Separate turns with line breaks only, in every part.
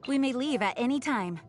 We may leave at any time.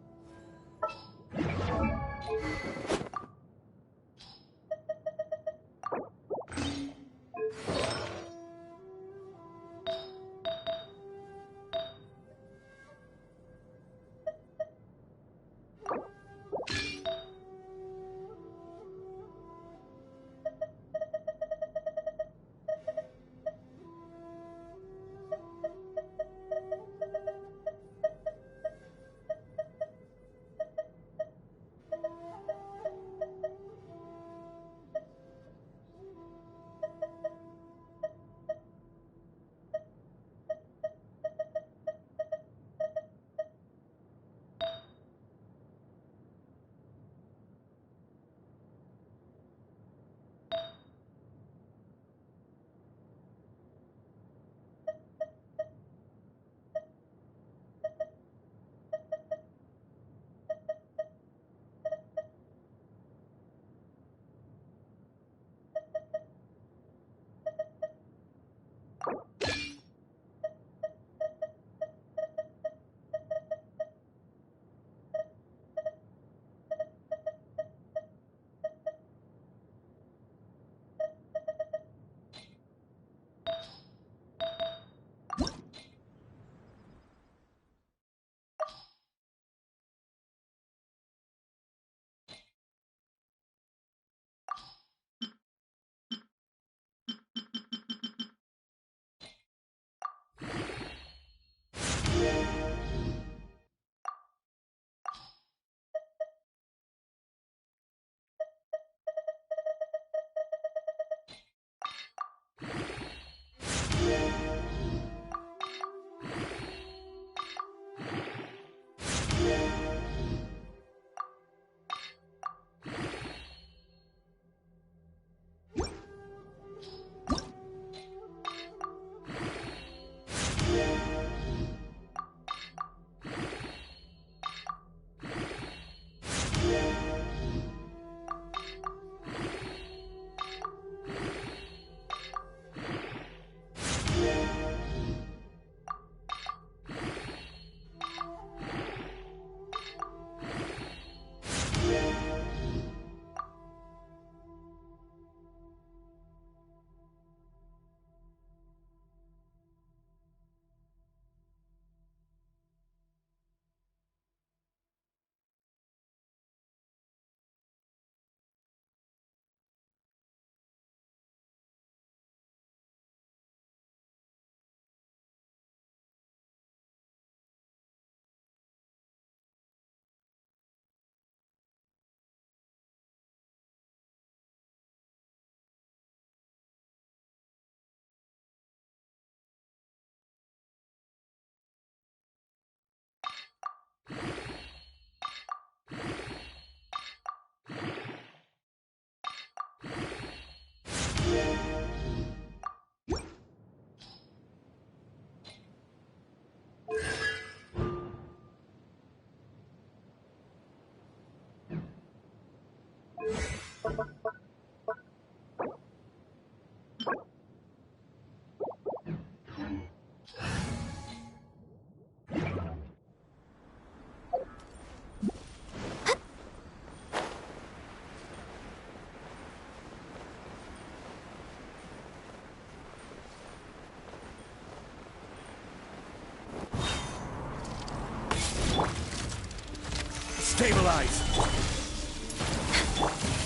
Stabilize!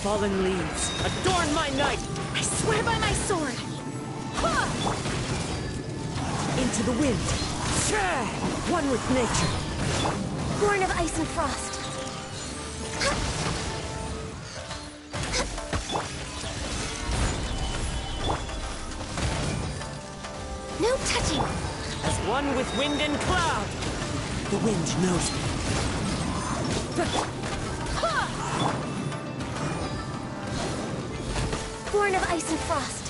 Fallen leaves, adorn my night!
I swear by my sword! Ha!
Into the wind! One with nature!
Born of ice and frost! No touching!
As one with wind and cloud! The wind knows me.
Born of ice and frost!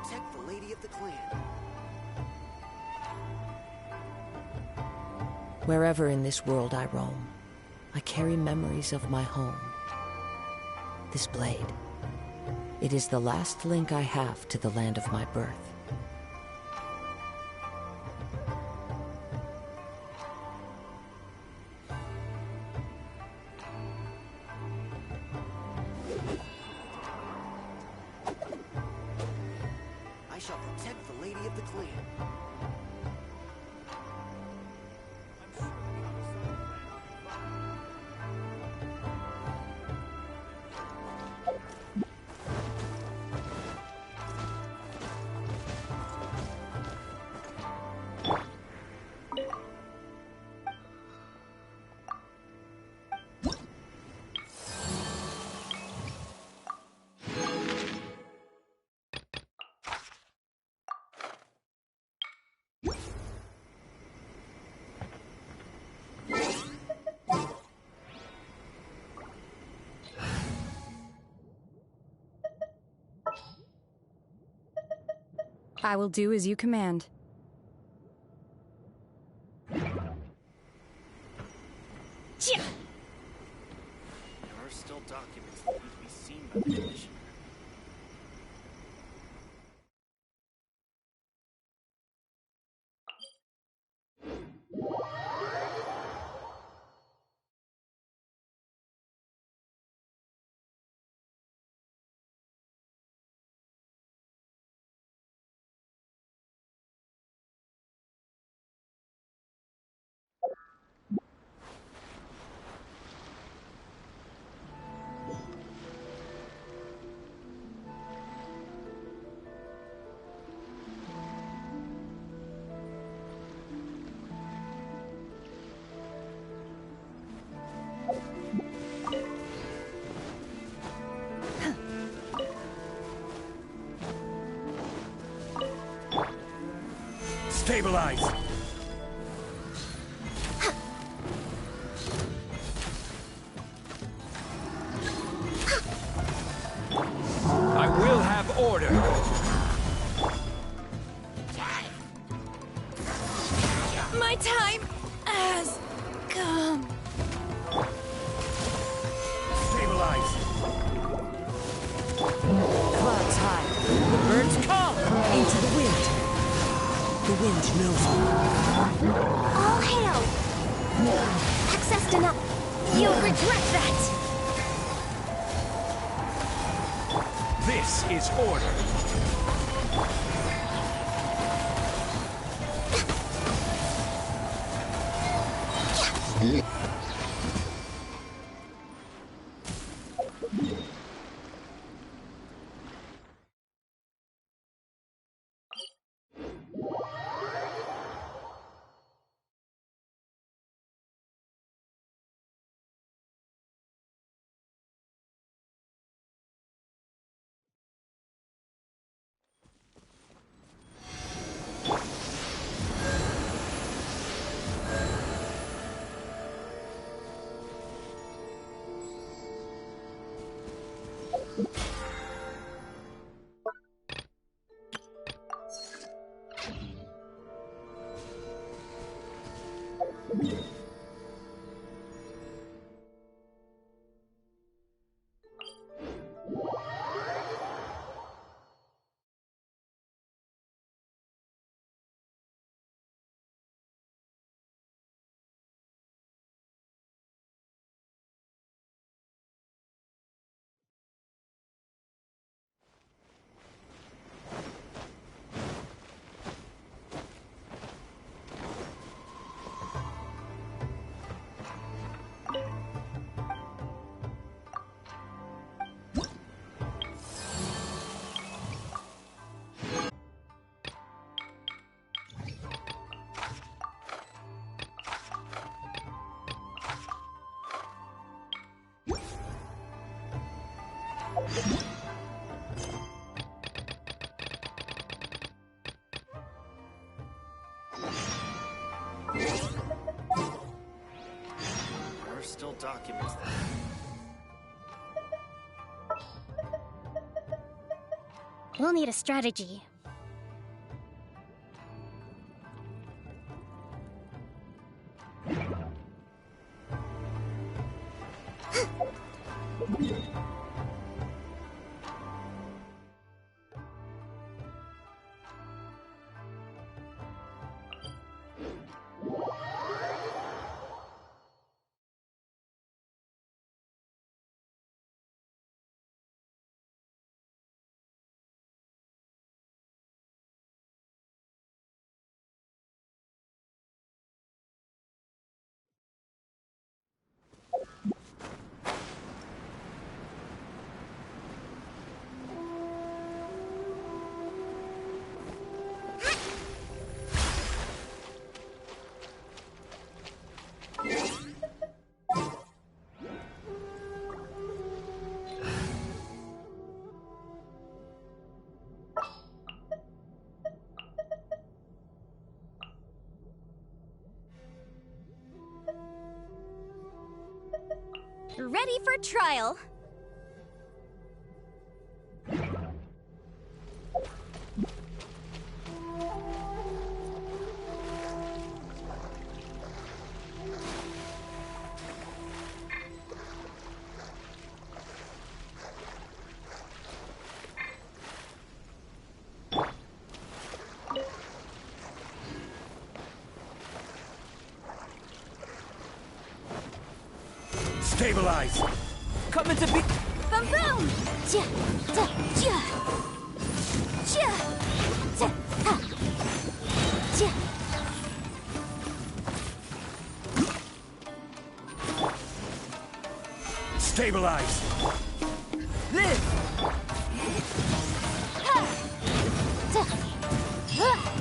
protect the lady of the clan.
Wherever in this world I roam, I carry memories of my home. This blade, it is the last link I have to the land of my birth.
I shall protect the lady of the clan.
I will do as you command.
Chia!
There are still documents that need to be seen by the commissioner.
Stabilize! I will have order!
My time has come.
Stabilize!
Clouds high, the birds call into the wind. The wind knows me.
All hail! Accessed enough. You'll regret that!
This is order!
There are still documents that...
We'll need a strategy. Ready for trial.
Stabilize! Coming to be...
Boom boom! Ja, da, ja. Ja, da, ha. Ja.
Stabilize! Live!
Ha. Da. Ha.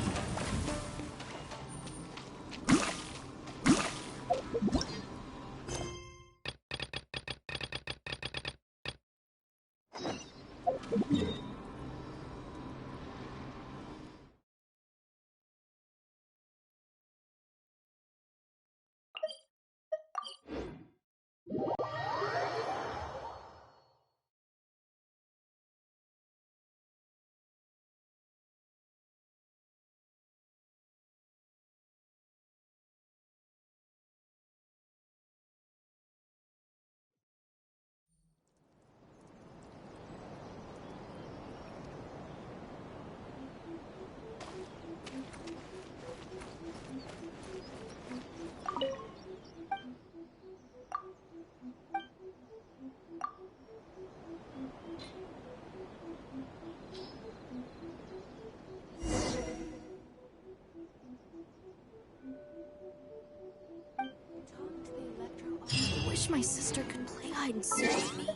I wish my sister could play hide and seek with me.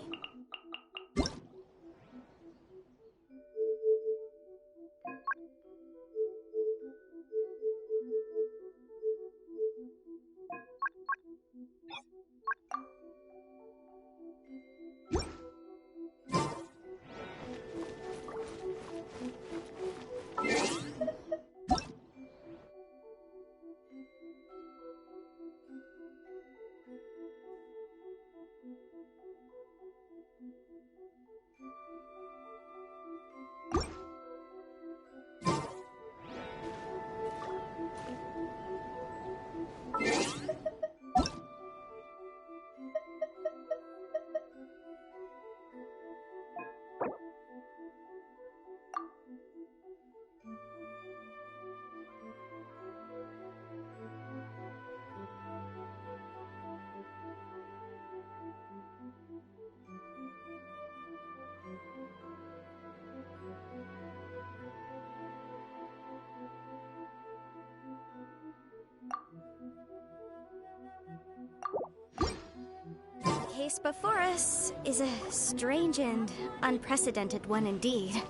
The case before us is a strange and unprecedented one indeed.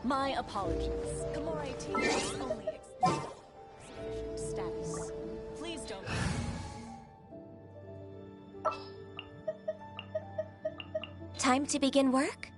My apologies. Gamora T is only sufficient status. Please don't.
Time to begin work?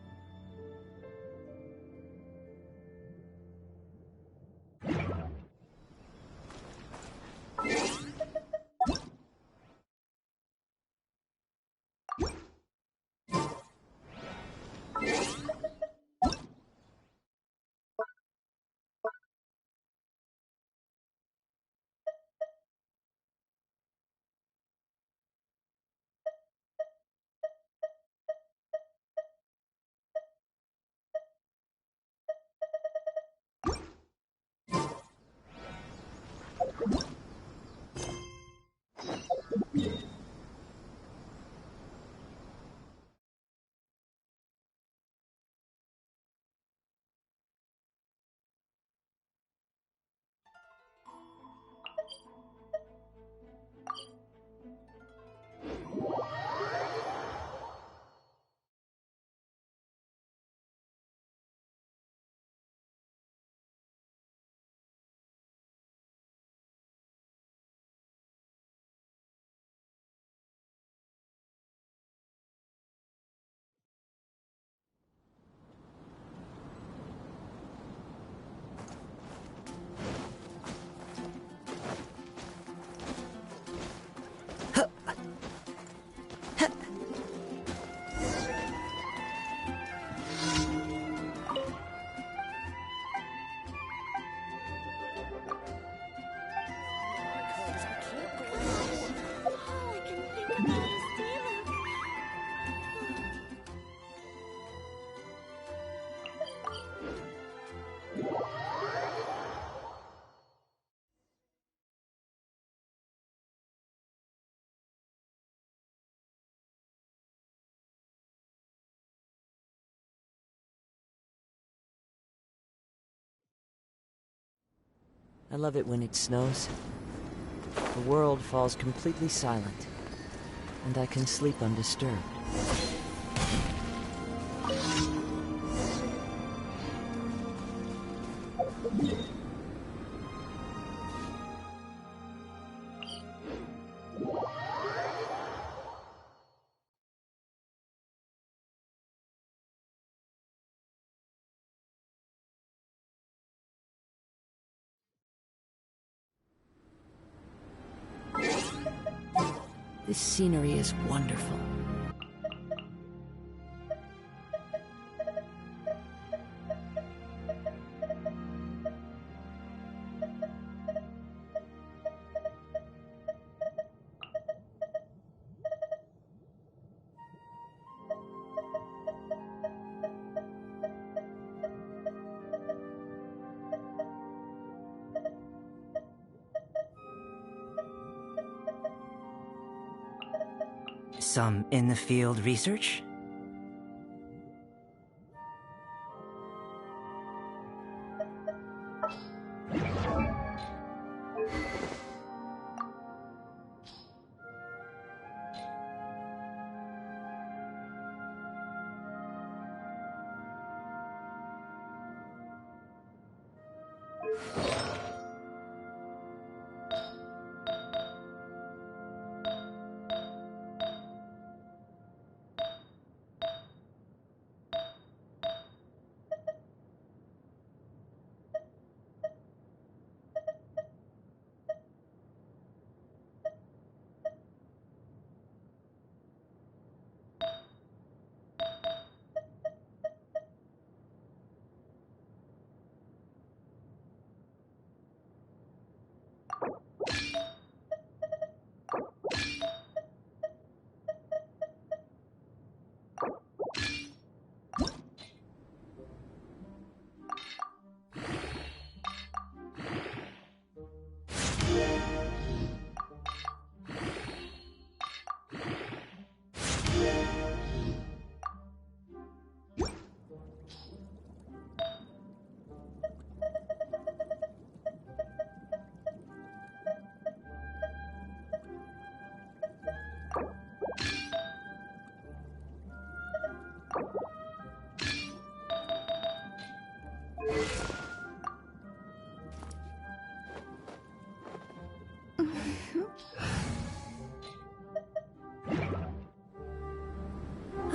I love it when it snows. The world falls completely silent, and I can sleep undisturbed. This scenery is wonderful.
Some in-the-field research?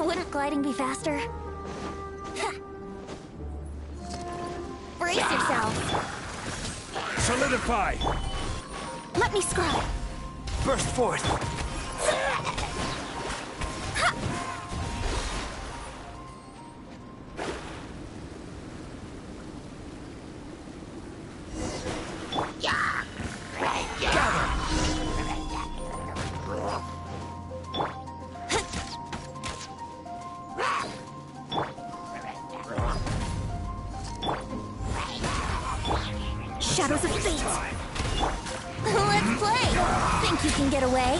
Wouldn't gliding be faster? Brace yourself!
Solidify!
Let me scrub!
Burst forth!
Shadows of fate! Let's play! Think you can get away?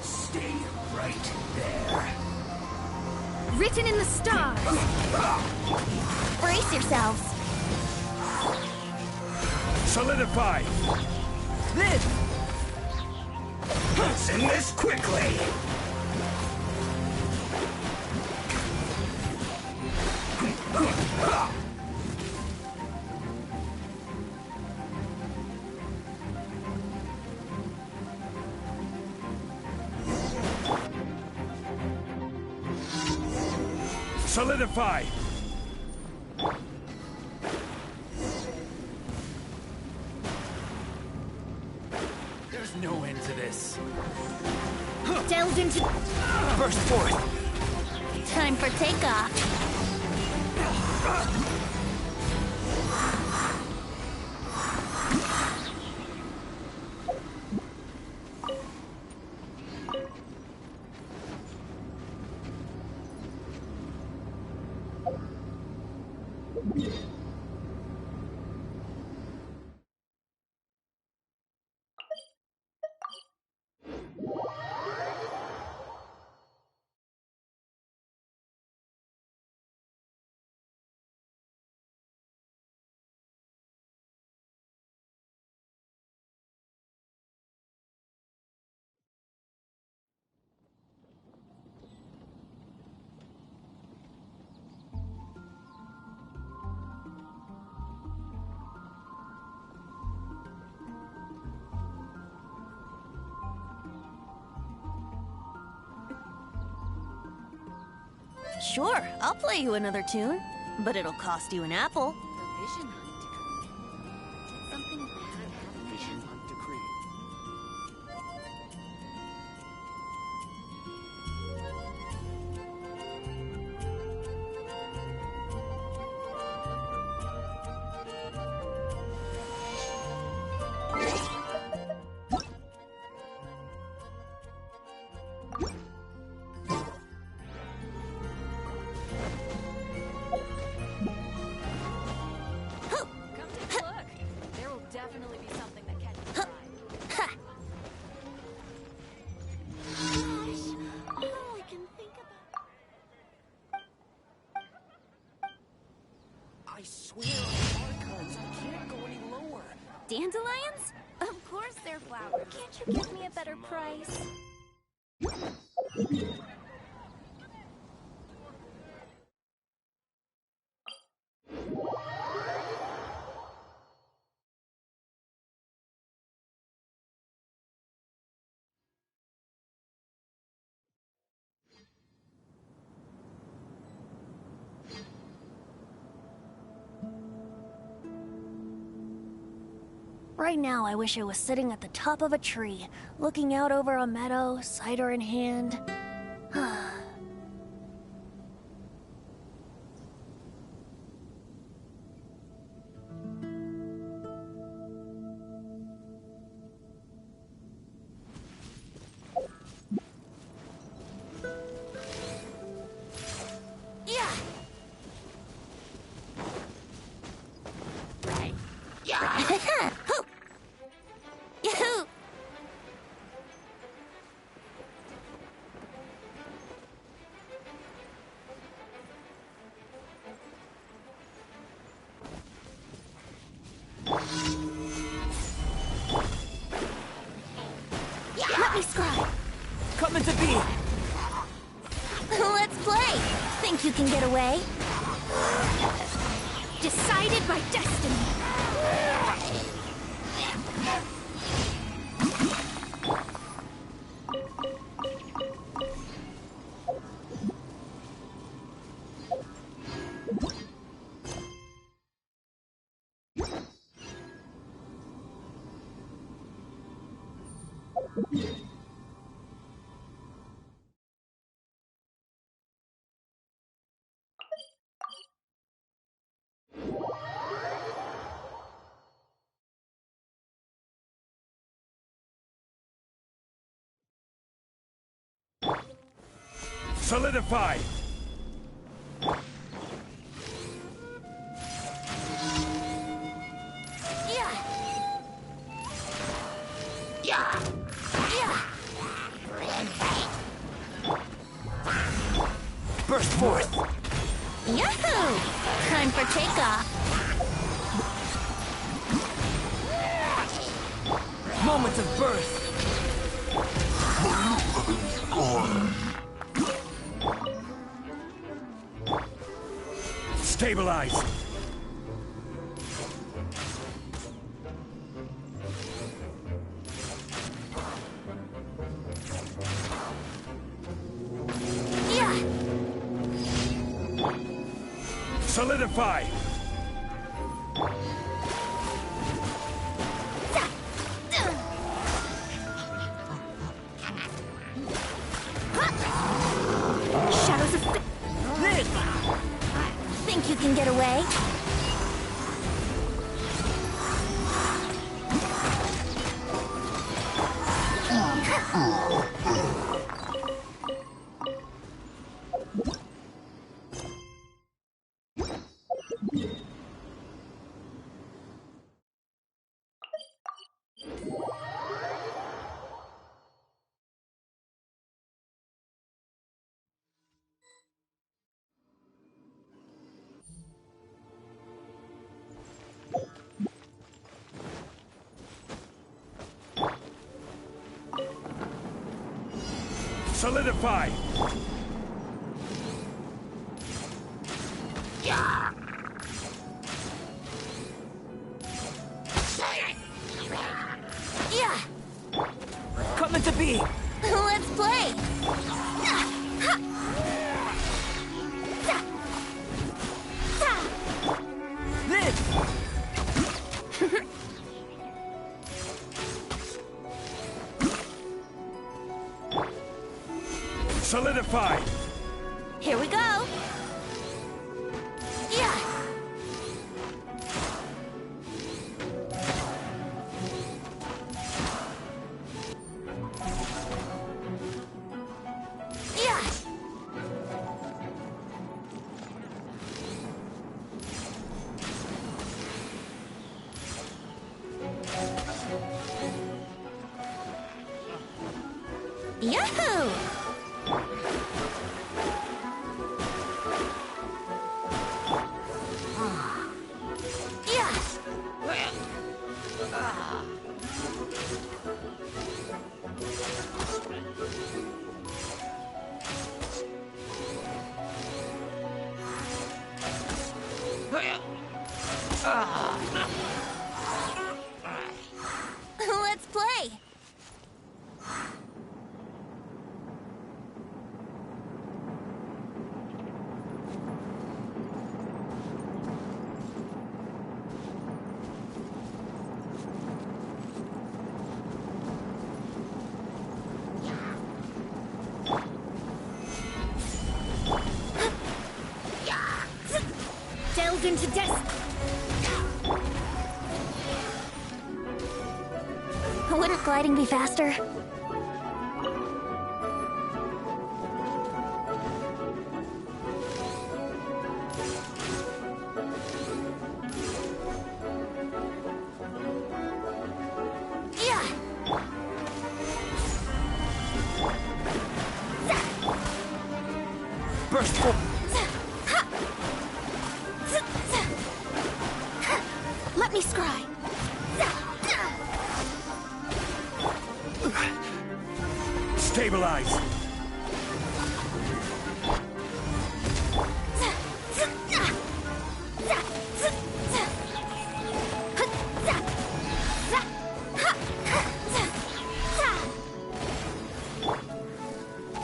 Stay right there.
Written in the stars! Brace yourselves!
Solidify!
Live!
Let's end this quickly! Solidify! There's no end to this.
Delved into...
Burst forth!
Time for takeoff! Sure, I'll play you another tune, but it'll cost you an apple.
Vision hunt decree. Something bad happened
Vision
again?
Hunt Decree.
Come take a look. There will definitely be something that catches your eye.
Gosh, all I can think about.
I swear on archives, I can't go any lower.
Dandelions? Of course they're flowers. Can't you give me a better price? Right now, I wish I was sitting at the top of a tree, looking out over a meadow, cider in hand. Yeah! Hoo! Yahoo! Let me scry.
Coming to be!
Let's play. Think you can get away? Decided by destiny.
Solidify!
Yeah. Yeah. Yeah.
Burst forth!
Yahoo! Time for takeoff.
Moments of birth! Stabilize!
Yeah.
Solidify!
Shadows of...
This!
Think you can get away?
Solidify!
Yeah.
Coming to be!
Let's play.
Solidify!
Here we go! Yeah! Yeah! Yahoo! Let's play! Delve into death! Wouldn't gliding be faster? Yeah!
Burst forward!
Let me scry!
Stabilize!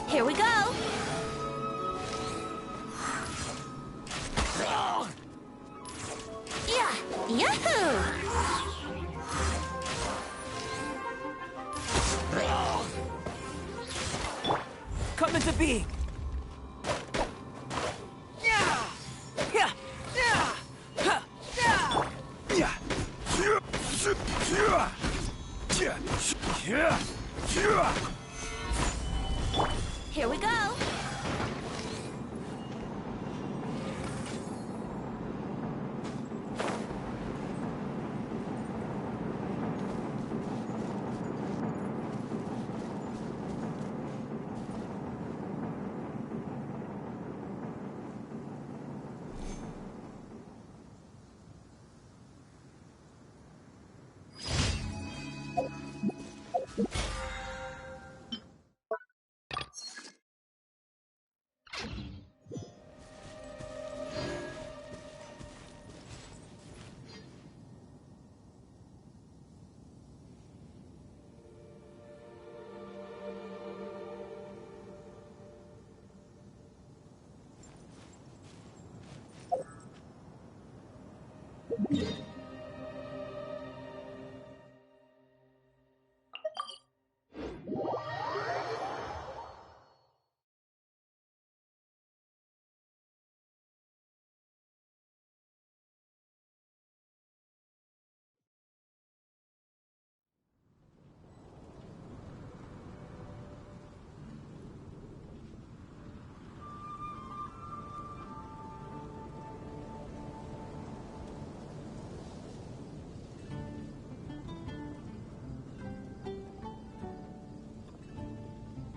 Here we go! Yeah! Yahoo!
Come into being! Yeah! Yeah! Yeah! Ha! Yeah! Yeah! Yeah! Yeah! Yeah! Yeah!
Here we go!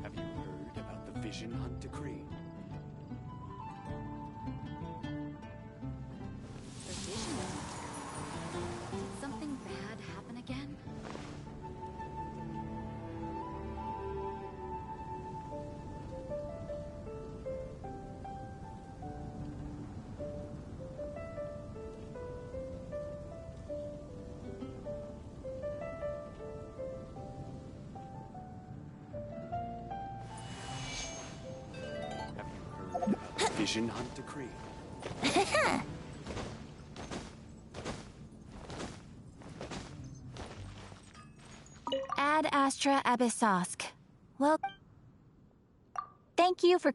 Have you heard about the Vision Hunt decree?
The vision. Did something bad happen again?
Have you heard about the Vision Hunt decree?
Ad Astra Abyssosk. Well, thank Thank you for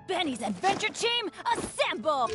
Benny's adventure team, assemble!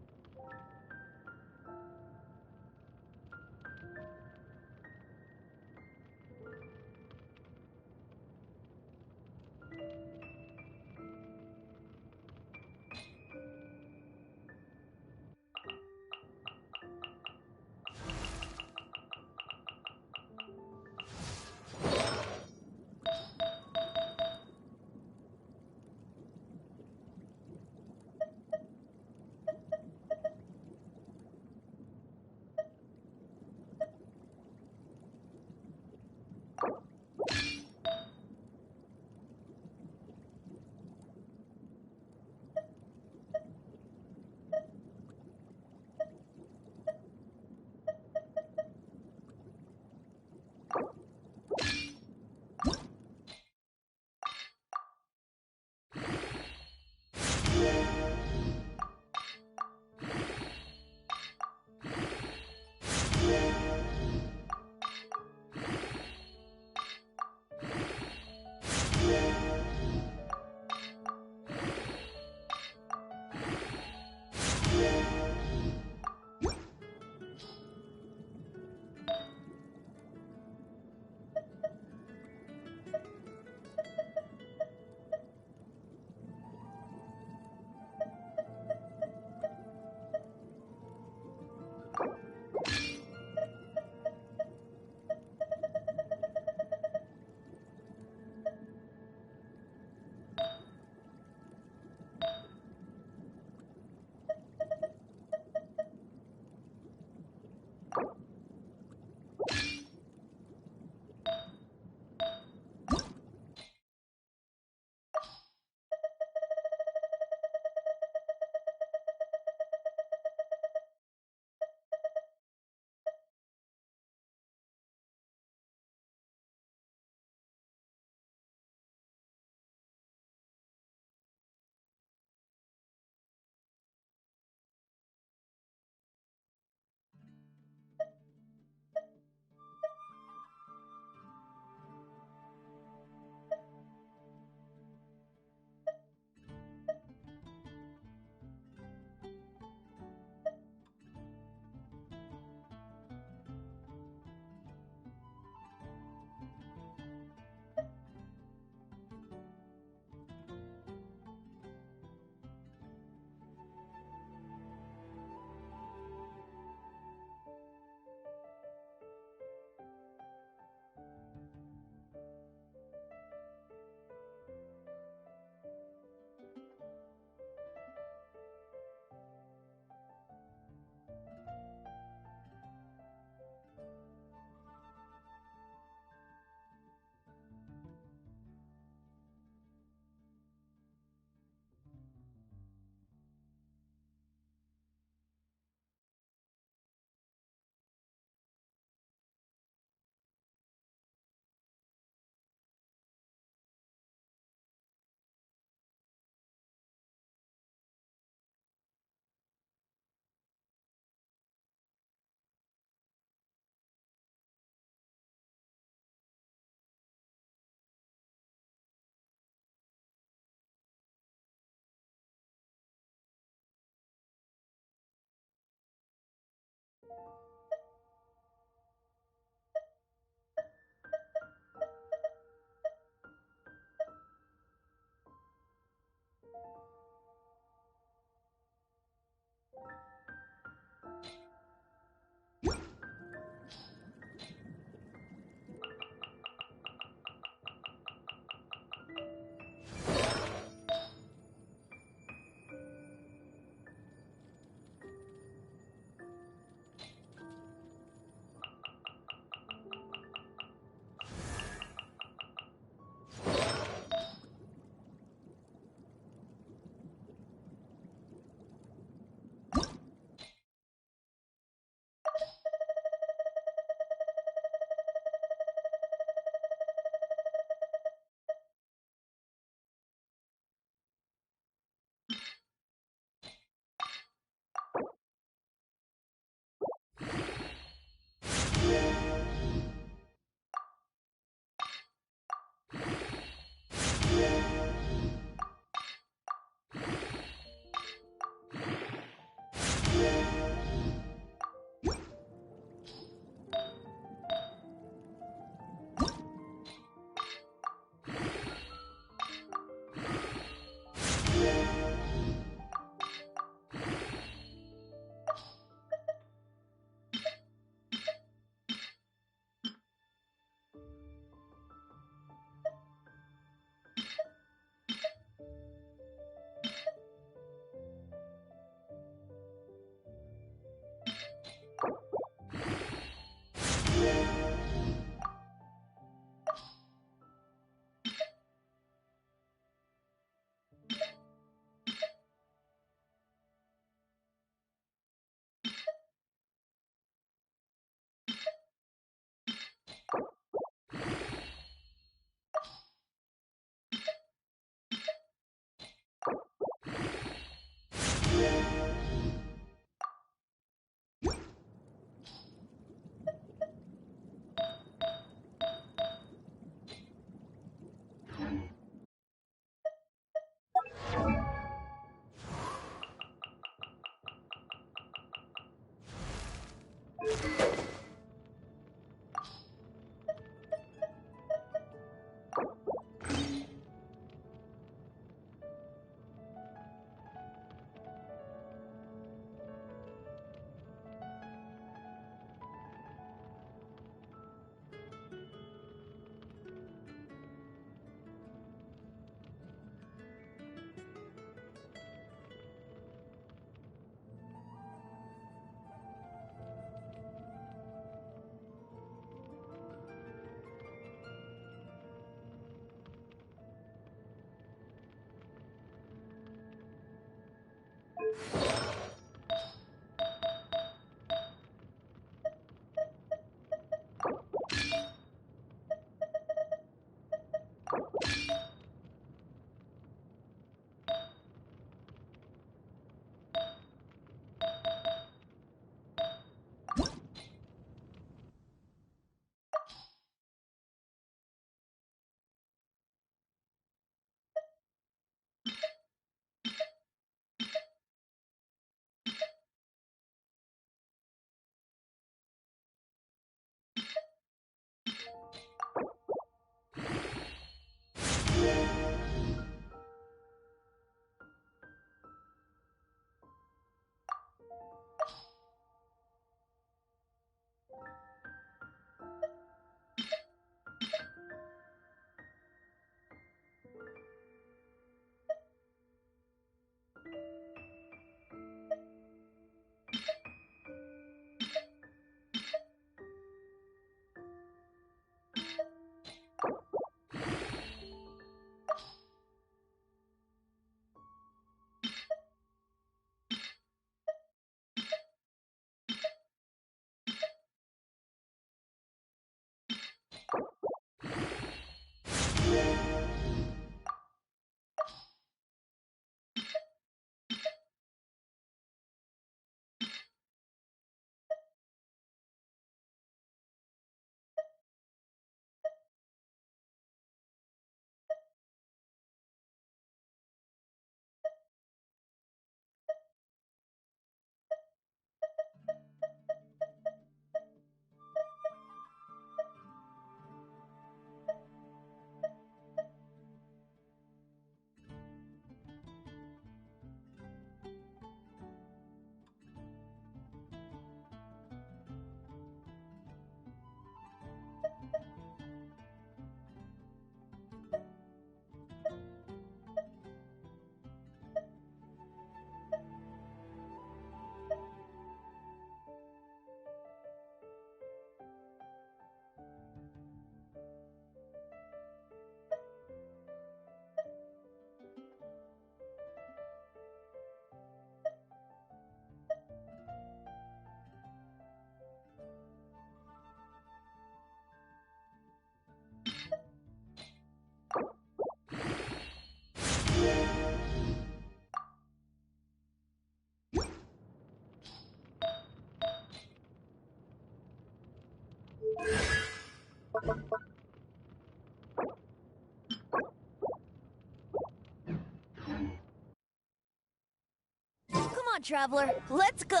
Come on, traveler, let's go!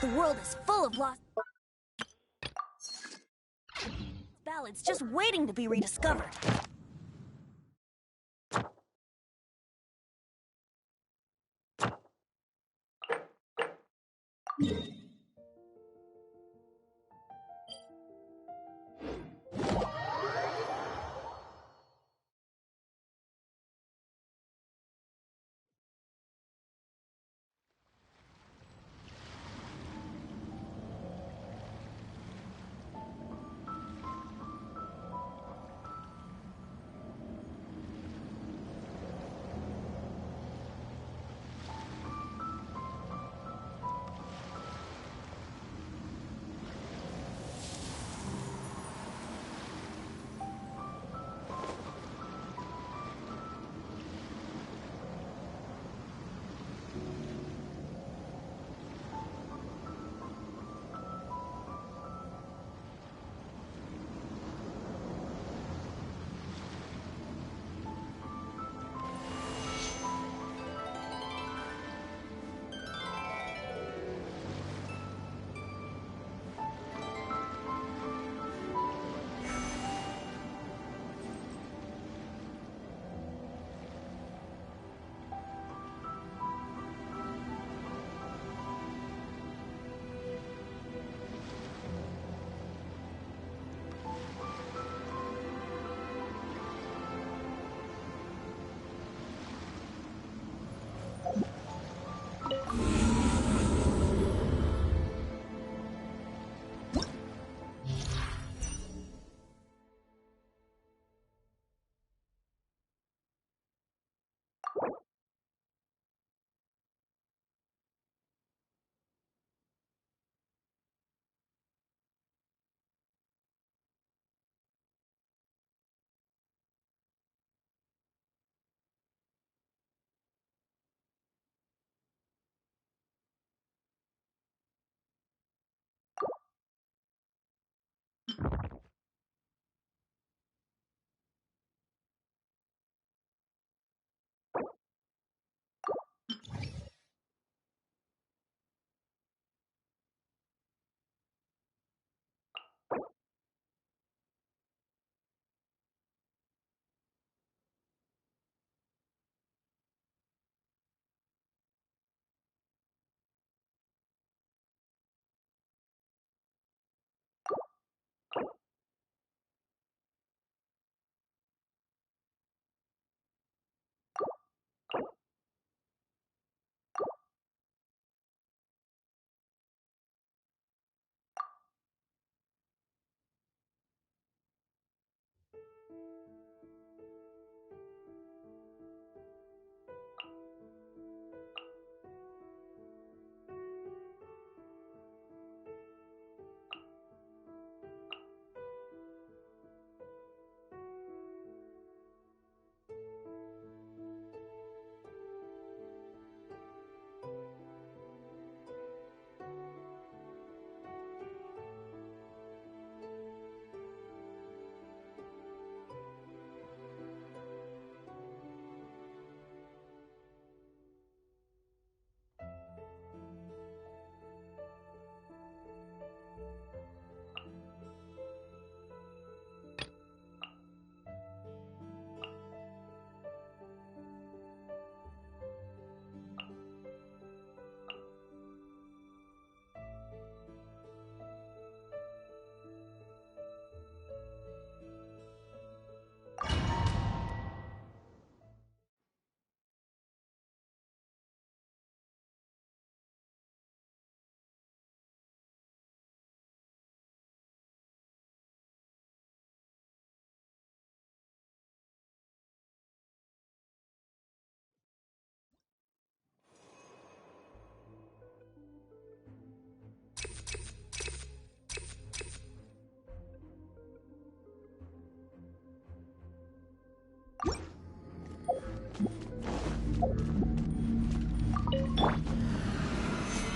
The world is full of lost ballads just waiting to be rediscovered.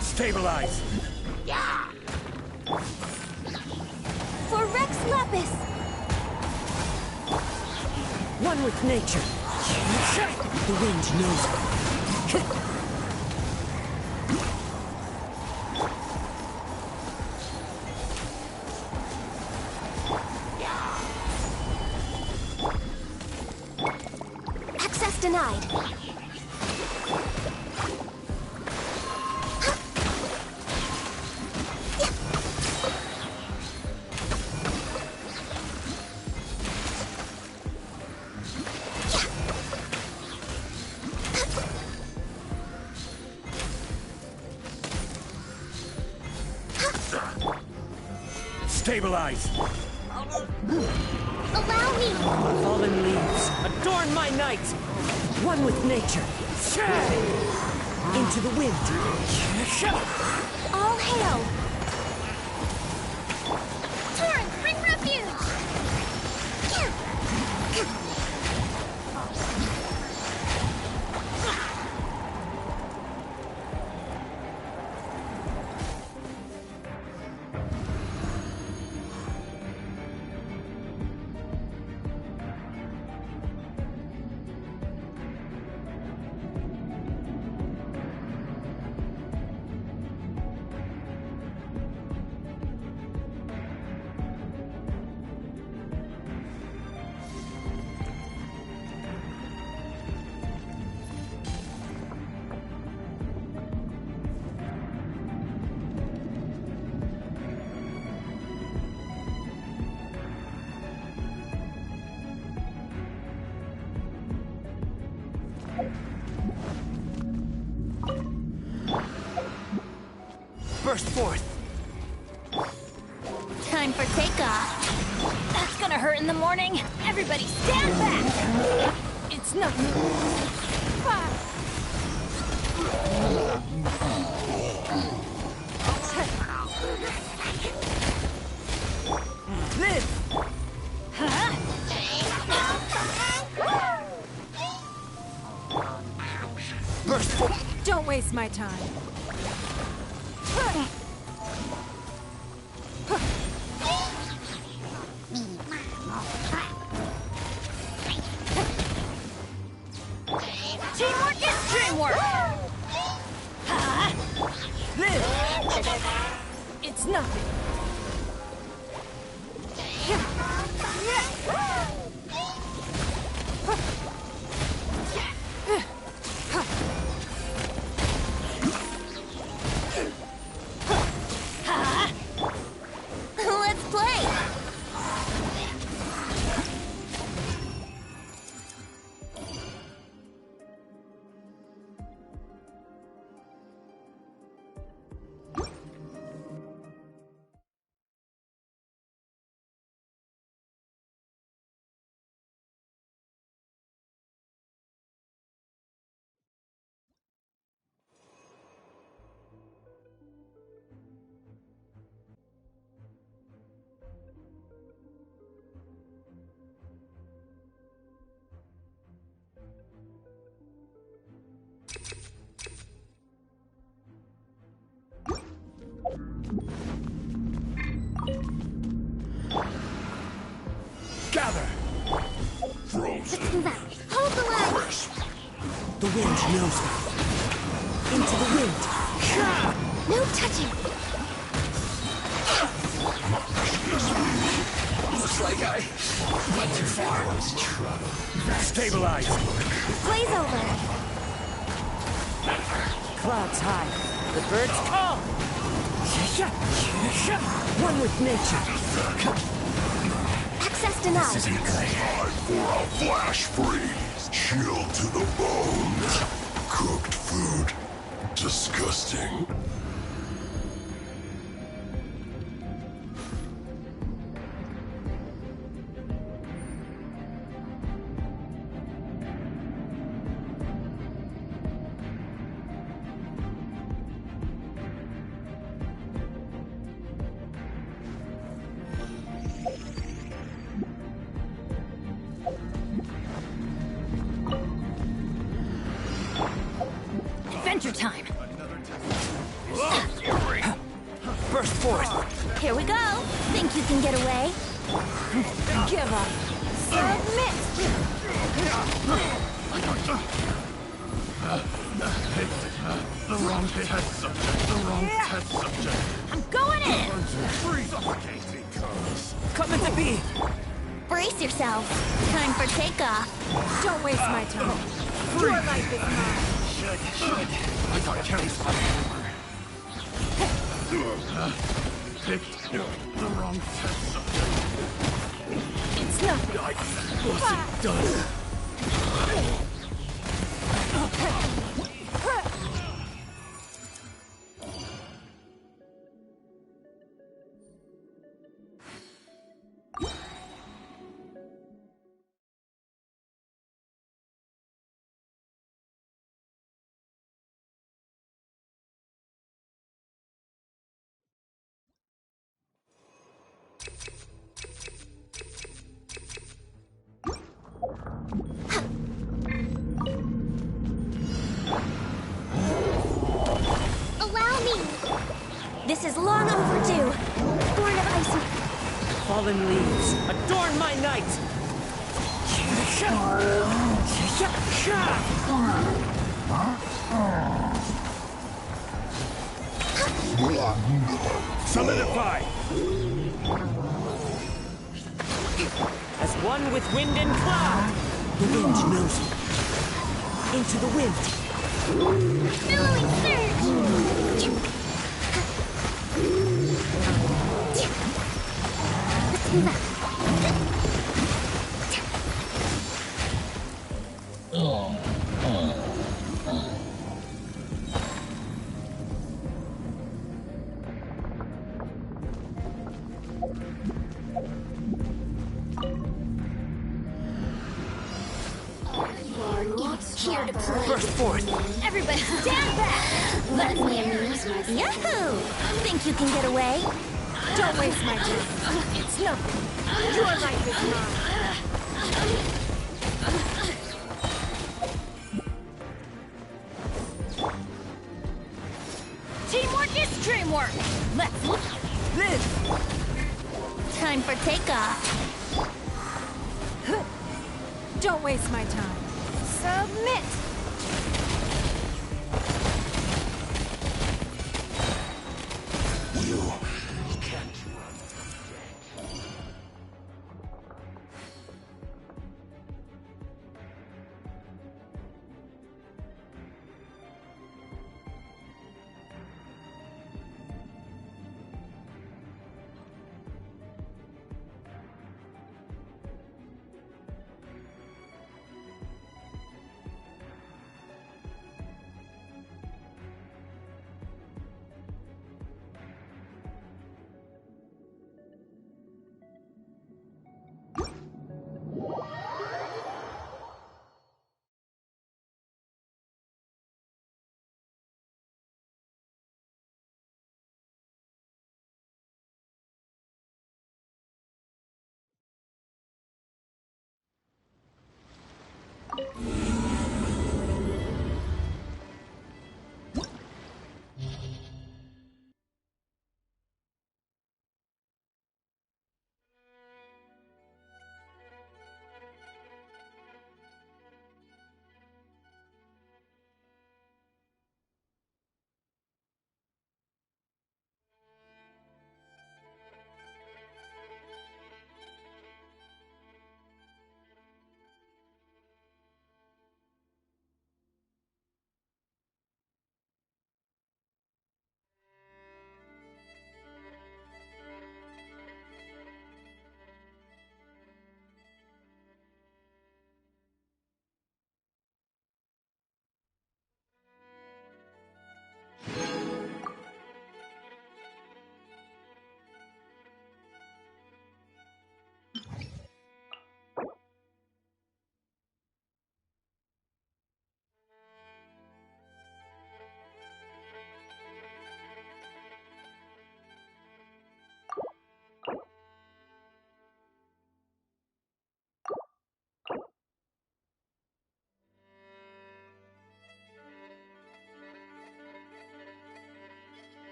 Stabilize!
For Rex Lapis!
One with nature. The wind knows it.
Access denied.
Stabilize!
Allow me!
Fallen leaves, adorn my night! One with nature. Into the wind.
All hail! Torrent, bring refuge!
Burst forth!
Time for takeoff. That's gonna hurt in the morning. Everybody stand back!
It's not.
Live! Burst forth!
Don't waste my time. It's nothing.
Let's play!
Gather!
Let's move out. Hold the line!
The wind knows me. Into the wind.
No touching!
Looks like I went too far. Stabilize.
Blaze over!
Clouds high. The birds call. One with nature.
Access denied!
Isn't good.
Time for a flash freeze. Chill to the bone. Cooked food. Disgusting.
Adventure time.
Burst forth.
Here we go! Think you can get away?
Give up. Submit.
The wrong test subject. The wrong test subject.
I'm going in.
Suffocating curse.
Coming to be.
Brace yourself. Time for takeoff.
Don't waste my time. Your life is mine.
I thought Kelly's picked the wrong test subject.
It's nothing.
Wasn't done.
Allow me! This is long overdue. Born of ice and...
Fallen leaves, adorn my night!
Solidify.
As one with wind and cloud! The wind knows me. Into the wind!
Billowing surge! Let's move out. Here to play.
Burst forth.
Everybody stand back! Let me amuse myself. Yahoo! Think you can get away?
Don't waste my time. It's nothing. Your life is mine. Teamwork is dreamwork. Let's live.
Time for takeoff.
Don't waste my time. Submit.
You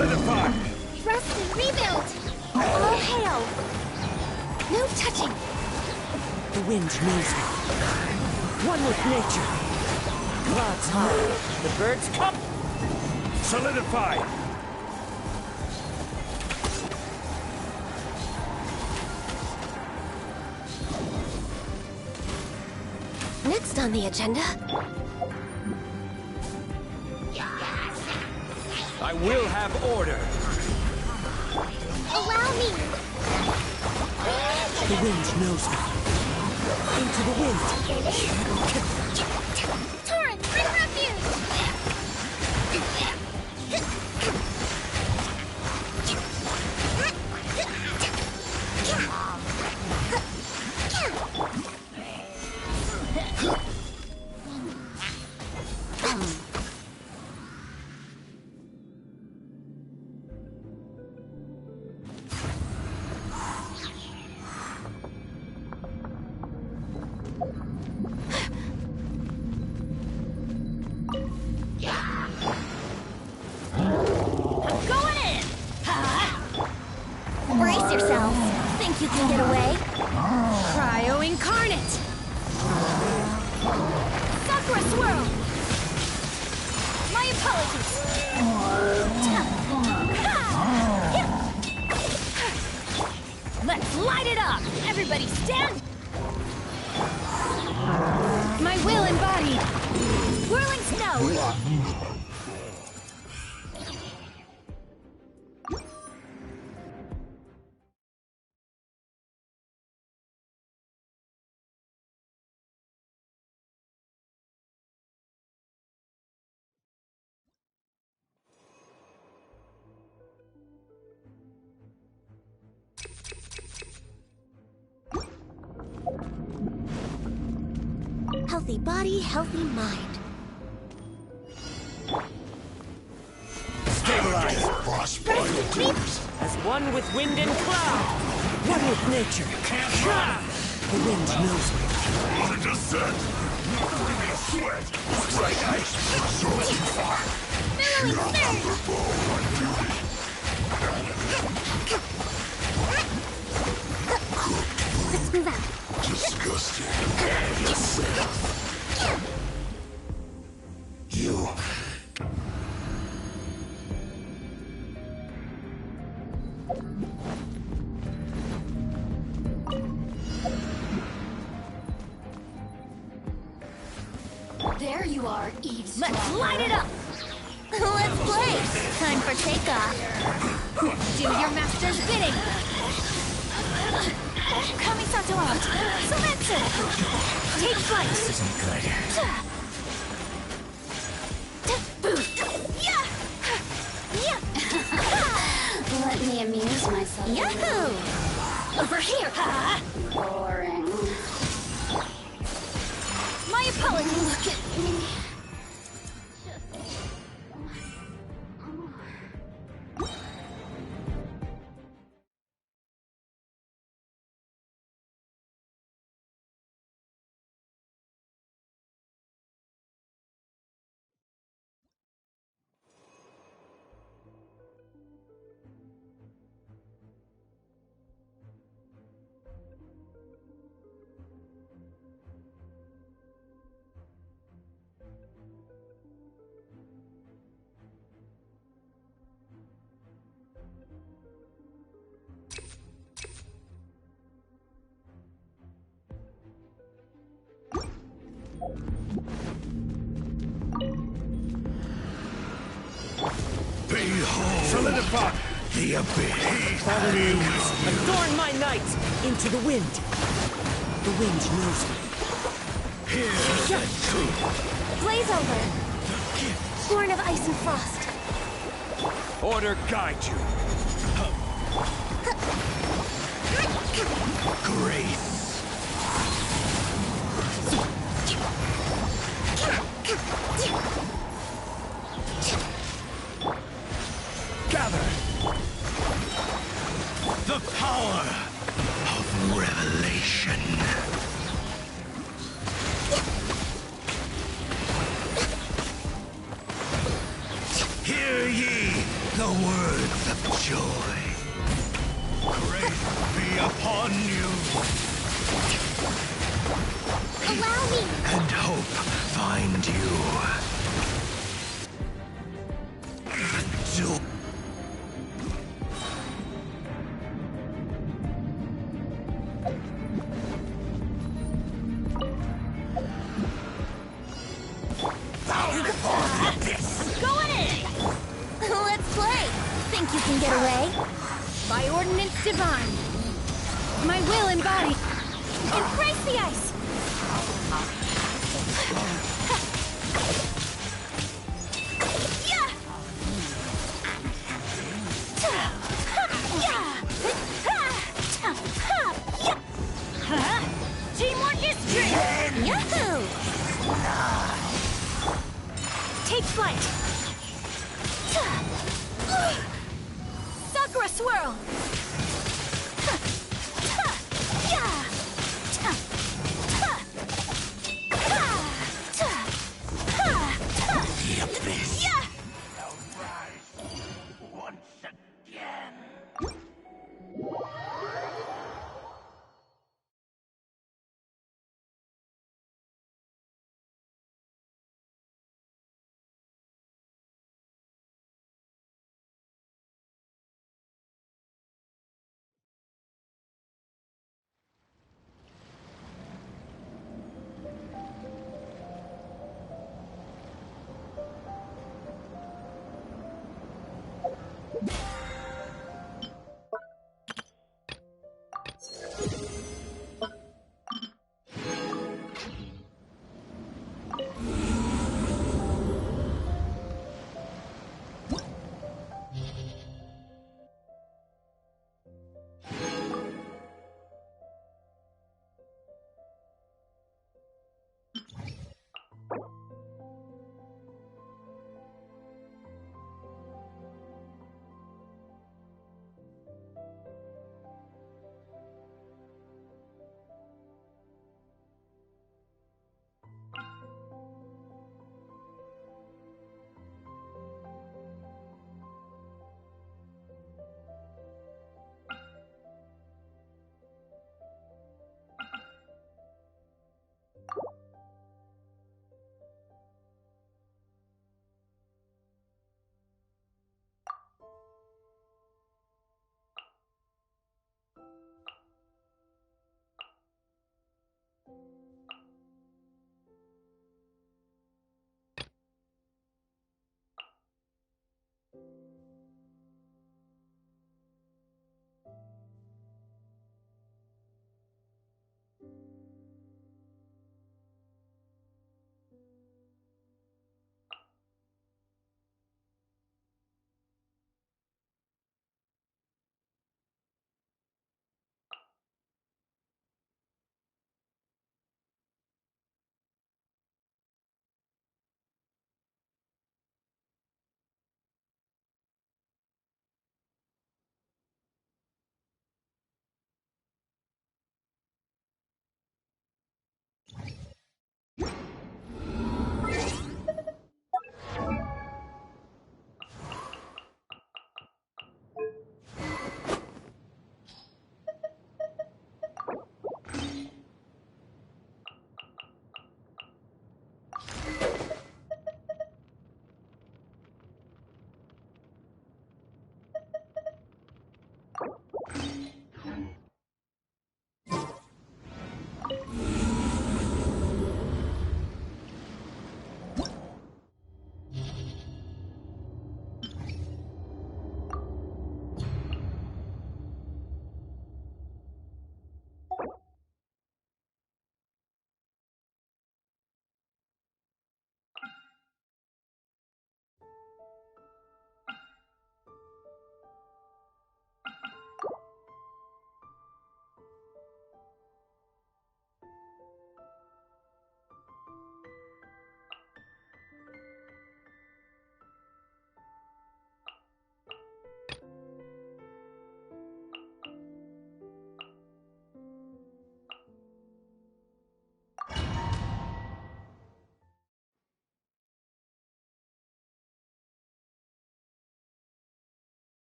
Solidify!
Rest and rebuild! All hail! No touching!
The wind knows me. One with nature. Clouds high. The birds come.
Solidify!
Next on the agenda.
I will have order.
Allow me!
The wind knows me. Into the wind.
Torrent, bring refuge! Brace yourselves. Think you can get away? Cryo incarnate! Sakura swirl! My apologies! Let's light it up! Everybody stand! My will embodied! Whirling snow! Healthy body, healthy mind.
Stabilize!
As one with wind and cloud. One with nature. The wind knows me.
On a descent! Bring a sweat! Strike ice! Absorbing fire!
Billowing surge!
Thunderbolt on duty!
Let's move out.
Disgusting. You.
There you are, Eve's.
Let's light it up! Let's play! Time for takeoff. Do your master's bidding! Kamisato out! Sumetsu! Take flight!
This isn't good.
Let me amuse myself.
Yahoo! Over here!
Boring.
My apologies! Look at me!
Behold! Solidify! The abyss!
Adorn my night into the wind. The wind knows me.
Here's the truth!
Blaze over! Born of ice and frost.
Order guide you! Grace! Gather! The power of revelation! Hear ye the words of joy. Grace be upon you,
Allow me!
and hope find you. Joy.
Go at it! Let's play! Think you can get away? By ordinance divine, my will embodied. Embrace the ice! Yeah! Teamwork is strength! Yahoo! Take flight! Sakura swirl!
The abyss.
Yeah!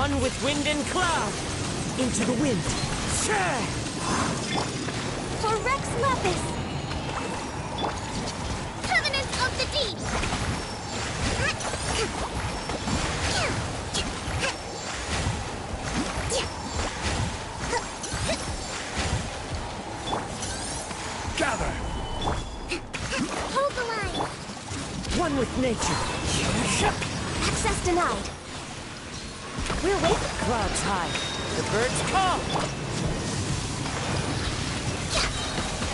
one with wind and cloud. Into the wind. Share!
For Rex Lapis! Covenant of the Deep!
Gather!
Hold the line!
One with nature.
Access denied. We're waiting.
Clouds high. The birds call.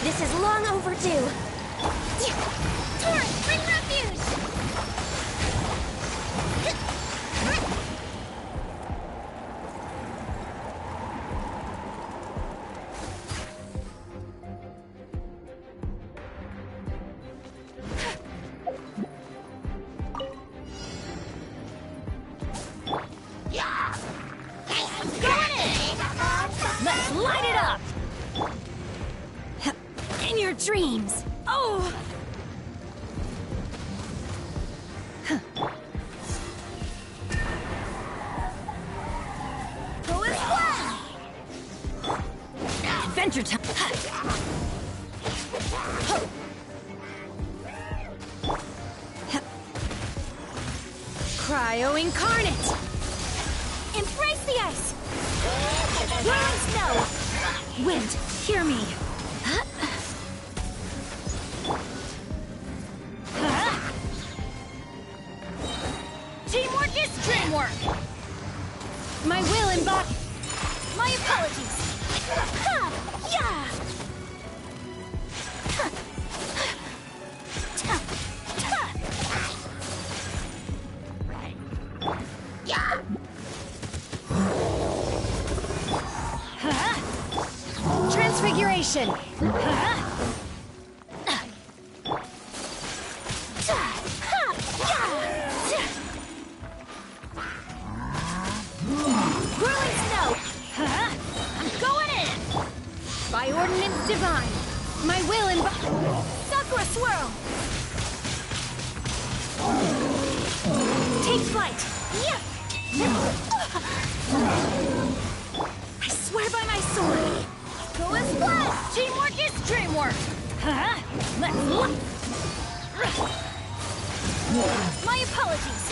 This is long overdue. Torrent, bring refuge!
Let's light it up! In your dreams! Oh!
Go as well!
Adventure time!
Cryo incarnate! Embrace the ice! Blowing snow!
Wind, hear me!
Teamwork is dreamwork! My will embody. My apologies! Ha! Yeah! Ha! Ta! Ta! Yeah! Transfiguration! Whirling snow! I'm going in! By ordinance divine, my will and Sakura swirl! Take flight! Yeah! I swear by my sword! Go as flash! Teamwork is dreamwork! My apologies!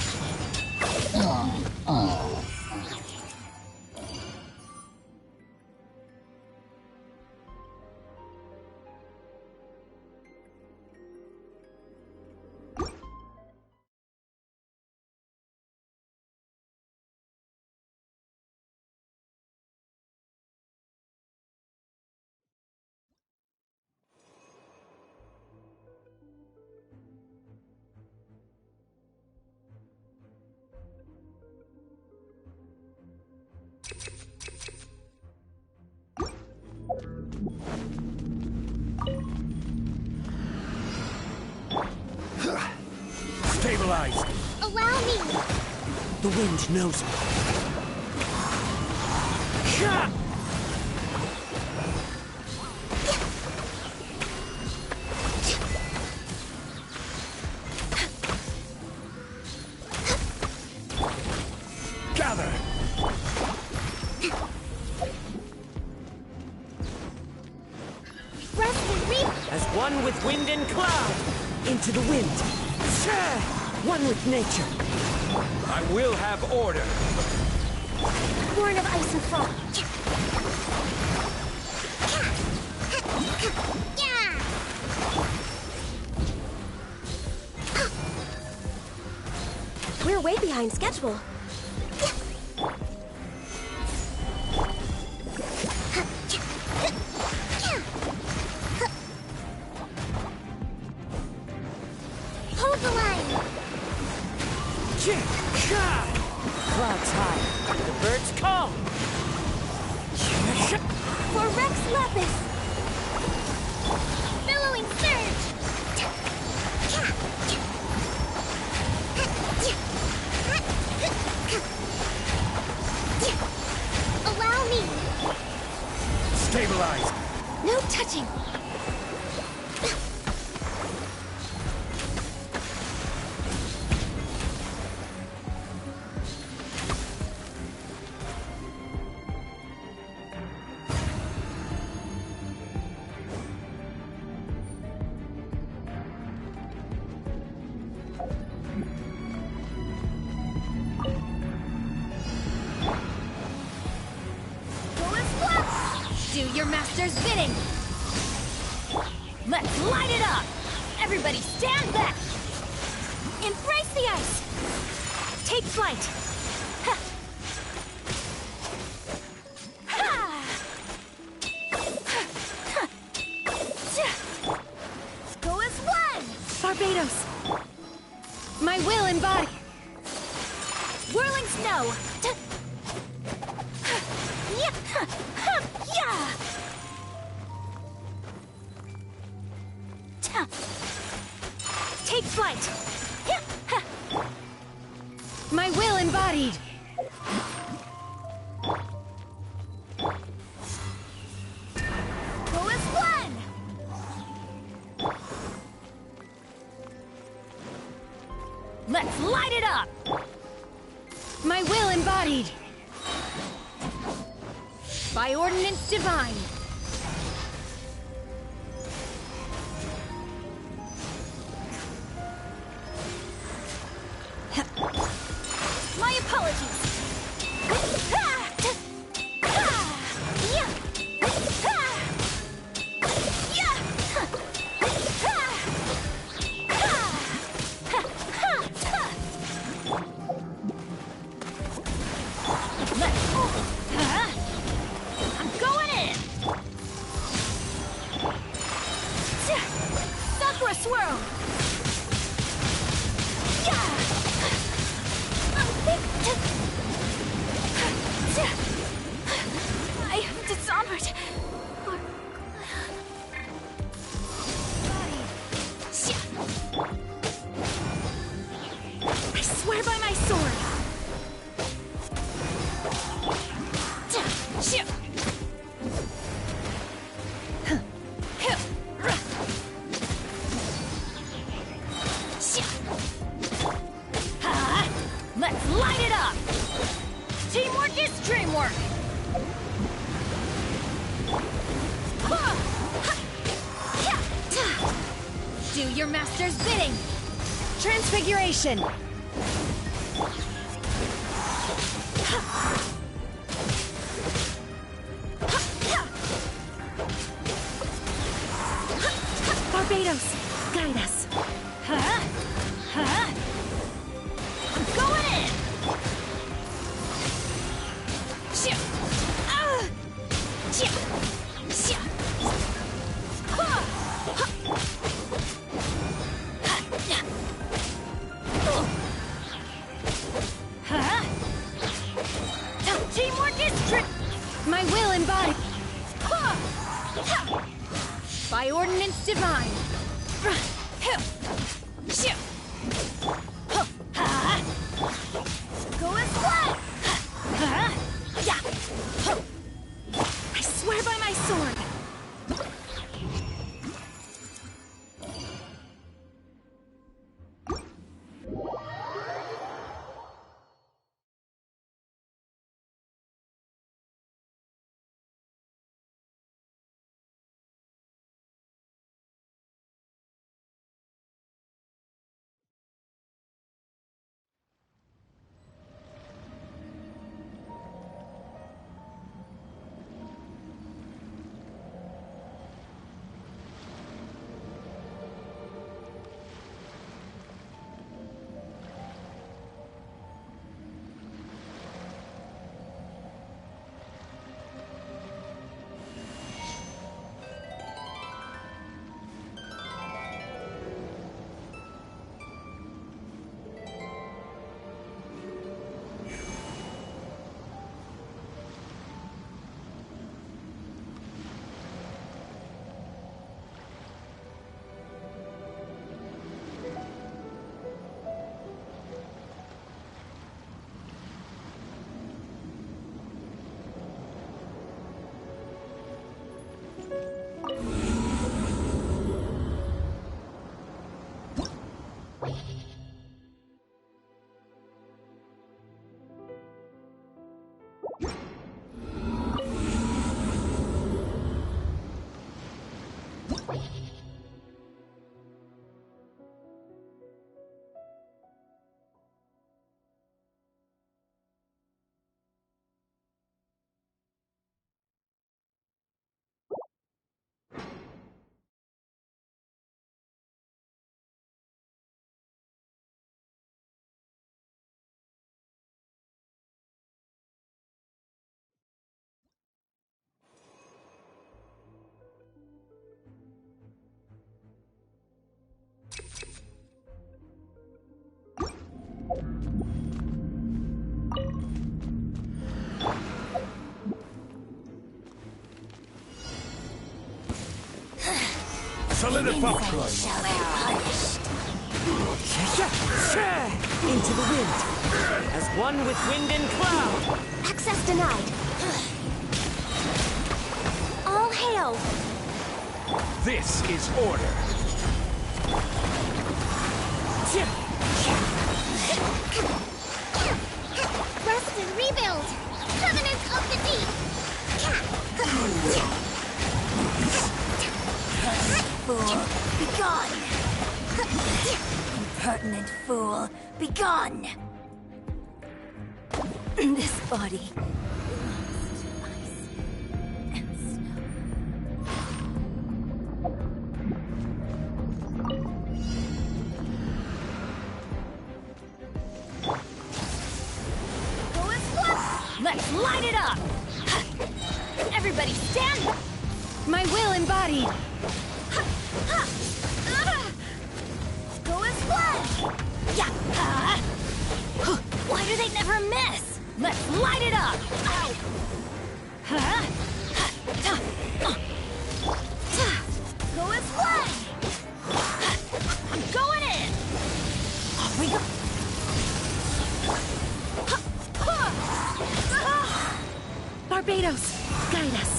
Stabilized!
Allow me!
The wind knows me.
Gather!
Rest and reap!
As one with wind and cloud. Into the wind. Share! One with nature.
I will have order!
Born of ice and frost. We're way behind schedule. Hold the line!
Clouds high. The birds call.
For Rex Lapis! Billowing surge! Allow me!
Stabilized!
No touching! your master's bidding! Let's light it up! Everybody stand back! Embrace the ice! Take flight! Ha. Ha. Ha. Ha. Go as one!
Barbados!
My will embody! Whirling snow! Yeah. Yeah. Take flight! My will embodied! Go as one! Let's light it up! My will embodied! By ordinance divine! My apologies! I'm going in! Sakura swirl! I am dishonored. I swear by my sword. Let's light it up! Teamwork is dreamwork! Do your master's bidding! Transfiguration!
Barbados! Guide us!
I'm going in! Teamwork is my will embodied! By ordinance divine! Go as one!
I swear by my sword!
Solidify!
Shall be punished.
Into the wind. As one with wind and cloud.
Access denied. All hail.
This is order.
Rest and rebuild. Covenant of the deep. Fool, begone! Impertinent fool, begone! This body belongs to ice and snow. Go as one! Let's light it up! Everybody stand!
My will embodied.
Go as one! Yeah! Why do they never miss?
Let's light it up.
Go as one!
I'm going in.
Off we go!
Barbados, guide us.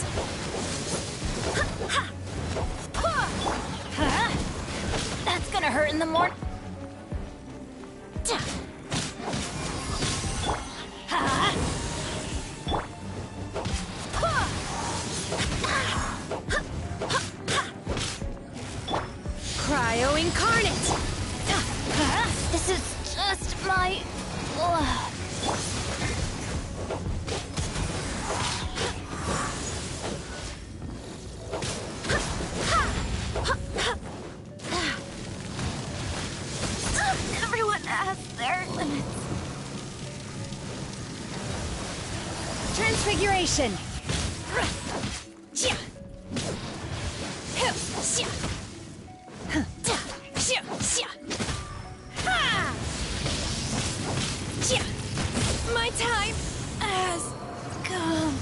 That's gonna hurt in the morning.
Cryo incarnate.
This is just my... Everyone has their limits.
Transfiguration.
My time has come.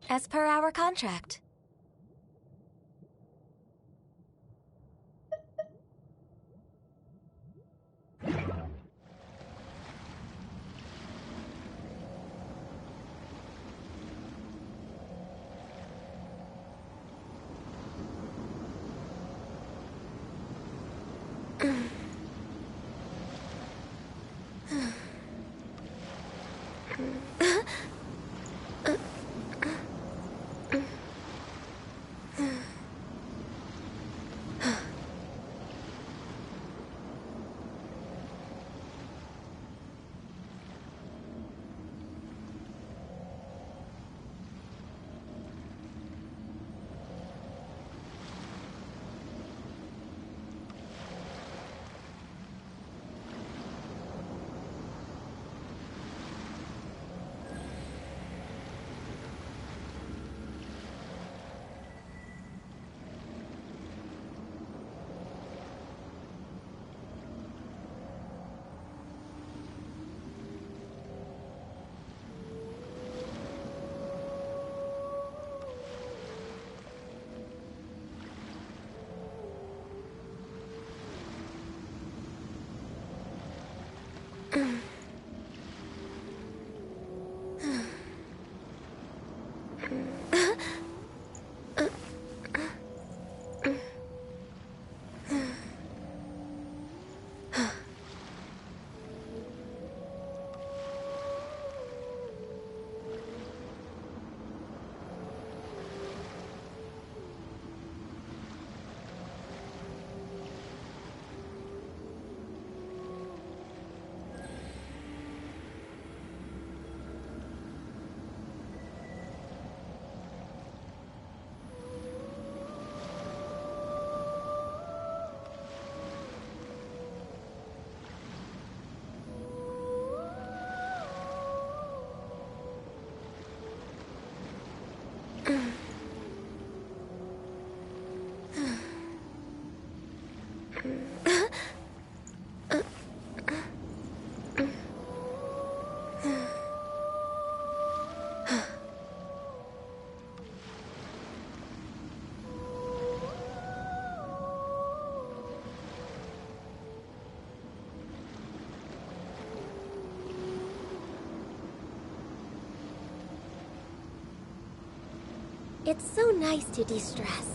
As per our contract. It's so nice to de-stress.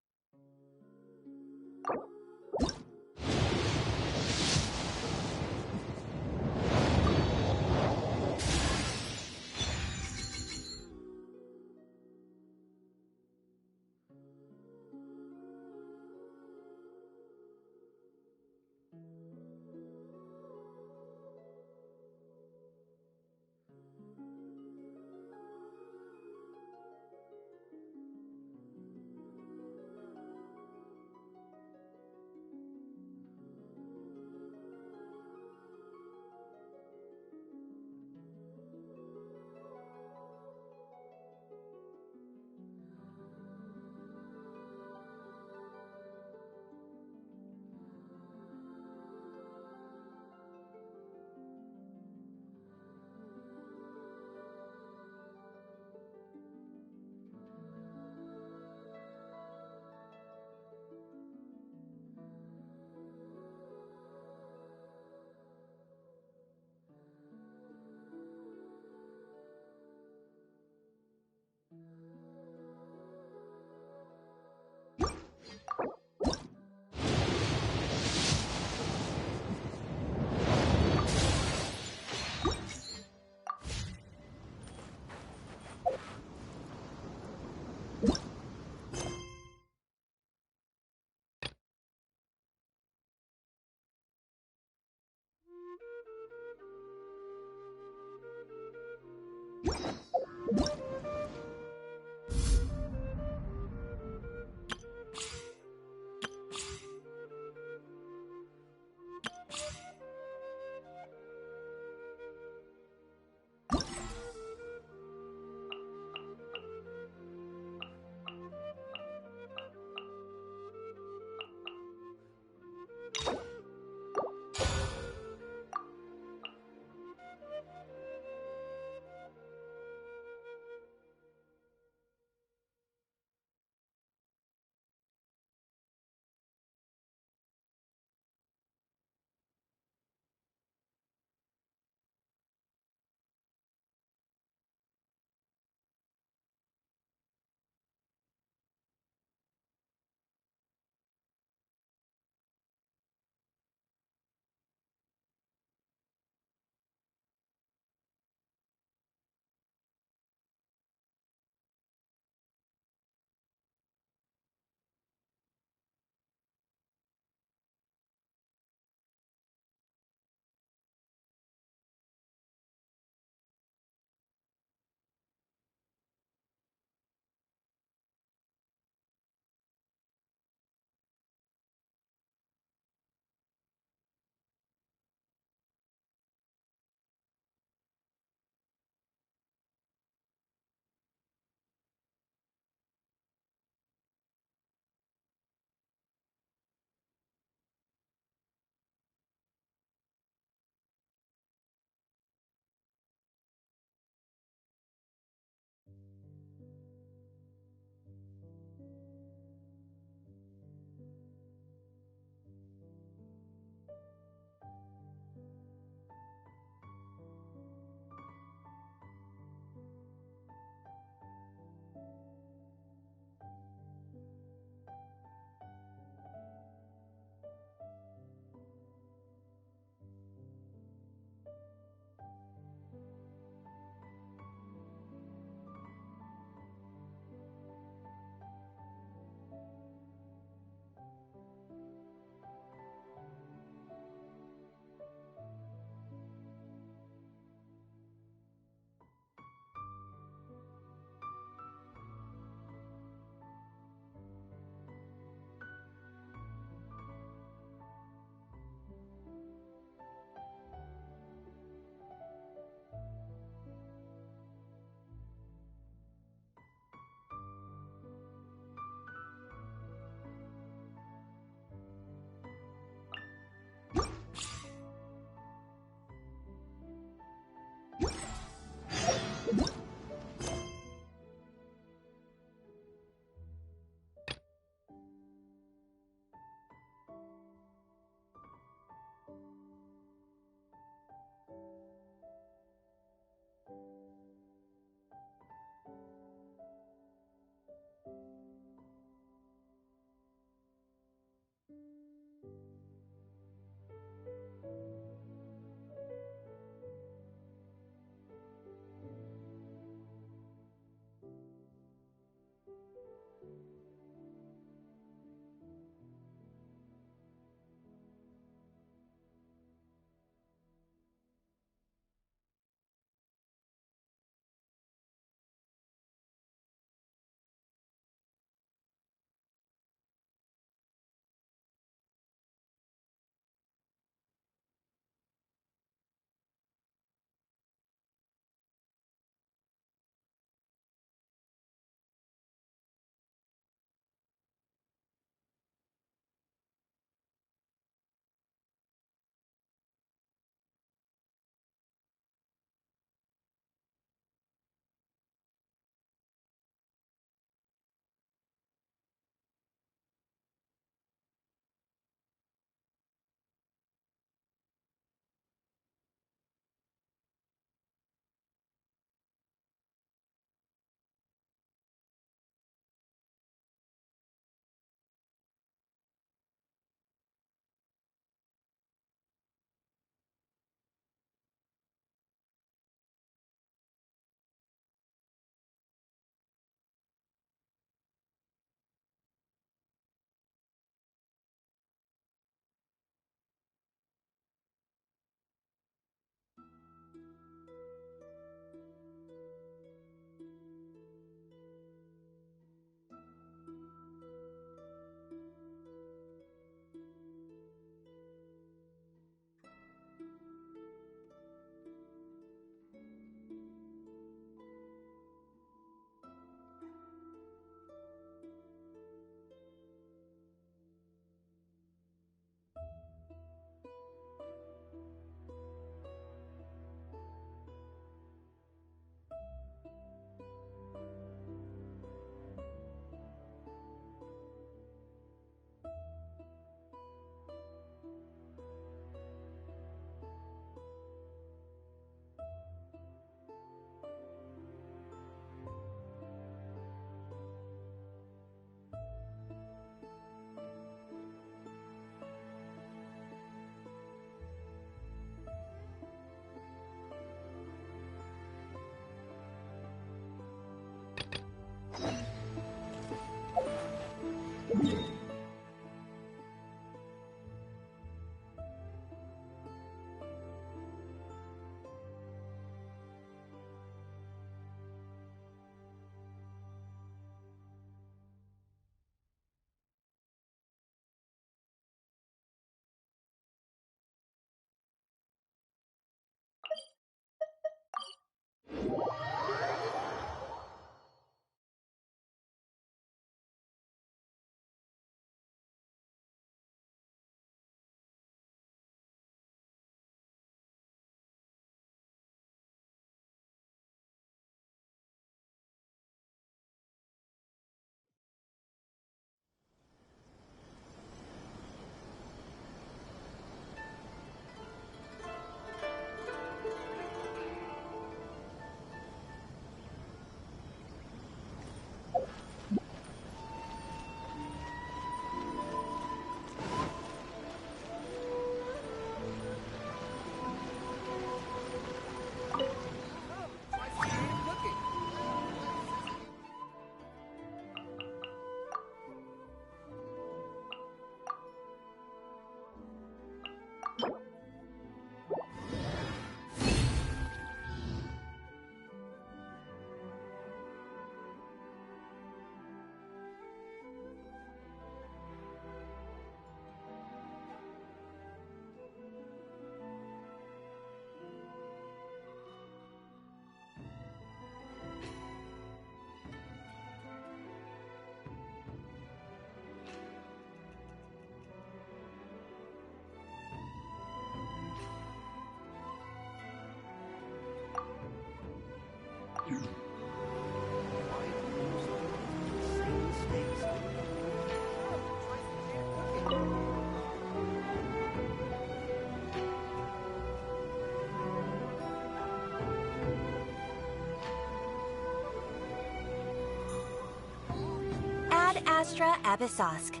Ad Astra Abyssosk.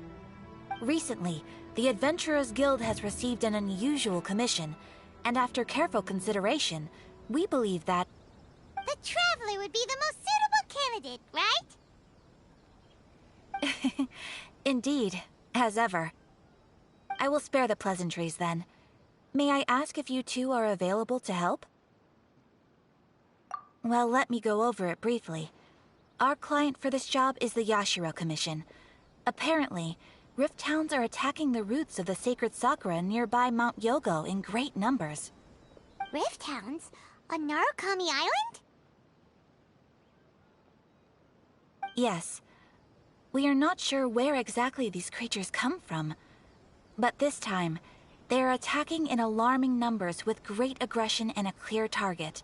Recently, the Adventurers Guild has received an unusual commission, and after careful consideration, we believe that...
The Traveler would be the most suitable candidate, right?
Indeed, as ever. I will spare the pleasantries then. May I ask if you two are available to help? Well, let me go over it briefly. Our client for this job is the Yashiro Commission. Apparently, Rift Hounds are attacking the roots of the sacred sakura nearby Mount Yogo in great numbers.
Rift Hounds? On Narukami Island?
Yes. We are not sure where exactly these creatures come from. But this time, they are attacking in alarming numbers with great aggression and a clear target.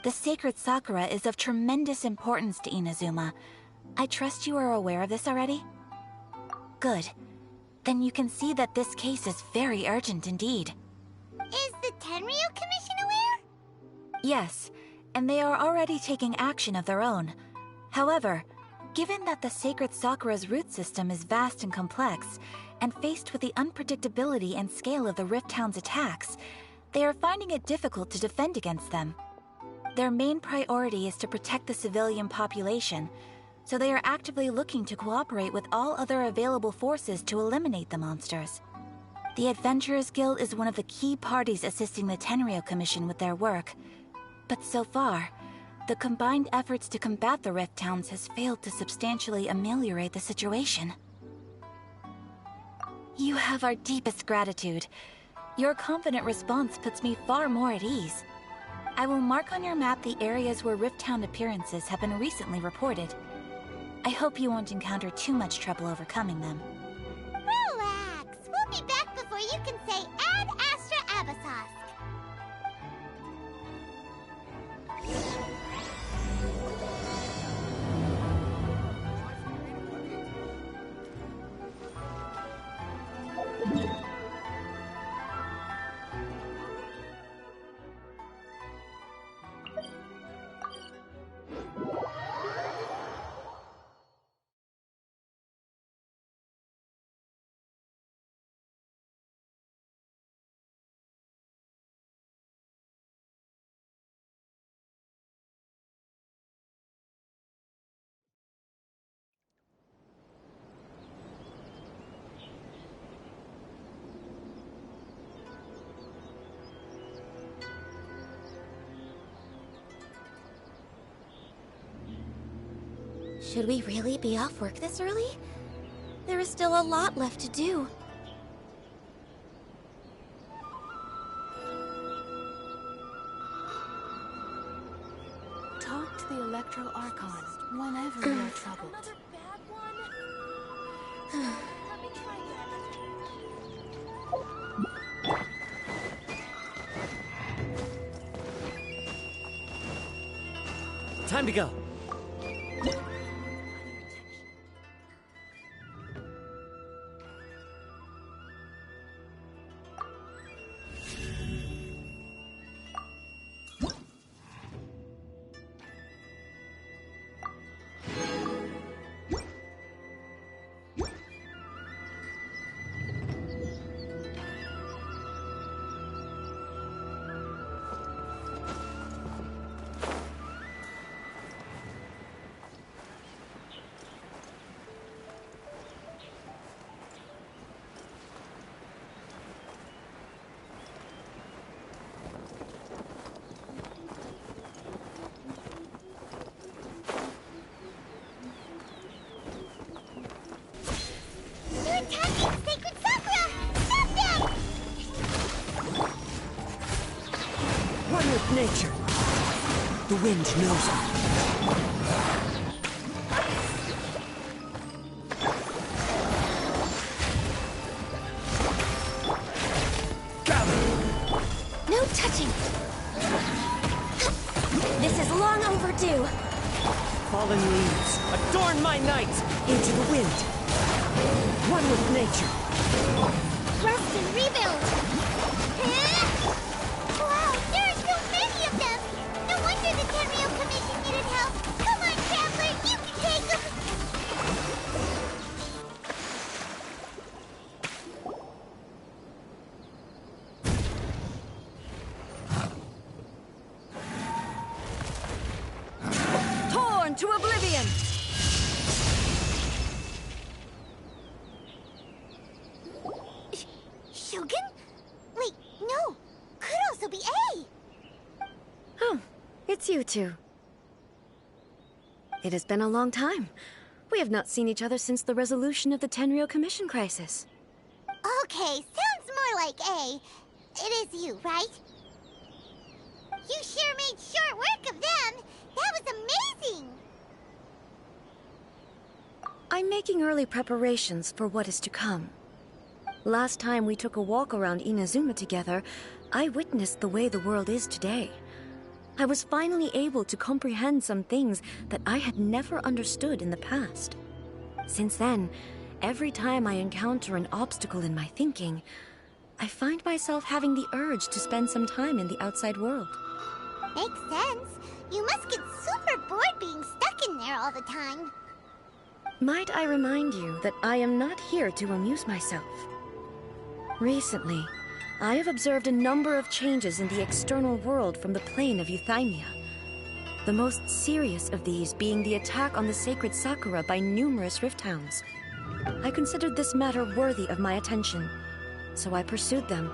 The sacred sakura is of tremendous importance to Inazuma. I trust you are aware of this already? Good. Then you can see that this case is very urgent indeed.
Is the Tenryu Commission aware?
Yes, and they are already taking action of their own. However, given that the sacred sakura's root system is vast and complex, and faced with the unpredictability and scale of the Rift Hound's attacks, they are finding it difficult to defend against them. Their main priority is to protect the civilian population, so they are actively looking to cooperate with all other available forces to eliminate the monsters. The Adventurers Guild is one of the key parties assisting the Tenryu Commission with their work, but so far, the combined efforts to combat the Rift Hounds has failed to substantially ameliorate the situation. You have our deepest gratitude. Your confident response puts me far more at ease. I will mark on your map the areas where Rift Hound appearances have been recently reported. I hope you won't encounter too much trouble overcoming them.
Relax. We'll be back before you can say Ad Astra Abyssosk. Should we really be off work this early? There is still a lot left to do.
Electro Archon whenever you're troubled.
Another bad one? Let me try again.
Time to go.
They're attacking Sacred Sakura! Stop them!
One with nature. The wind knows me. Gather!
No touching! This is long overdue!
Fallen leaves, adorn my night! Into the wind! One with nature!
Rest and rebuild! Wow, there are so many of them! No wonder the Tenryo Commission needed help! Come on, Traveler, you can take them!
Torn to oblivion!
Shogun? Wait, no! Could also be A!
Oh, it's you two. It has been a long time. We have not seen each other since the resolution of the Tenryo Commission crisis.
Okay, sounds more like A. It is you, right? You sure made short work of them! That was amazing!
I'm making early preparations for what is to come. Last time we took a walk around Inazuma together, I witnessed the way the world is today. I was finally able to comprehend some things that I had never understood in the past. Since then, every time I encounter an obstacle in my thinking, I find myself having the urge to spend some time in the outside world.
Makes sense. You must get super bored being stuck in there all the time.
Might I remind you that I am not here to amuse myself. Recently, I have observed a number of changes in the external world from the plane of Euthymia. The most serious of these being the attack on the sacred Sakura by numerous rift hounds. I considered this matter worthy of my attention, so I pursued them,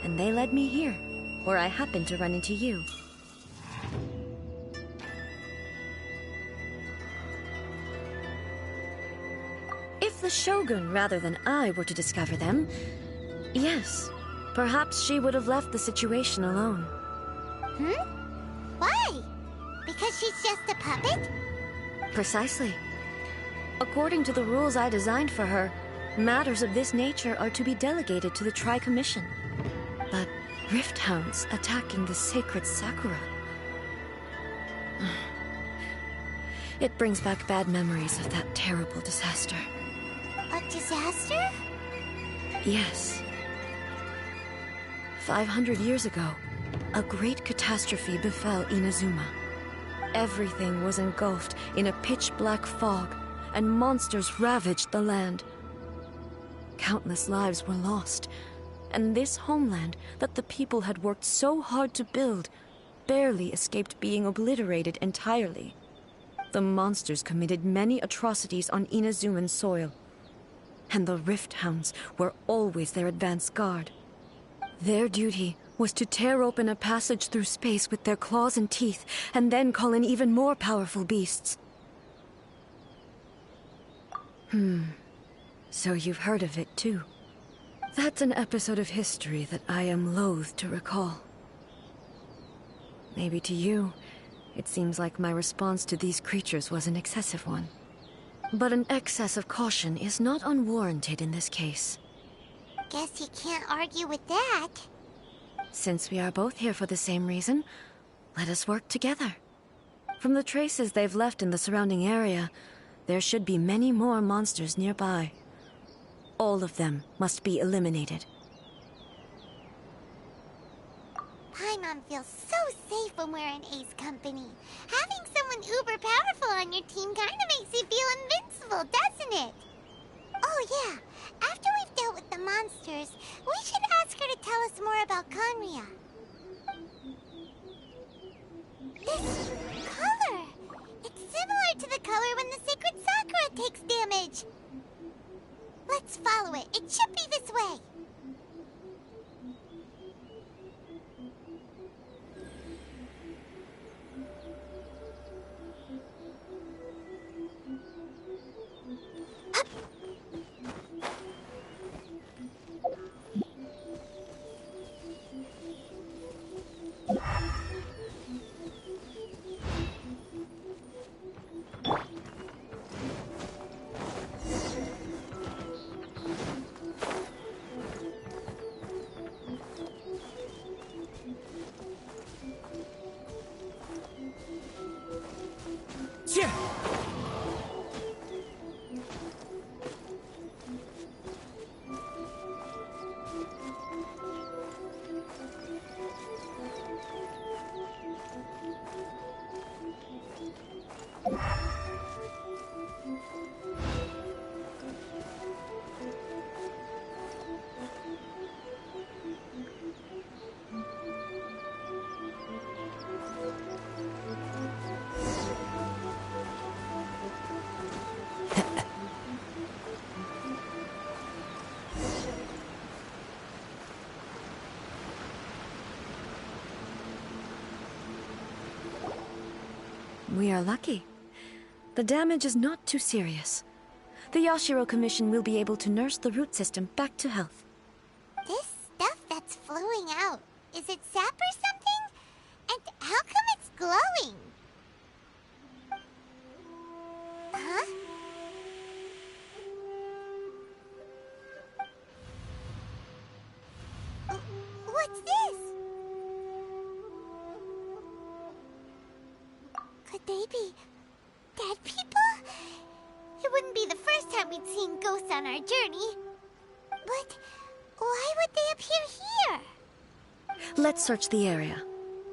and they led me here, where I happened to run into you. If the Shogun rather than I were to discover them, yes, perhaps she would have left the situation alone.
Why? Because she's just a puppet?
Precisely. According to the rules I designed for her, matters of this nature are to be delegated to the Tri-Commission. But rift hounds attacking the sacred Sakura... It brings back bad memories of that terrible disaster.
A disaster?
Yes. 500 years ago, a great catastrophe befell Inazuma. Everything was engulfed in a pitch-black fog, and monsters ravaged the land. Countless lives were lost, and this homeland that the people had worked so hard to build barely escaped being obliterated entirely. The monsters committed many atrocities on Inazuman soil, and the Rift Hounds were always their advance guard. Their duty was to tear open a passage through space with their claws and teeth, and then call in even more powerful beasts. So you've heard of it too. That's an episode of history that I am loath to recall. Maybe to you, It seems like my response to these creatures was an excessive one. But an excess of caution is not unwarranted in this case.
Guess you can't argue with that.
Since we are both here for the same reason, let us work together. From the traces they've left in the surrounding area, there should be many more monsters nearby. All of them must be eliminated.
Paimon feels so safe when we're in Ace Company. Having someone uber powerful on your team kinda makes you feel invincible, doesn't it? Oh yeah, after we've dealt with the monsters, we should ask her to tell us more about Conria. This color! It's similar to the color when the sacred Sakura takes damage. Let's follow it. It should be this way.
We are lucky. The damage is not too serious. The Yashiro Commission will be able to nurse the root system back to health.
This stuff that's flowing out, is it sap or something? And how come it's glowing? Huh? What's this? Could they be dead people? It wouldn't be the first time we'd seen ghosts on our journey. But why would they appear here?
Let's search the area.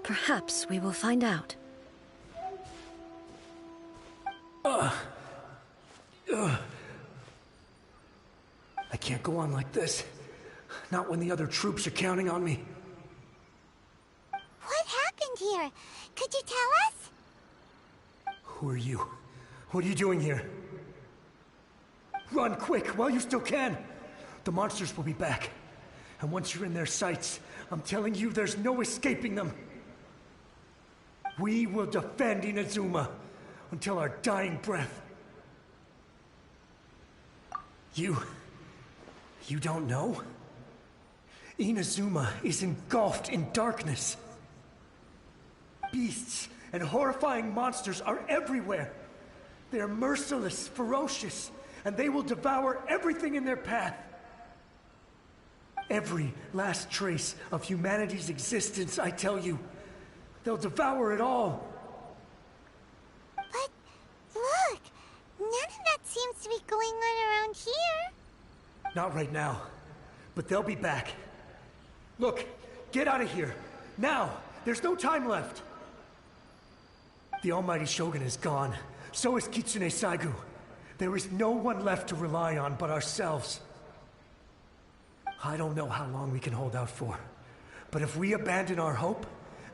Perhaps we will find out.
I can't go on like this. Not when the other troops are counting on me.
What happened here? Could you tell us?
Who are you? What are you doing here? Run quick while you still can! The monsters will be back. And once you're in their sights, I'm telling you there's no escaping them. We will defend Inazuma until our dying breath. You don't know? Inazuma is engulfed in darkness. Beasts and horrifying monsters are everywhere. They are merciless, ferocious, and they will devour everything in their path. Every last trace of humanity's existence, I tell you. They'll devour it all.
But look, none of that seems to be going on around here.
Not right now, but they'll be back. Look, get out of here. Now! There's no time left. The Almighty Shogun is gone. So is Kitsune Saigu. There is no one left to rely on but ourselves. I don't know how long we can hold out for. But if we abandon our hope,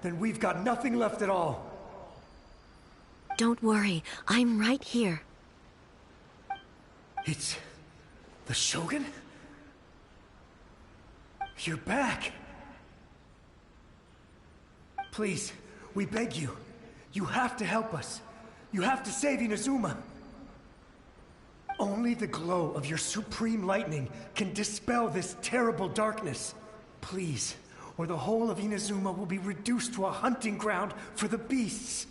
then we've got nothing left at all.
Don't worry, I'm right here.
It's the Shogun? You're back. Please, we beg you. You have to help us. You have to save Inazuma. Only the glow of your supreme lightning can dispel this terrible darkness. Please, or the whole of Inazuma will be reduced to a hunting ground for the beasts.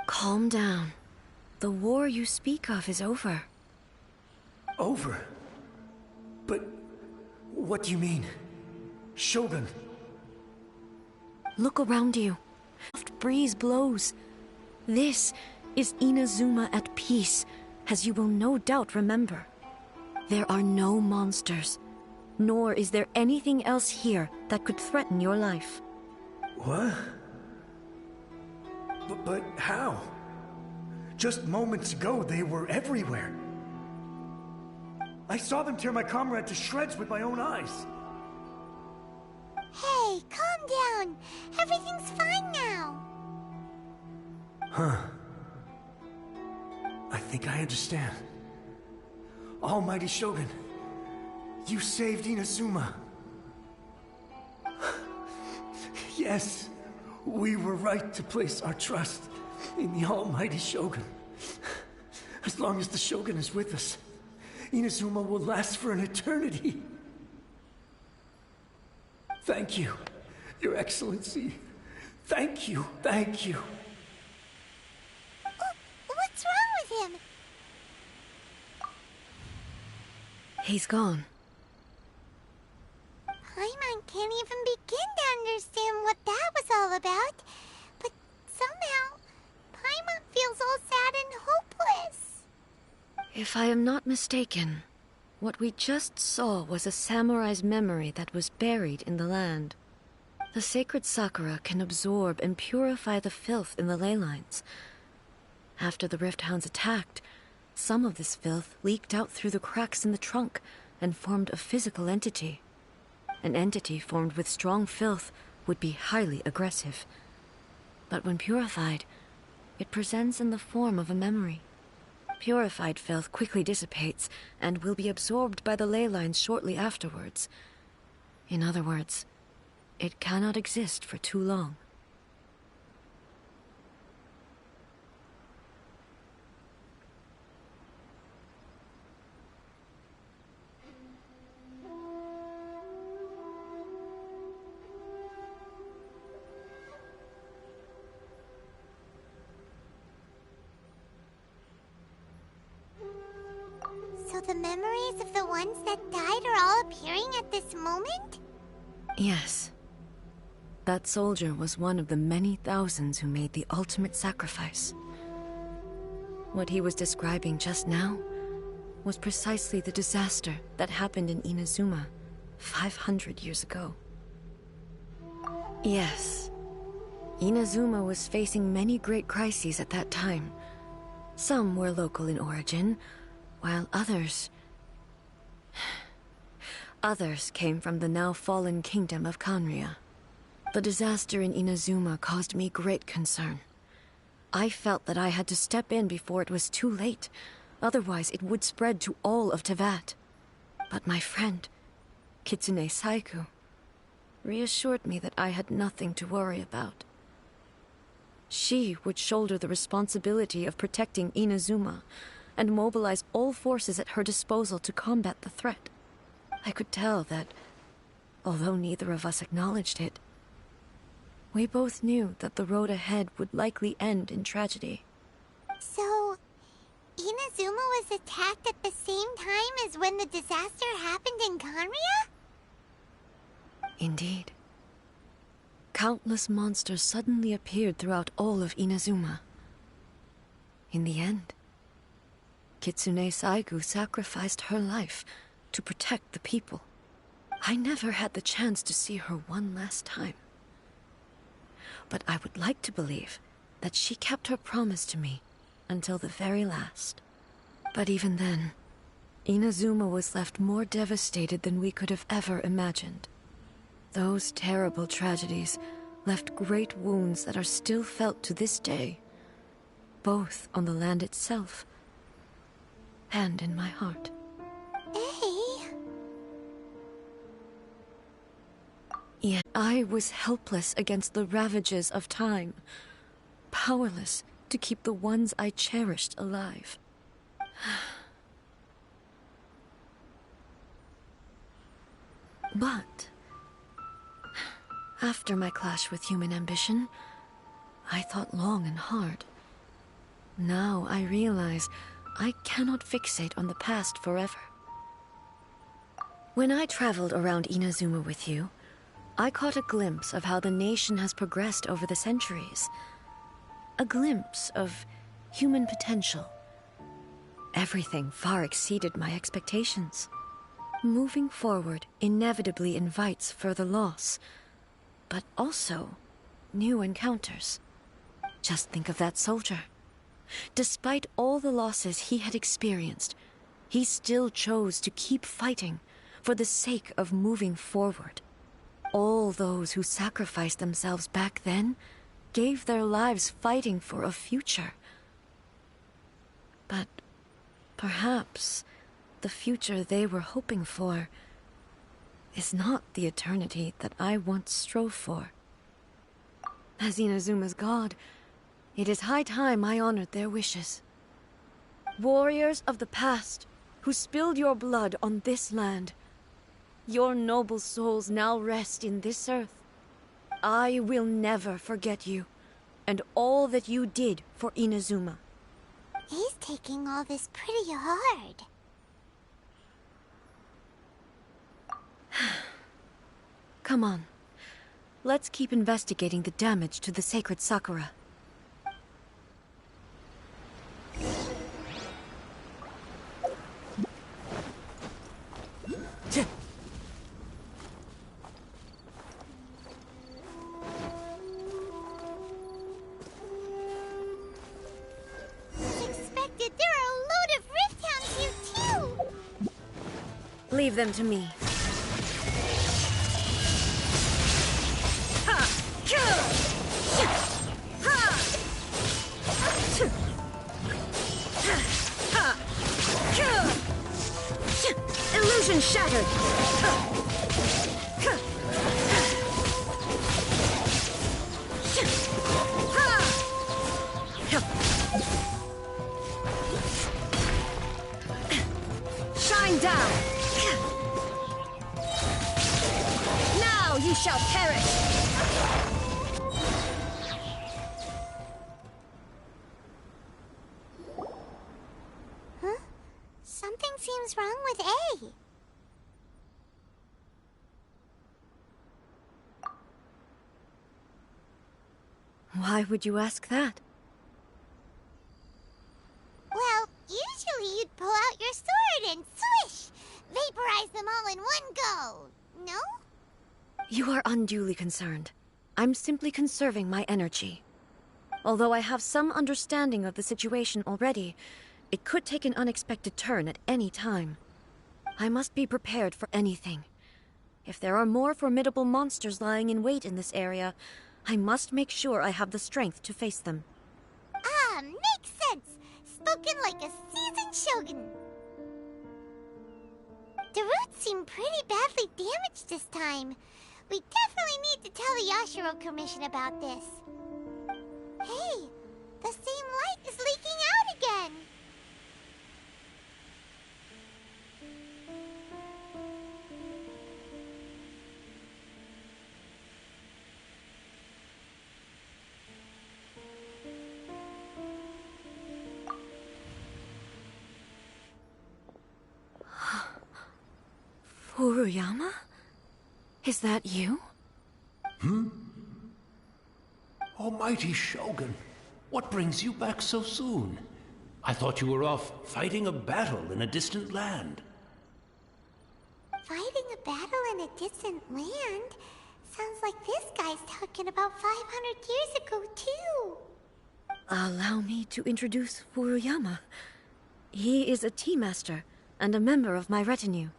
Calm down. The war you speak of is over.
Over? But what do you mean? Shogun?
Look around you. Soft breeze blows. This is Inazuma at peace, as you will no doubt remember. There are no monsters, nor is there anything else here that could threaten your life.
What? But how? Just moments ago, they were everywhere. I saw them tear my comrade to shreds with my own eyes.
Hey, calm down. Everything's fine now.
Huh. I think I understand. Almighty Shogun, you saved Inazuma. Yes, we were right to place our trust in the Almighty Shogun. As long as the Shogun is with us, Inazuma will last for an eternity. Thank you, Your Excellency. Thank you, thank you.
What's wrong with him?
He's gone.
Paimon can't even begin to understand what that was all about. But somehow, Paimon feels all sad and hopeless.
If I am not mistaken, what we just saw was a samurai's memory that was buried in the land. The sacred Sakura can absorb and purify the filth in the ley lines. After the Rift Hounds attacked, some of this filth leaked out through the cracks in the trunk and formed a physical entity. An entity formed with strong filth would be highly aggressive. But when purified, it presents in the form of a memory. Purified filth quickly dissipates and will be absorbed by the ley lines shortly afterwards. In other words, it cannot exist for too long.
So the memories of the ones that died are all appearing at this moment?
Yes. That soldier was one of the many thousands who made the ultimate sacrifice. What he was describing just now was precisely the disaster that happened in Inazuma 500 years ago. Yes. Inazuma was facing many great crises at that time. Some were local in origin, while others came from the now fallen kingdom of Kanria. The disaster in Inazuma caused me great concern. I felt that I had to step in before it was too late, otherwise it would spread to all of Tevat. But my friend, Kitsune Saiku, reassured me that I had nothing to worry about. She would shoulder the responsibility of protecting Inazuma and mobilize all forces at her disposal to combat the threat. I could tell that, although neither of us acknowledged it, we both knew that the road ahead would likely end in tragedy.
So, Inazuma was attacked at the same time as when the disaster happened in Kanria?
Indeed. Countless monsters suddenly appeared throughout all of Inazuma. In the end, Kitsune Saigu sacrificed her life to protect the people. I never had the chance to see her one last time. But I would like to believe that she kept her promise to me until the very last. But even then, Inazuma was left more devastated than we could have ever imagined. Those terrible tragedies left great wounds that are still felt to this day, both on the land itself and in my heart. Yet I was helpless against the ravages of time, powerless to keep the ones I cherished alive. But after my clash with human ambition, I thought long and hard. Now I realize I cannot fixate on the past forever. When I traveled around Inazuma with you, I caught a glimpse of how the nation has progressed over the centuries. A glimpse of human potential. Everything far exceeded my expectations. Moving forward inevitably invites further loss, but also new encounters. Just think of that soldier. Despite all the losses he had experienced, he still chose to keep fighting for the sake of moving forward. All those who sacrificed themselves back then gave their lives fighting for a future. But perhaps the future they were hoping for is not the eternity that I once strove for. As Inazuma's god, it is high time I honored their wishes. Warriors of the past, who spilled your blood on this land, your noble souls now rest in this earth. I will never forget you, and all that you did for Inazuma.
He's taking all this pretty hard.
Come on. Let's keep investigating the damage to the sacred Sakura. Leave them to me. Illusion shattered! Shine down! Now you shall perish!
Huh? Something seems wrong with A.
Why would you ask that?
Well, usually you'd pull out your sword and swish! Vaporize them all in one go, no?
You are unduly concerned. I'm simply conserving my energy. Although I have some understanding of the situation already, it could take an unexpected turn at any time. I must be prepared for anything. If there are more formidable monsters lying in wait in this area, I must make sure I have the strength to face them.
Ah, makes sense! Spoken like a seasoned shogun. The roots seem pretty badly damaged this time. We definitely need to tell the Yashiro Commission about this. Hey, the same light is leaking out again!
Furuyama? Is that you?
Almighty Shogun, what brings you back so soon? I thought you were off fighting a battle in a distant land.
Fighting a battle in a distant land? Sounds like this guy's talking about 500 years ago, too.
Allow me to introduce Furuyama. He is a tea master and a member of my retinue.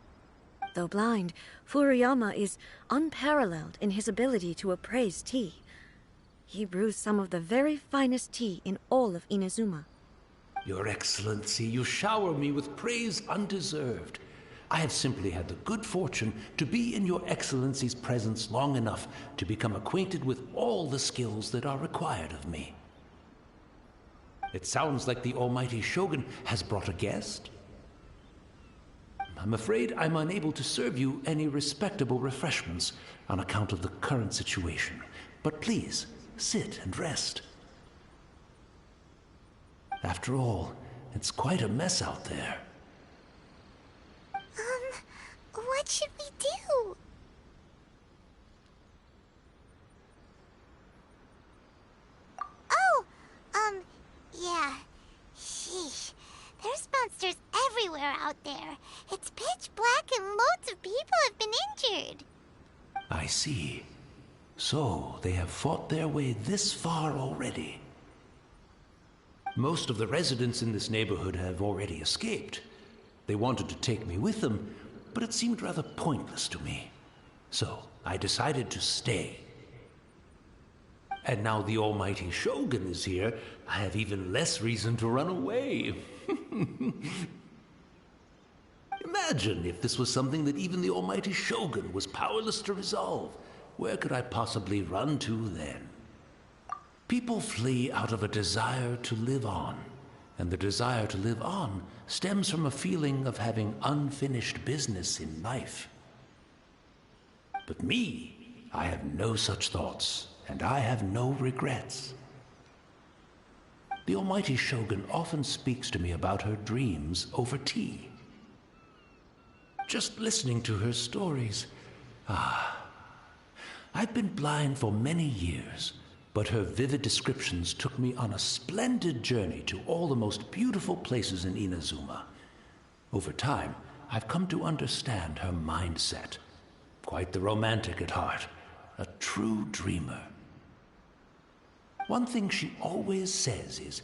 Though blind, Furuyama is unparalleled in his ability to appraise tea. He brews some of the very finest tea in all of Inazuma.
Your Excellency, you shower me with praise undeserved. I have simply had the good fortune to be in Your Excellency's presence long enough to become acquainted with all the skills that are required of me. It sounds like the Almighty Shogun has brought a guest. I'm afraid I'm unable to serve you any respectable refreshments on account of the current situation. But please, sit and rest. After all, it's quite a mess out there.
What should we do? Oh, yeah. Sheesh. There's monsters everywhere out there. It's pitch black and loads of people have been injured.
I see. So, they have fought their way this far already. Most of the residents in this neighborhood have already escaped. They wanted to take me with them, but it seemed rather pointless to me. So, I decided to stay. And now the almighty Shogun is here, I have even less reason to run away. Imagine if this was something that even the almighty Shogun was powerless to resolve. Where could I possibly run to then? People flee out of a desire to live on, and the desire to live on stems from a feeling of having unfinished business in life. But me, I have no such thoughts, and I have no regrets. The almighty Shogun often speaks to me about her dreams over tea. Just listening to her stories, I've been blind for many years, but her vivid descriptions took me on a splendid journey to all the most beautiful places in Inazuma. Over time, I've come to understand her mindset. Quite the romantic at heart, a true dreamer. One thing she always says is,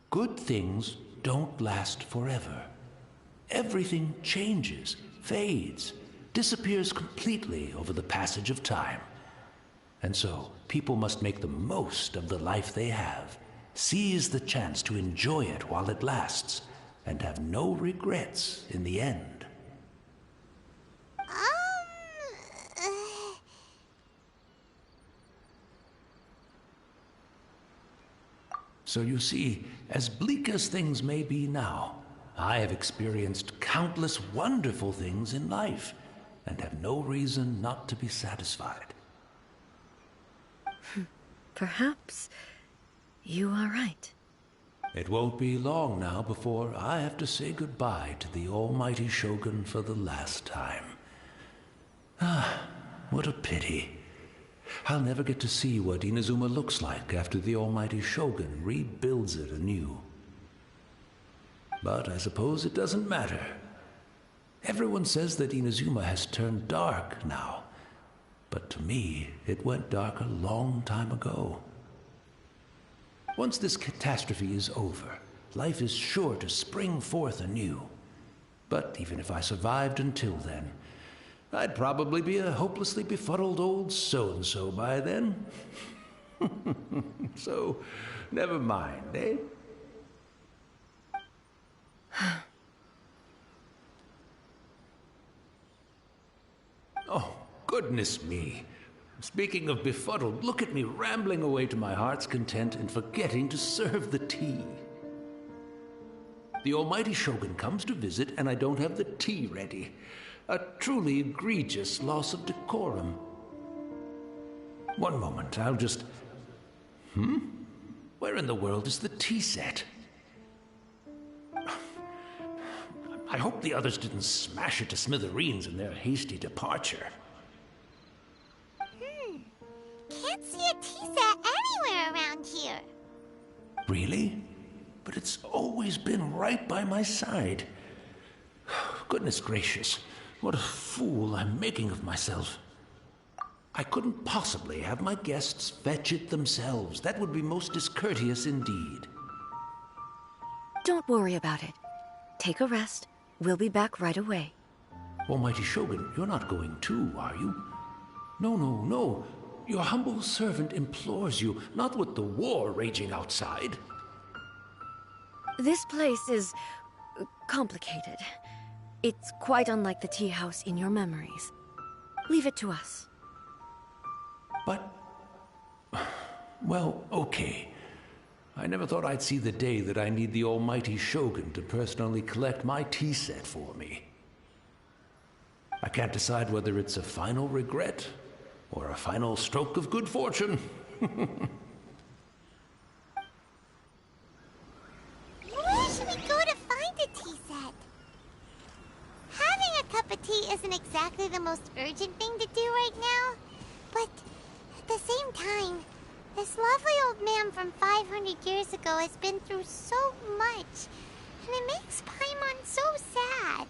good things don't last forever. Everything changes, fades, disappears completely over the passage of time. And so, people must make the most of the life they have, seize the chance to enjoy it while it lasts, and have no regrets in the end. So you see, as bleak as things may be now, I have experienced countless wonderful things in life, and have no reason not to be satisfied.
Perhaps you are right.
It won't be long now before I have to say goodbye to the almighty Shogun for the last time. What a pity. I'll never get to see what Inazuma looks like after the almighty Shogun rebuilds it anew. But I suppose it doesn't matter. Everyone says that Inazuma has turned dark now. But to me, it went dark a long time ago. Once this catastrophe is over, life is sure to spring forth anew. But even if I survived until then, I'd probably be a hopelessly befuddled old so-and-so by then. So, never mind, eh? Oh, goodness me. Speaking of befuddled, look at me rambling away to my heart's content and forgetting to serve the tea. The almighty Shogun comes to visit and I don't have the tea ready. A truly egregious loss of decorum. One moment, I'll just... Where in the world is the tea set? I hope the others didn't smash it to smithereens in their hasty departure.
Can't see a tea set anywhere around here.
Really? But it's always been right by my side. Goodness gracious, what a fool I'm making of myself. I couldn't possibly have my guests fetch it themselves. That would be most discourteous indeed.
Don't worry about it. Take a rest. We'll be back right away.
Almighty Shogun, you're not going too, are you? No. Your humble servant implores you, not with the war raging outside.
This place is complicated. It's quite unlike the tea house in your memories. Leave it to us.
But... well, okay. I never thought I'd see the day that I need the almighty Shogun to personally collect my tea set for me. I can't decide whether it's a final regret or a final stroke of good fortune.
isn't exactly the most urgent thing to do right now, but at the same time, this lovely old man from 500 years ago has been through so much, and it makes Paimon so sad.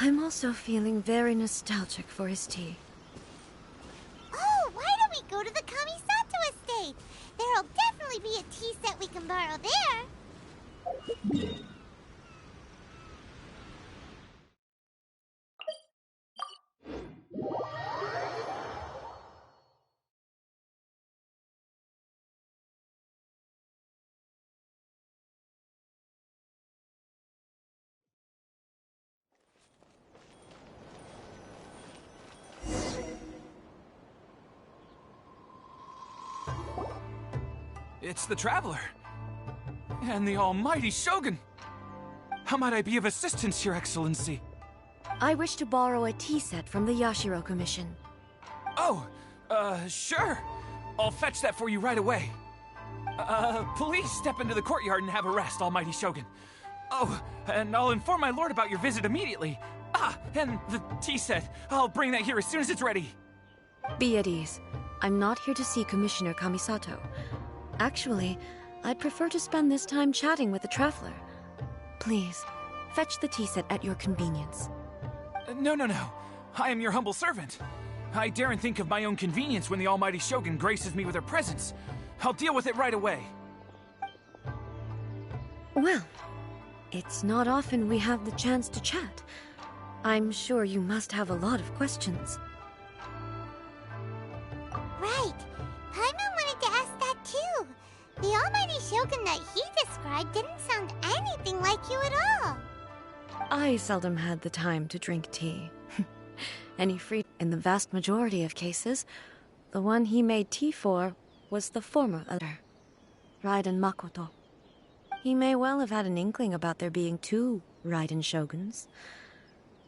I'm also feeling very nostalgic for his tea.
Oh, why don't we go to the Kamisato estate? There'll definitely be a tea set we can borrow there.
It's the Traveler. And the almighty Shogun. How might I be of assistance, Your Excellency?
I wish to borrow a tea set from the Yashiro Commission.
Oh, sure. I'll fetch that for you right away. Please step into the courtyard and have a rest, almighty Shogun. Oh, and I'll inform my lord about your visit immediately. Ah, and the tea set. I'll bring that here as soon as it's ready.
Be at ease. I'm not here to see Commissioner Kamisato. Actually, I'd prefer to spend this time chatting with the Traveler. Please, fetch the tea set at your convenience.
No. I am your humble servant. I daren't think of my own convenience when the almighty Shogun graces me with her presence. I'll deal with it right away.
Well, it's not often we have the chance to chat. I'm sure you must have a lot of questions.
Right. Paimon wanted to ask that too. The almighty Shogun that he described didn't sound anything like you at all.
I seldom had the time to drink tea. Any free in the vast majority of cases, the one he made tea for was the former elder, Raiden Makoto. He may well have had an inkling about there being two Raiden Shoguns,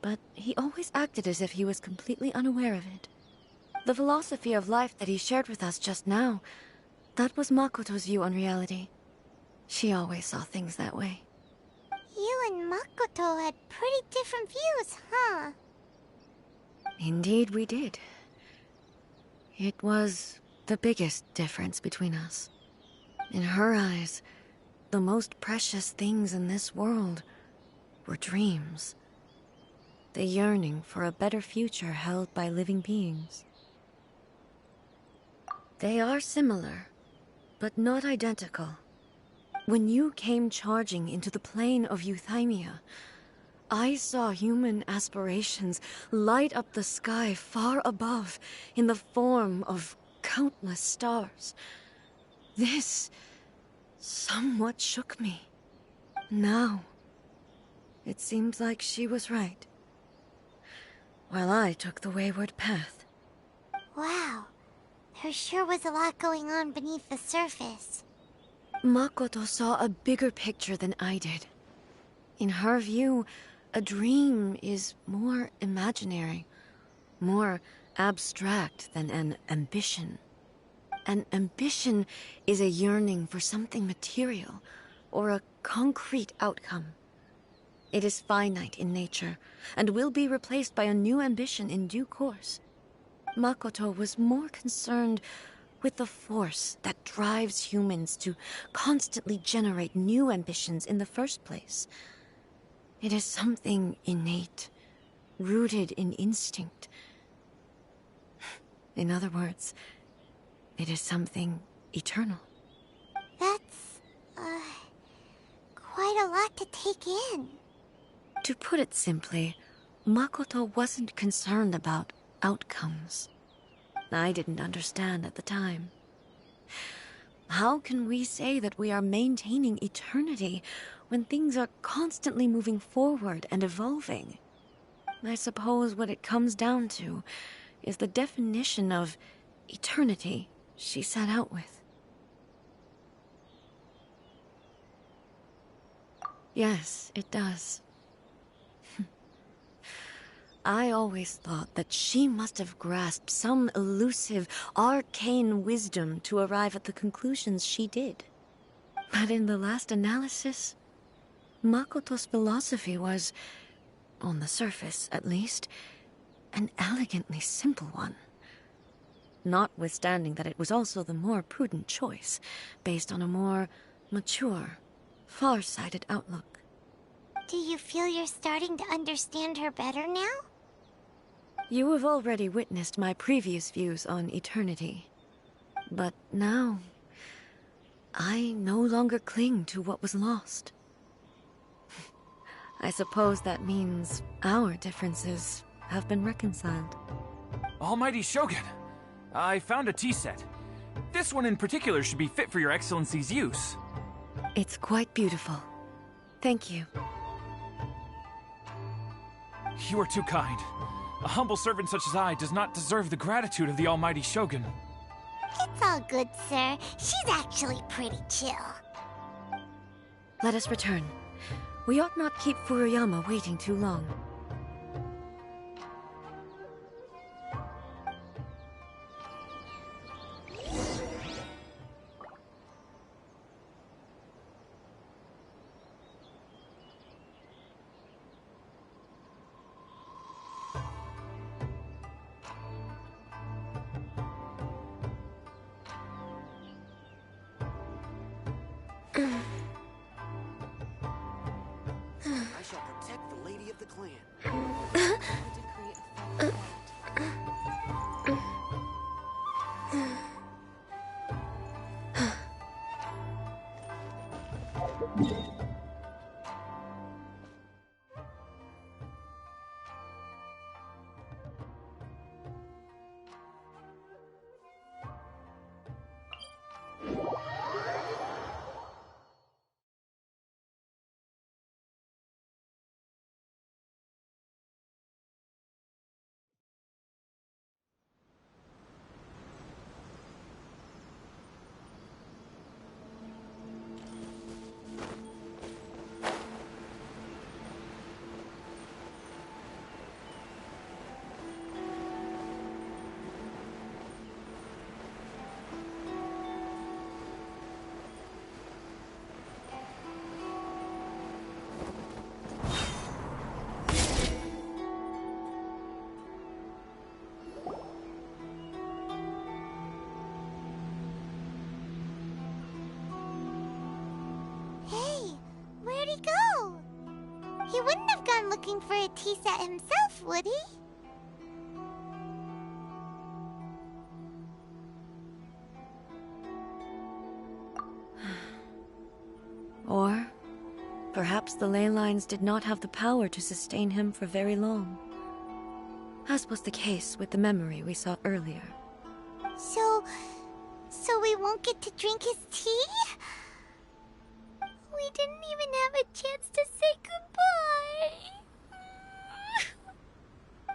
but he always acted as if he was completely unaware of it. The philosophy of life that he shared with us just now, that was Makoto's view on reality. She always saw things that way.
You and Makoto had pretty different views, huh?
Indeed we did. It was the biggest difference between us. In her eyes, the most precious things in this world were dreams. The yearning for a better future held by living beings. They are similar, but not identical. When you came charging into the plane of Euthymia, I saw human aspirations light up the sky far above in the form of countless stars. This somewhat shook me. Now, it seems like she was right, while I took the wayward path.
Wow. There sure was a lot going on beneath the surface.
Makoto saw a bigger picture than I did. In her view, a dream is more imaginary, more abstract than an ambition. An ambition is a yearning for something material, or a concrete outcome. It is finite in nature, and will be replaced by a new ambition in due course. Makoto was more concerned with the force that drives humans to constantly generate new ambitions in the first place. It is something innate, rooted in instinct. In other words, it is something eternal.
That's, quite a lot to take in.
To put it simply, Makoto wasn't concerned about outcomes. I didn't understand at the time. How can we say that we are maintaining eternity when things are constantly moving forward and evolving? I suppose what it comes down to is the definition of eternity she set out with. Yes, it does. I always thought that she must have grasped some elusive, arcane wisdom to arrive at the conclusions she did. But in the last analysis, Makoto's philosophy was on the surface at least, an elegantly simple one. Notwithstanding that it was also the more prudent choice, based on a more mature, far-sighted outlook.
Do you feel you're starting to understand her better now?
You have already witnessed my previous views on eternity. But now, I no longer cling to what was lost. I suppose that means our differences have been reconciled.
Almighty Shogun, I found a tea set. This one in particular should be fit for your Excellency's use.
It's quite beautiful. Thank you.
You are too kind. A humble servant such as I does not deserve the gratitude of the Almighty Shogun.
It's all good, sir. She's actually pretty chill.
Let us return. We ought not keep Furuyama waiting too long.
I shall protect the lady of the clan.
Hey, where'd he go? He wouldn't have gone looking for a tea set himself, would he?
Or perhaps the ley lines did not have the power to sustain him for very long, as was the case with the memory we saw earlier.
So we won't get to drink his tea? We didn't even have a chance to say goodbye.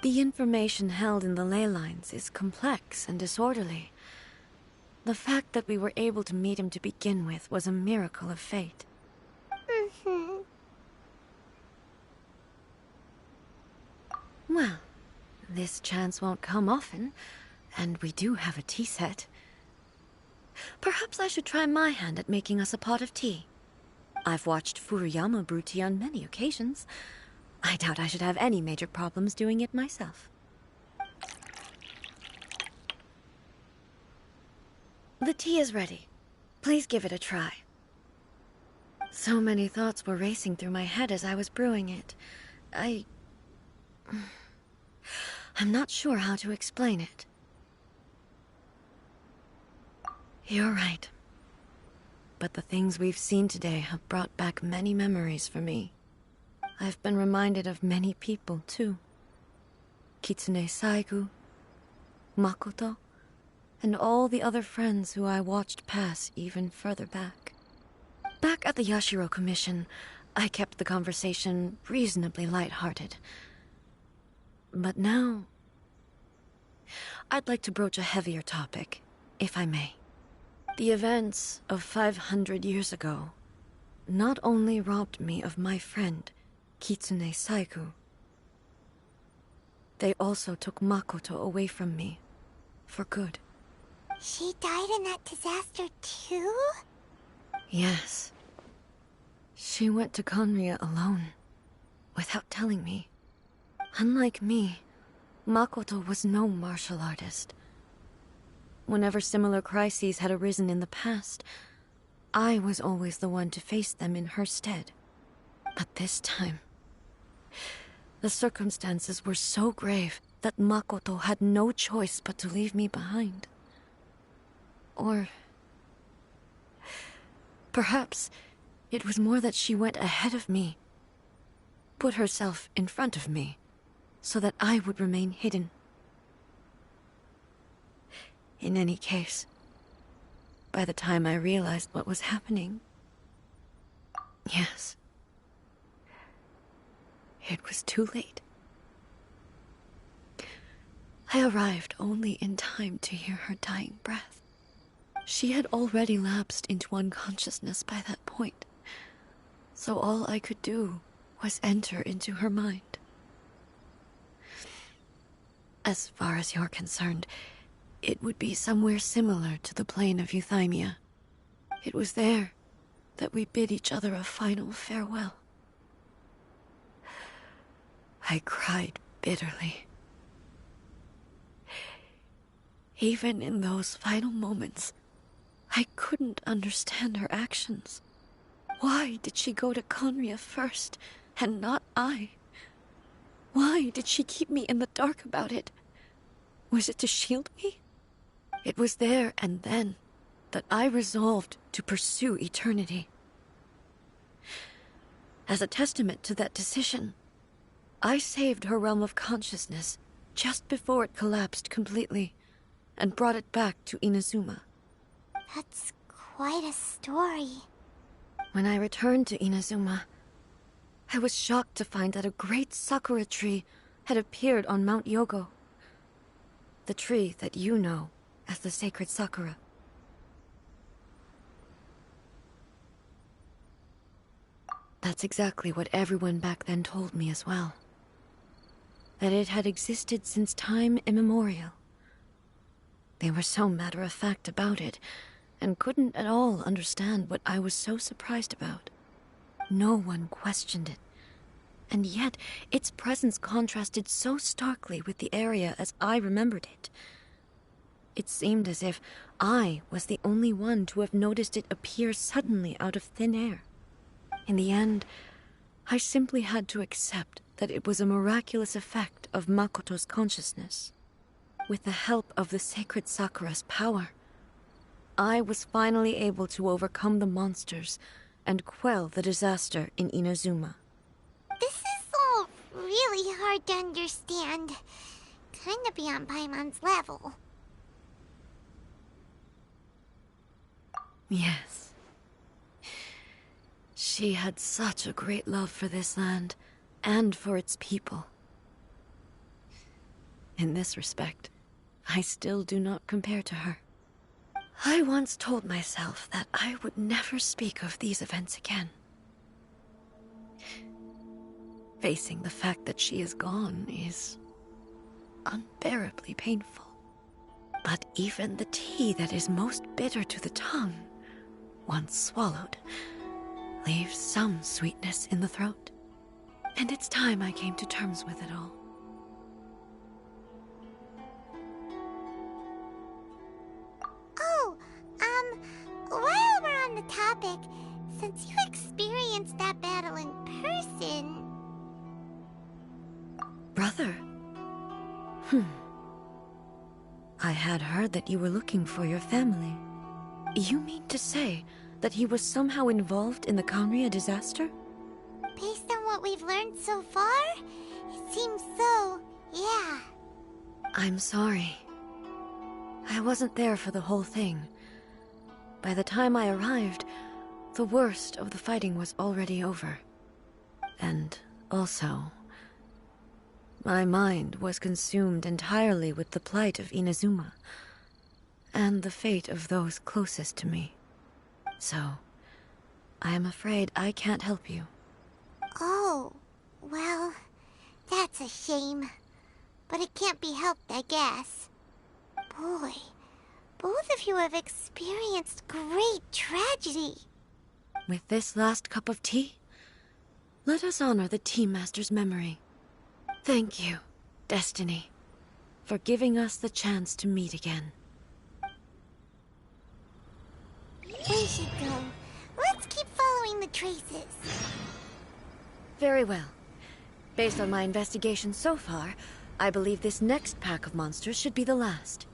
The information held in the ley lines is complex and disorderly. The fact that we were able to meet him to begin with was a miracle of fate. Well, this chance won't come often, and we do have a tea set. Perhaps I should try my hand at making us a pot of tea. I've watched Furuyama brew tea on many occasions. I doubt I should have any major problems doing it myself. The tea is ready. Please give it a try. So many thoughts were racing through my head as I was brewing it. I'm not sure how to explain it. You're right. But the things we've seen today have brought back many memories for me. I've been reminded of many people, too. Kitsune Saigu, Makoto, and all the other friends who I watched pass even further back. Back at the Yashiro Commission, I kept the conversation reasonably lighthearted. But now, I'd like to broach a heavier topic, if I may. The events of 500 years ago not only robbed me of my friend, Kitsune Saigu, they also took Makoto away from me, for good.
She died in that disaster too?
Yes. She went to Conria alone, without telling me. Unlike me, Makoto was no martial artist. Whenever similar crises had arisen in the past, I was always the one to face them in her stead. But this time, the circumstances were so grave that Makoto had no choice but to leave me behind. Or perhaps it was more that she went ahead of me, put herself in front of me, so that I would remain hidden. In any case, by the time I realized what was happening, yes, it was too late. I arrived only in time to hear her dying breath. She had already lapsed into unconsciousness by that point, so all I could do was enter into her mind. As far as you're concerned, it would be somewhere similar to the plane of Euthymia. It was there that we bid each other a final farewell. I cried bitterly. Even in those final moments, I couldn't understand her actions. Why did she go to Conria first, and not I? Why did she keep me in the dark about it? Was it to shield me? It was there and then that I resolved to pursue eternity. As a testament to that decision, I saved her realm of consciousness just before it collapsed completely, and brought it back to Inazuma.
That's quite a story.
When I returned to Inazuma, I was shocked to find that a great sakura tree had appeared on Mount Yogo. The tree that you know as the sacred sakura. That's exactly what everyone back then told me as well. That it had existed since time immemorial. They were so matter-of-fact about it, and couldn't at all understand what I was so surprised about. No one questioned it, and yet its presence contrasted so starkly with the area as I remembered it. It seemed as if I was the only one to have noticed it appear suddenly out of thin air. In the end, I simply had to accept that it was a miraculous effect of Makoto's consciousness. With the help of the sacred Sakura's power, I was finally able to overcome the monsters and quell the disaster in Inazuma.
This is all really hard to understand. Kinda beyond Paimon's level.
Yes. She had such a great love for this land, and for its people. In this respect, I still do not compare to her. I once told myself that I would never speak of these events again. Facing the fact that she is gone is unbearably painful. But even the tea that is most bitter to the tongue, once swallowed, leaves some sweetness in the throat. And it's time I came to terms with it all.
Oh, while we're on the topic, since you experienced that battle in person...
Brother? I had heard that you were looking for your family. You mean to say that he was somehow involved in the Conria disaster?
Based on what we've learned so far, it seems so, yeah.
I'm sorry. I wasn't there for the whole thing. By the time I arrived, the worst of the fighting was already over. And also, my mind was consumed entirely with the plight of Inazuma, and the fate of those closest to me. So, I am afraid I can't help you.
Oh, well, that's a shame. But it can't be helped, I guess. Boy, both of you have experienced great tragedy.
With this last cup of tea, let us honor the Tea Master's memory. Thank you, Destiny, for giving us the chance to meet again.
We should go. Let's keep following the traces.
Very well. Based on my investigation so far, I believe this next pack of monsters should be the last.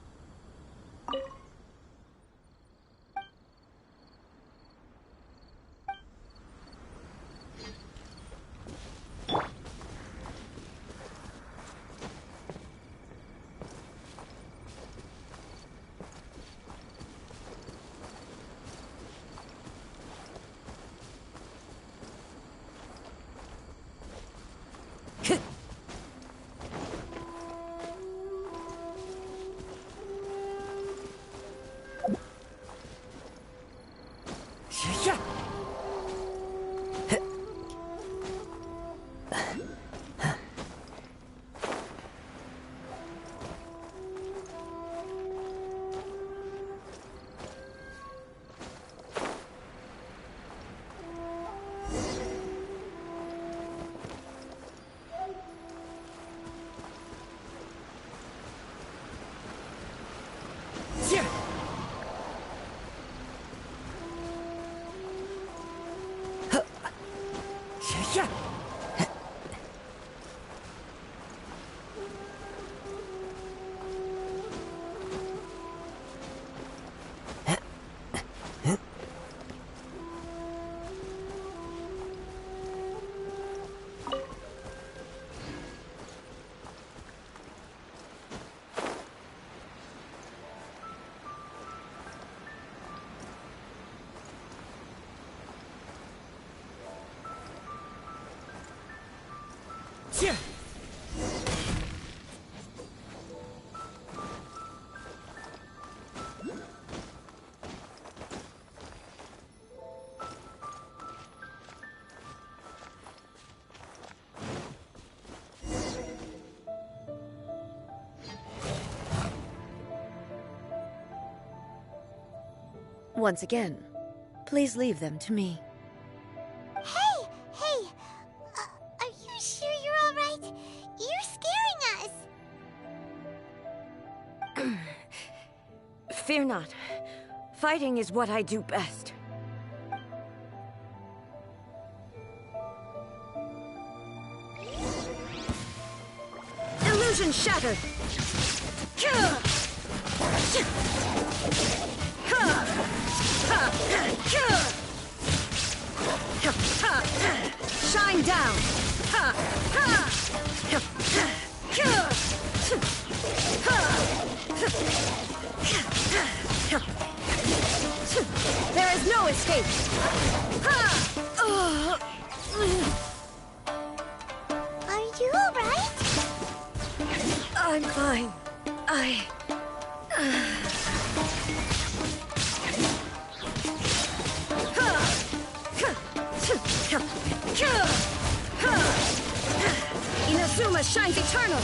Once again, please leave them to me.
Hey! Hey! Are you sure you're all right? You're scaring us!
Fear not. Fighting is what I do best. Illusion shattered! Shine down! There is no escape!
Are you alright?
I'm fine. Inazuma shines eternal!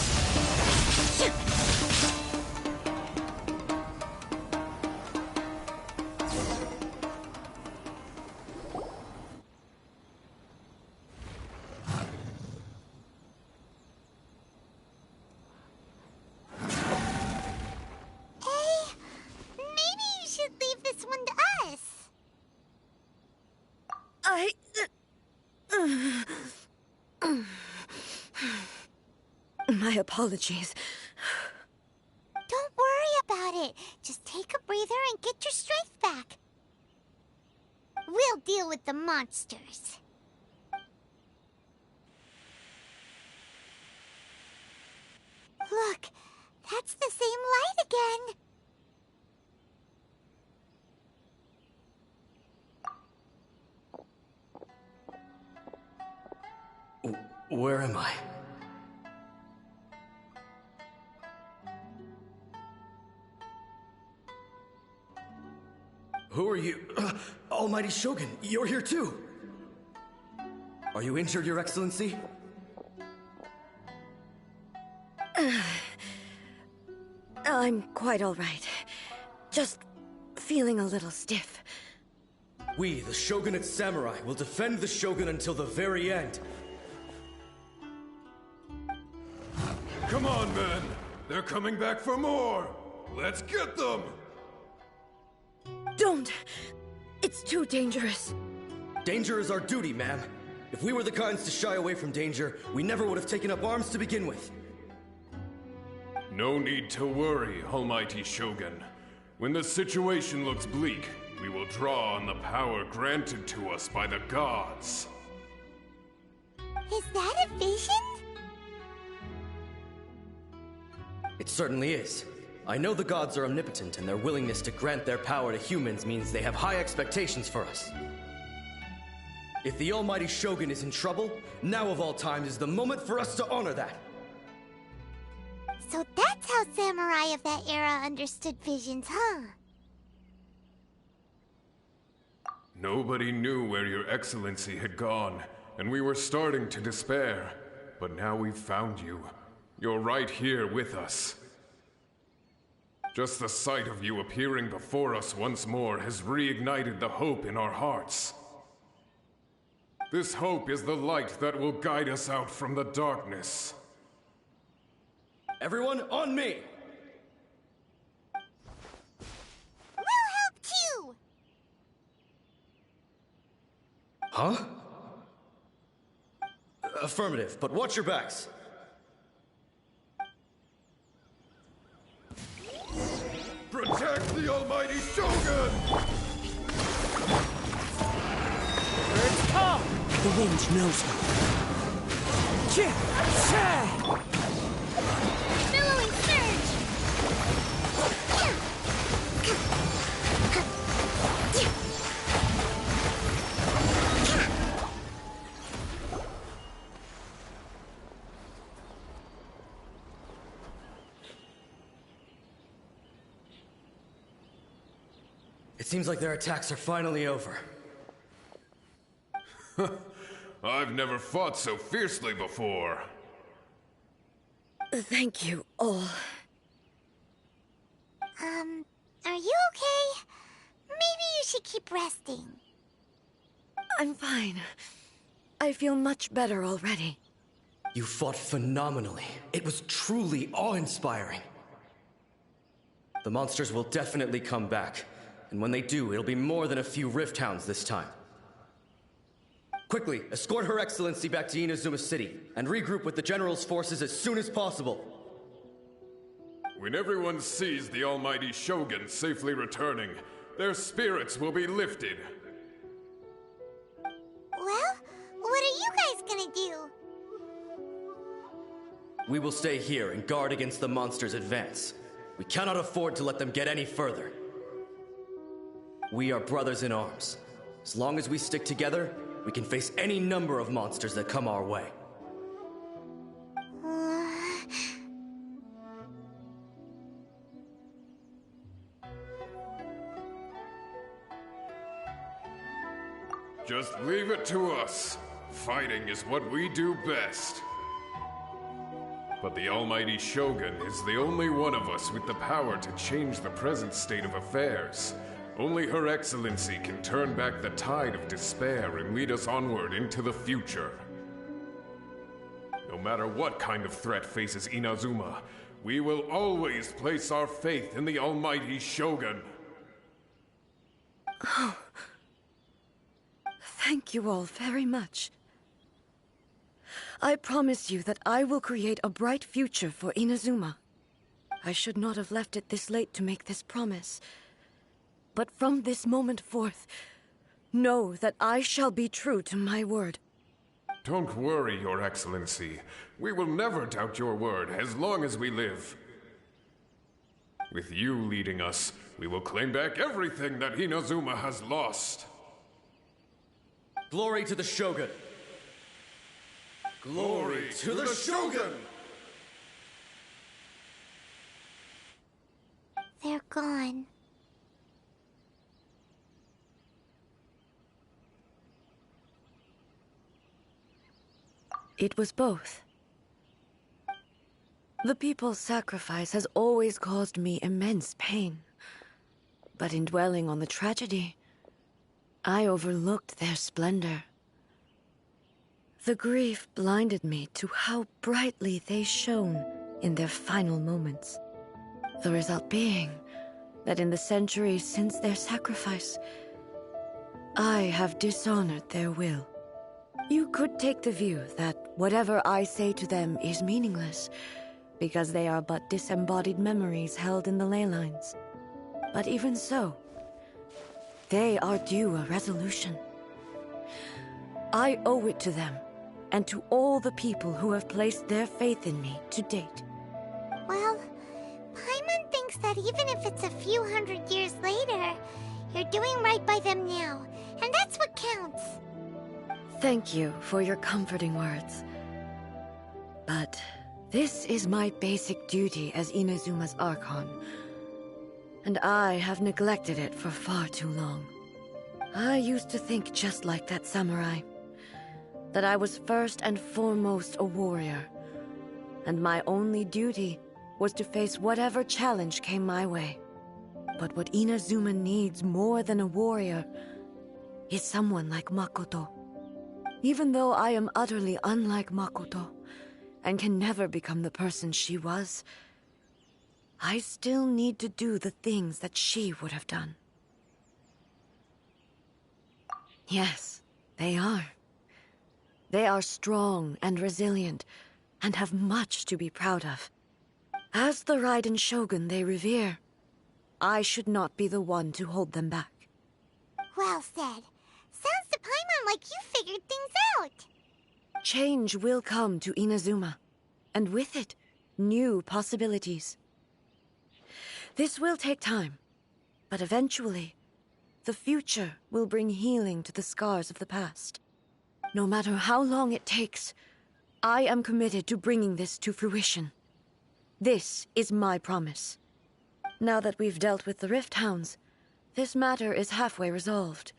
My apologies.
Don't worry about it. Just take a breather and get your strength back. We'll deal with the monsters. Look, that's the same light again.
Where am I? Who are you? Almighty Shogun, you're here too! Are you injured, Your Excellency?
I'm quite all right. Just feeling a little stiff.
We, the Shogunate Samurai, will defend the Shogun until the very end.
Come on, men! They're coming back for more! Let's get them!
Don't! It's too dangerous.
Danger is our duty, ma'am. If we were the kinds to shy away from danger, we never would have taken up arms to begin with.
No need to worry, Almighty Shogun. When the situation looks bleak, we will draw on the power granted to us by the gods.
Is that a vision?
It certainly is. I know the gods are omnipotent, and their willingness to grant their power to humans means they have high expectations for us. If the Almighty Shogun is in trouble, now of all times is the moment for us to honor that.
So that's how samurai of that era understood visions, huh?
Nobody knew where your excellency had gone, and we were starting to despair. But now we've found you. You're right here with us. Just the sight of you appearing before us once more has reignited the hope in our hearts. This hope is the light that will guide us out from the darkness.
Everyone, on me!
We'll help too!
Huh? Affirmative, but watch your backs.
Protect the Almighty Shogun!
Birds come!
The wind knows me.
Billowing surge!
It seems like their attacks are finally over.
I've never fought so fiercely before.
Thank you all.
Are you okay? Maybe you should keep resting.
I'm fine. I feel much better already.
You fought phenomenally. It was truly awe-inspiring. The monsters will definitely come back. And when they do, it'll be more than a few Rift Hounds this time. Quickly, escort Her Excellency back to Inazuma City, and regroup with the General's forces as soon as possible.
When everyone sees the Almighty Shogun safely returning, their spirits will be lifted.
Well, what are you guys gonna do?
We will stay here and guard against the monsters' advance. We cannot afford to let them get any further. We are brothers in arms. As long as we stick together, we can face any number of monsters that come our way.
Just leave it to us. Fighting is what we do best. But the Almighty Shogun is the only one of us with the power to change the present state of affairs. Only Her Excellency can turn back the tide of despair and lead us onward into the future. No matter what kind of threat faces Inazuma, we will always place our faith in the Almighty Shogun.
Oh. Thank you all very much. I promise you that I will create a bright future for Inazuma. I should not have left it this late to make this promise. But from this moment forth, know that I shall be true to my word.
Don't worry, Your Excellency. We will never doubt your word as long as we live. With you leading us, we will claim back everything that Inazuma has lost.
Glory to the Shogun!
Glory to the Shogun!
They're gone.
It was both. The people's sacrifice has always caused me immense pain. But in dwelling on the tragedy, I overlooked their splendor. The grief blinded me to how brightly they shone in their final moments. The result being that in the centuries since their sacrifice, I have dishonored their will. You could take the view that whatever I say to them is meaningless, because they are but disembodied memories held in the ley lines. But even so, they are due a resolution. I owe it to them, and to all the people who have placed their faith in me to date.
Well, Paimon thinks that even if it's a few hundred years later, you're doing right by them now, and that's what counts.
Thank you for your comforting words. But this is my basic duty as Inazuma's Archon, and I have neglected it for far too long. I used to think just like that samurai, that I was first and foremost a warrior, and my only duty was to face whatever challenge came my way. But what Inazuma needs more than a warrior is someone like Makoto. Even though I am utterly unlike Makoto, and can never become the person she was, I still need to do the things that she would have done. Yes, they are. They are strong and resilient, and have much to be proud of. As the Raiden Shogun they revere, I should not be the one to hold them back.
Well said. Sounds to Paimon like you figured things out.
Change will come to Inazuma, and with it, new possibilities. This will take time, but eventually, the future will bring healing to the scars of the past. No matter how long it takes, I am committed to bringing this to fruition. This is my promise. Now that we've dealt with the Rift Hounds, this matter is halfway resolved.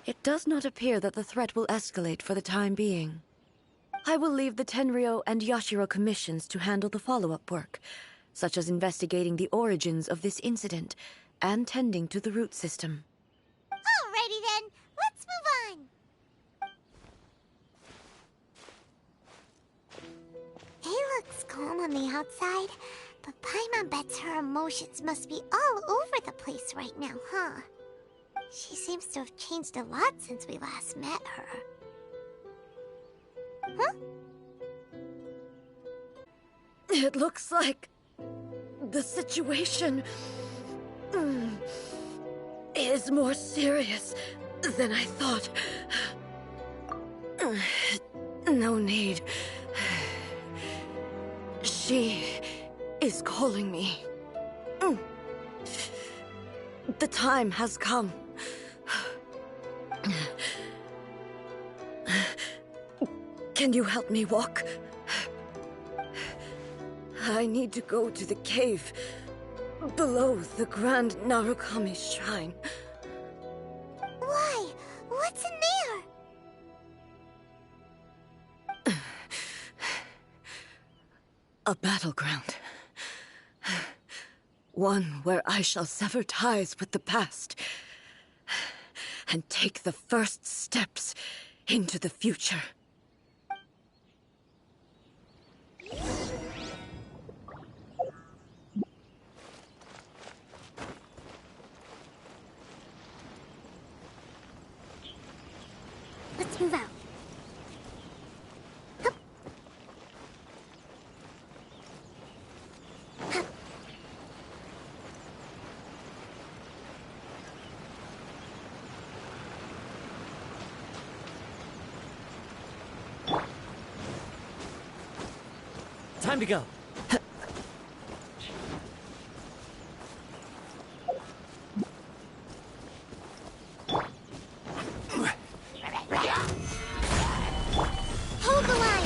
It does not appear that the threat will escalate for the time being. I will leave the Tenryo and Yashiro commissions to handle the follow-up work, such as investigating the origins of this incident and tending to the root system.
Alrighty then, let's move on. He looks calm on the outside, but Paimon bets her emotions must be all over the place right now, huh? She seems to have changed a lot since we last met her. Huh?
It looks like the situation is more serious than I thought. No need. She is calling me. The time has come. Can you help me walk? I need to go to the cave below the Grand Narukami Shrine.
Why? What's in there?
A battleground. One where I shall sever ties with the past and take the first steps into the future.
Let's move out. Hup. Hup.
Time to go.
Hold the line.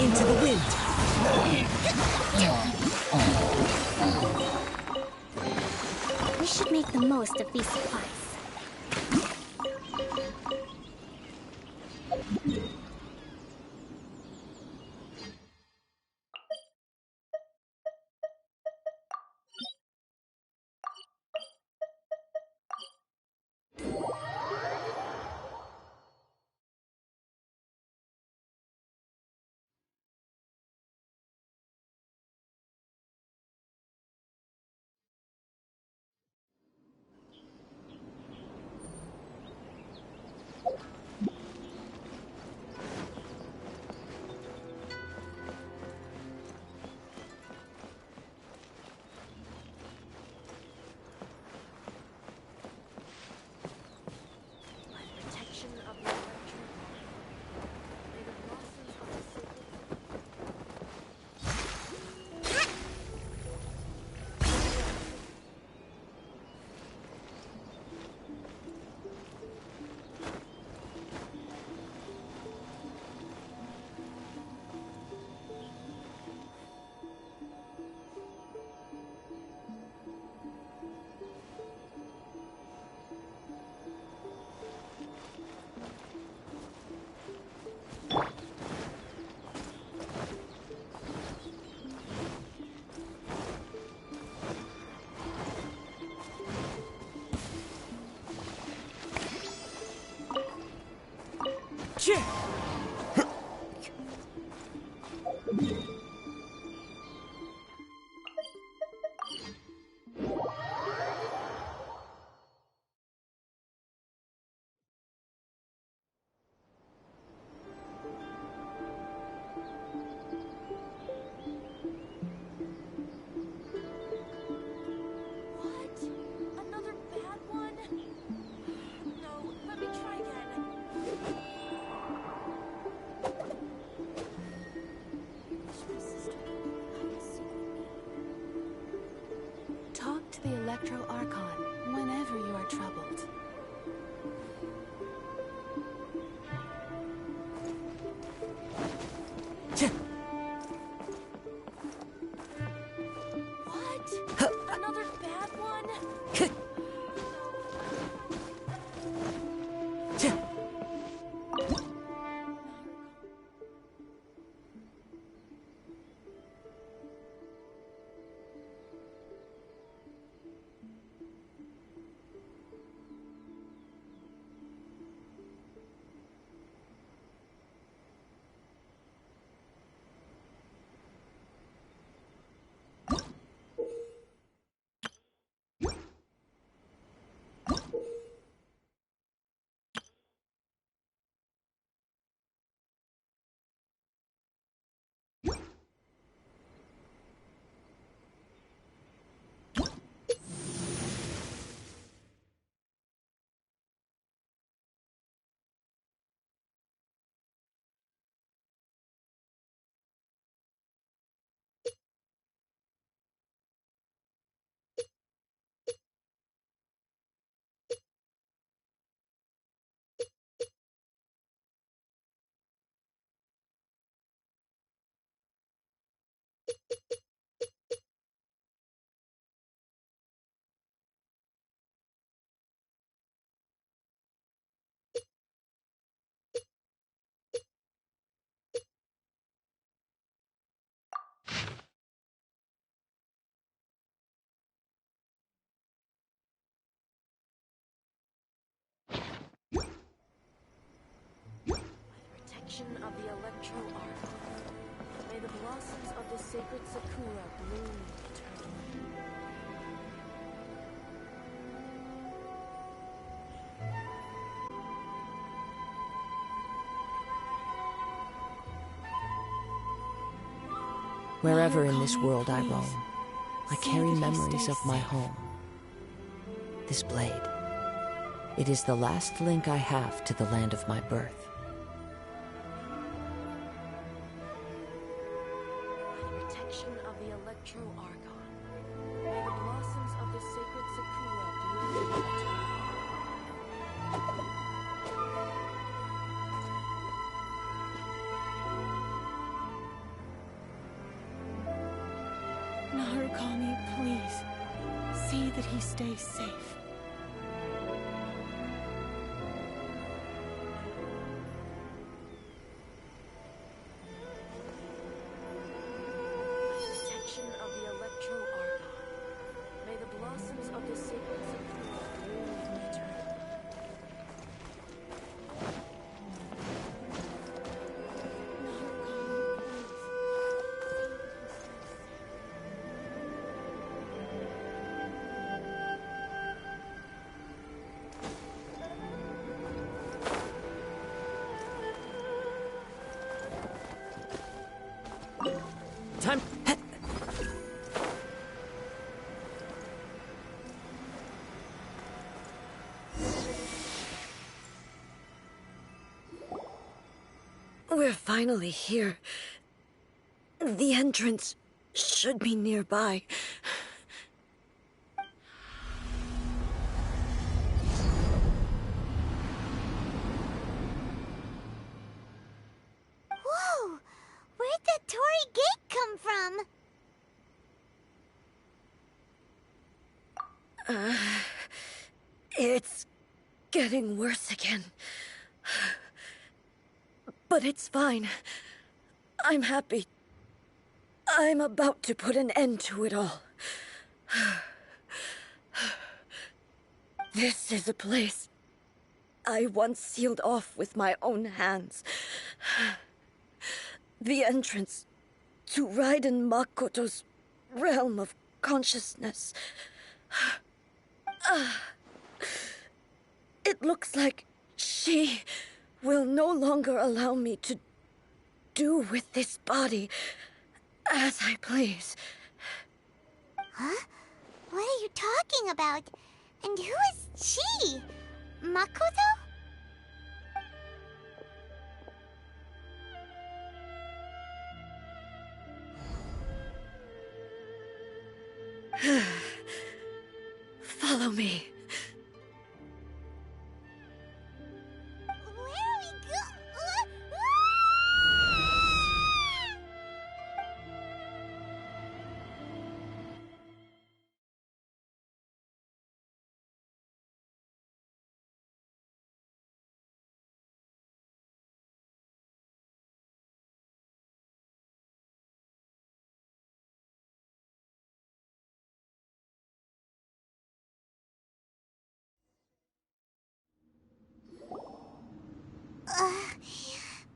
Into the wind.
We should make the most of these supplies.
Another bad one? No, let me try again.
Talk to the Electro Archon whenever you are troubled.
What? Another bad one? Protection of the Electro Archon. May the blossoms of the sacred Sakura bloom eternally.
Wherever in this world I roam, I carry memories of my home. This blade, it is the last link I have to the land of my birth.
Protection of the Electro Archon. May the blossoms of the sacred Sakura bloom eternally.
Narukami, please. See that he stays safe.
Protection of the Electro Archon. May the blossoms of the sacred Sakura bloom eternally.
Time.
We're finally here. The entrance should be nearby.
Whoa! Where'd the Torii Gate come from?
It's getting worse again. But it's fine. I'm happy. I'm about to put an end to it all. This is a place I once sealed off with my own hands. The entrance to Raiden Makoto's realm of consciousness. It looks like she will no longer allow me to do with this body as I please.
Huh? What are you talking about? And who is she? Makoto?
Follow me.
Where are we go?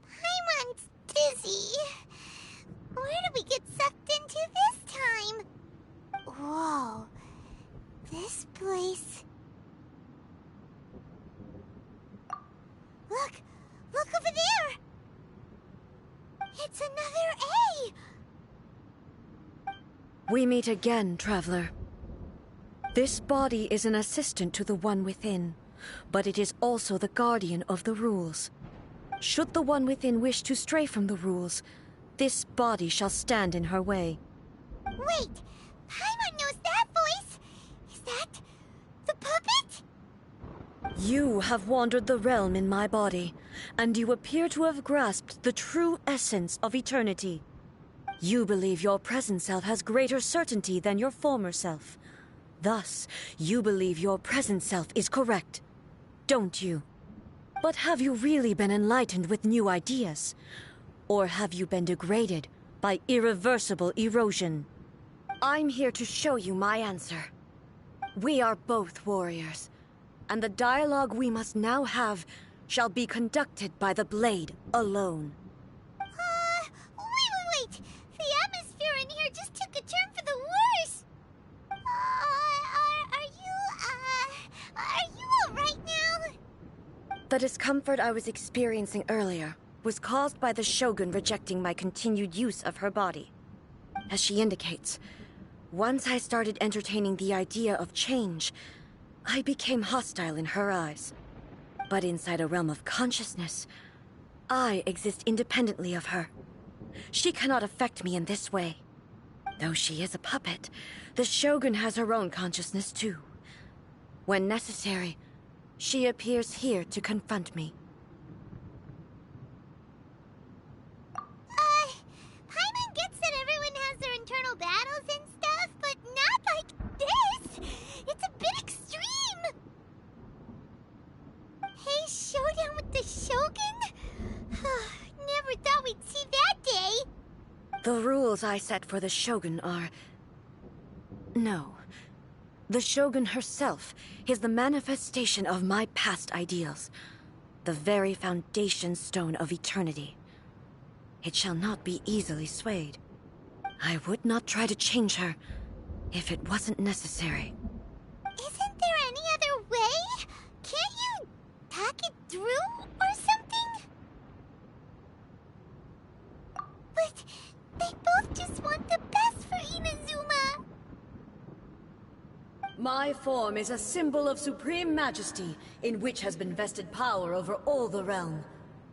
Paimon's dizzy. Where did we get sucked into this time? Whoa. This place... Look! Look over there! It's another A!
We meet again, traveler. This body is an assistant to the One Within, but it is also the guardian of the rules. Should the One Within wish to stray from the rules, this body shall stand in her way.
Wait! Paimon knows that voice! Is that... the puppet?
You have wandered the realm in my body, and you appear to have grasped the true essence of eternity. You believe your present self has greater certainty than your former self. Thus, you believe your present self is correct, don't you? But have you really been enlightened with new ideas? Or have you been degraded by irreversible erosion? I'm here to show you my answer. We are both warriors, and the dialogue we must now have shall be conducted by the blade alone.
Wait! The atmosphere in here just took a turn for the worse! Are you alright now?
The discomfort I was experiencing earlier was caused by the Shogun rejecting my continued use of her body. As she indicates, once I started entertaining the idea of change, I became hostile in her eyes. But inside a realm of consciousness, I exist independently of her. She cannot affect me in this way. Though she is a puppet, the Shogun has her own consciousness too. When necessary, she appears here to confront me.
Paimon gets that everyone has their internal battles and stuff, but not like this! It's a bit extreme! Hey, showdown with the Shogun? Never thought we'd see that day!
The rules I set for the Shogun are... No. The Shogun herself is the manifestation of my past ideals. The very foundation stone of eternity. It shall not be easily swayed. I would not try to change her if it wasn't necessary.
Isn't there any other way? Can't you talk it through or something? But they both just want the best for Inazuma.
My form is a symbol of supreme majesty, in which has been vested power over all the realm.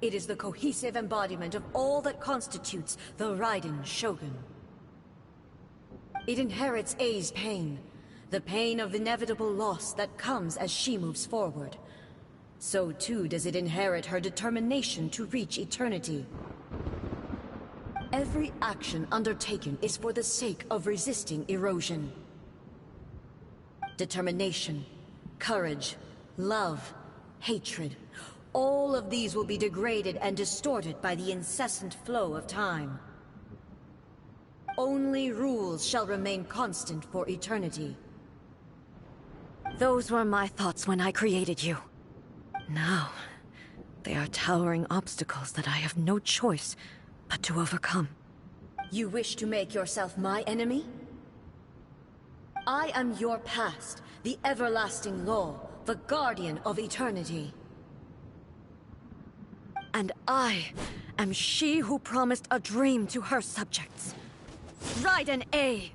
It is the cohesive embodiment of all that constitutes the Raiden Shogun. It inherits Ei's pain, the pain of inevitable loss that comes as she moves forward. So too does it inherit her determination to reach eternity. Every action undertaken is for the sake of resisting erosion. Determination, courage, love, hatred, all of these will be degraded and distorted by the incessant flow of time. Only rules shall remain constant for eternity. Those were my thoughts when I created you. Now, they are towering obstacles that I have no choice but to overcome. You wish to make yourself my enemy? I am your past, the everlasting law, the guardian of eternity. And I am she who promised a dream to her subjects. Raiden A.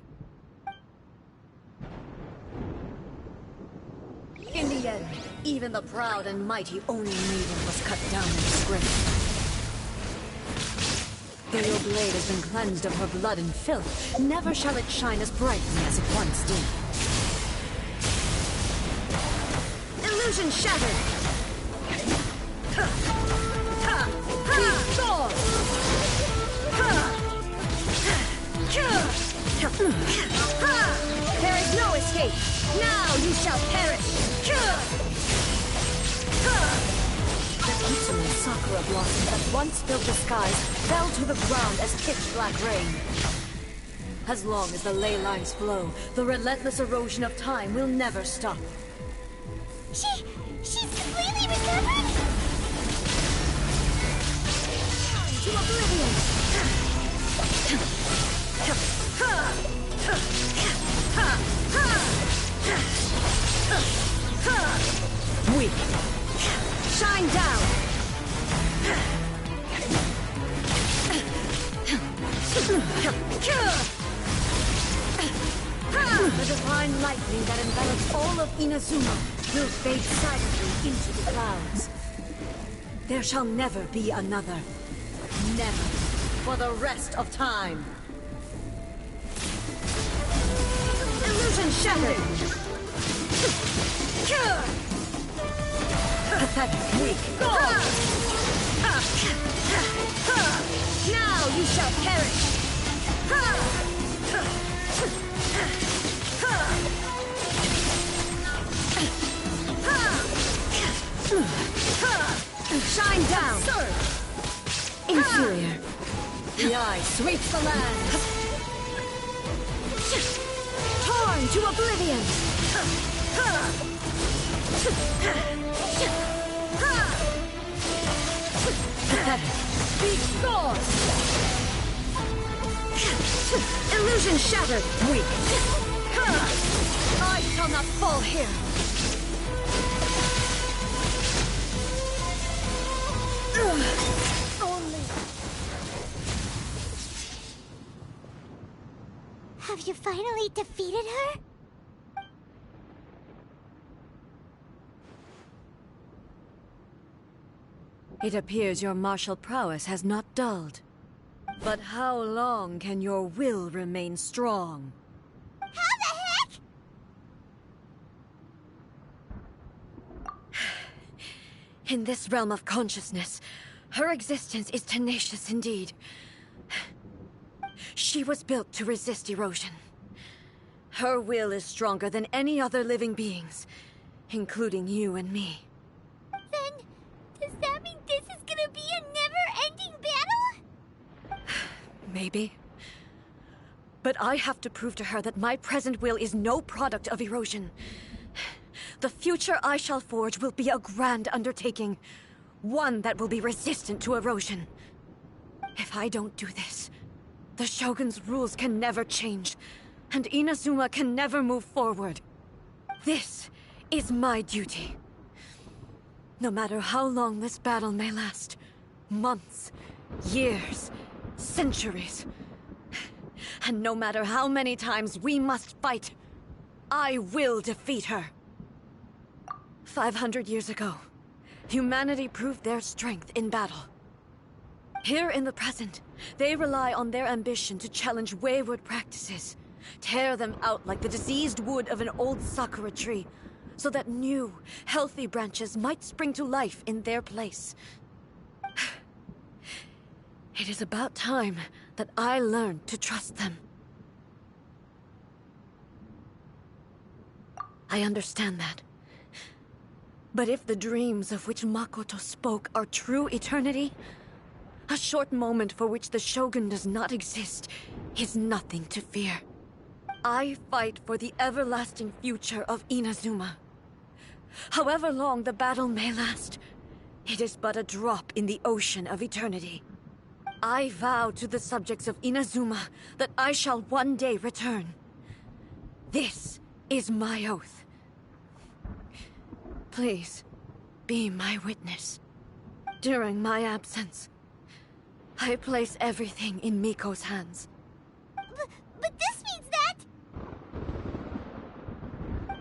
In the end, even the proud and mighty Oni maiden was cut down and disgraced. Though your blade has been cleansed of her blood and filth, never shall it shine as brightly as it once did. Illusion shattered! There is no escape! Now you shall perish! The Kitsune Sakura blossom that once filled the skies fell to the ground as pitch-black rain. As long as the ley lines flow, the relentless erosion of time will never stop.
She's completely recovered?
To oblivion! Weak. Shine down! The divine lightning that envelops all of Inazuma will fade silently into the clouds. There shall never be another. Never. For the rest of time. Illusion shattered! Pathetic, weak. Now you shall perish! Shine down! Inferior. The eye sweeps the land. Torn to oblivion! Pathetic. Be gone! Illusion shattered. Weak. I shall not fall here. Only.
Have you finally defeated her?
It appears your martial prowess has not dulled. But how long can your will remain strong?
How the heck?
In this realm of consciousness, her existence is tenacious indeed. She was built to resist erosion. Her will is stronger than any other living beings, including you and me.
Then, does that mean this is gonna be a never-ending battle?
Maybe. But I have to prove to her that my present will is no product of erosion. The future I shall forge will be a grand undertaking. One that will be resistant to erosion. If I don't do this, the Shogun's rules can never change, and Inazuma can never move forward. This is my duty. No matter how long this battle may last, months, years, centuries, and no matter how many times we must fight, I will defeat her. 500 years ago, humanity proved their strength in battle. Here in the present, they rely on their ambition to challenge wayward practices, tear them out like the diseased wood of an old sakura tree, so that new, healthy branches might spring to life in their place. It is about time that I learned to trust them. I understand that. But if the dreams of which Makoto spoke are true eternity, a short moment for which the Shogun does not exist is nothing to fear. I fight for the everlasting future of Inazuma. However long the battle may last, it is but a drop in the ocean of eternity. I vow to the subjects of Inazuma that I shall one day return. This is my oath. Please, be my witness. During my absence, I place everything in Miko's hands.
But this means that...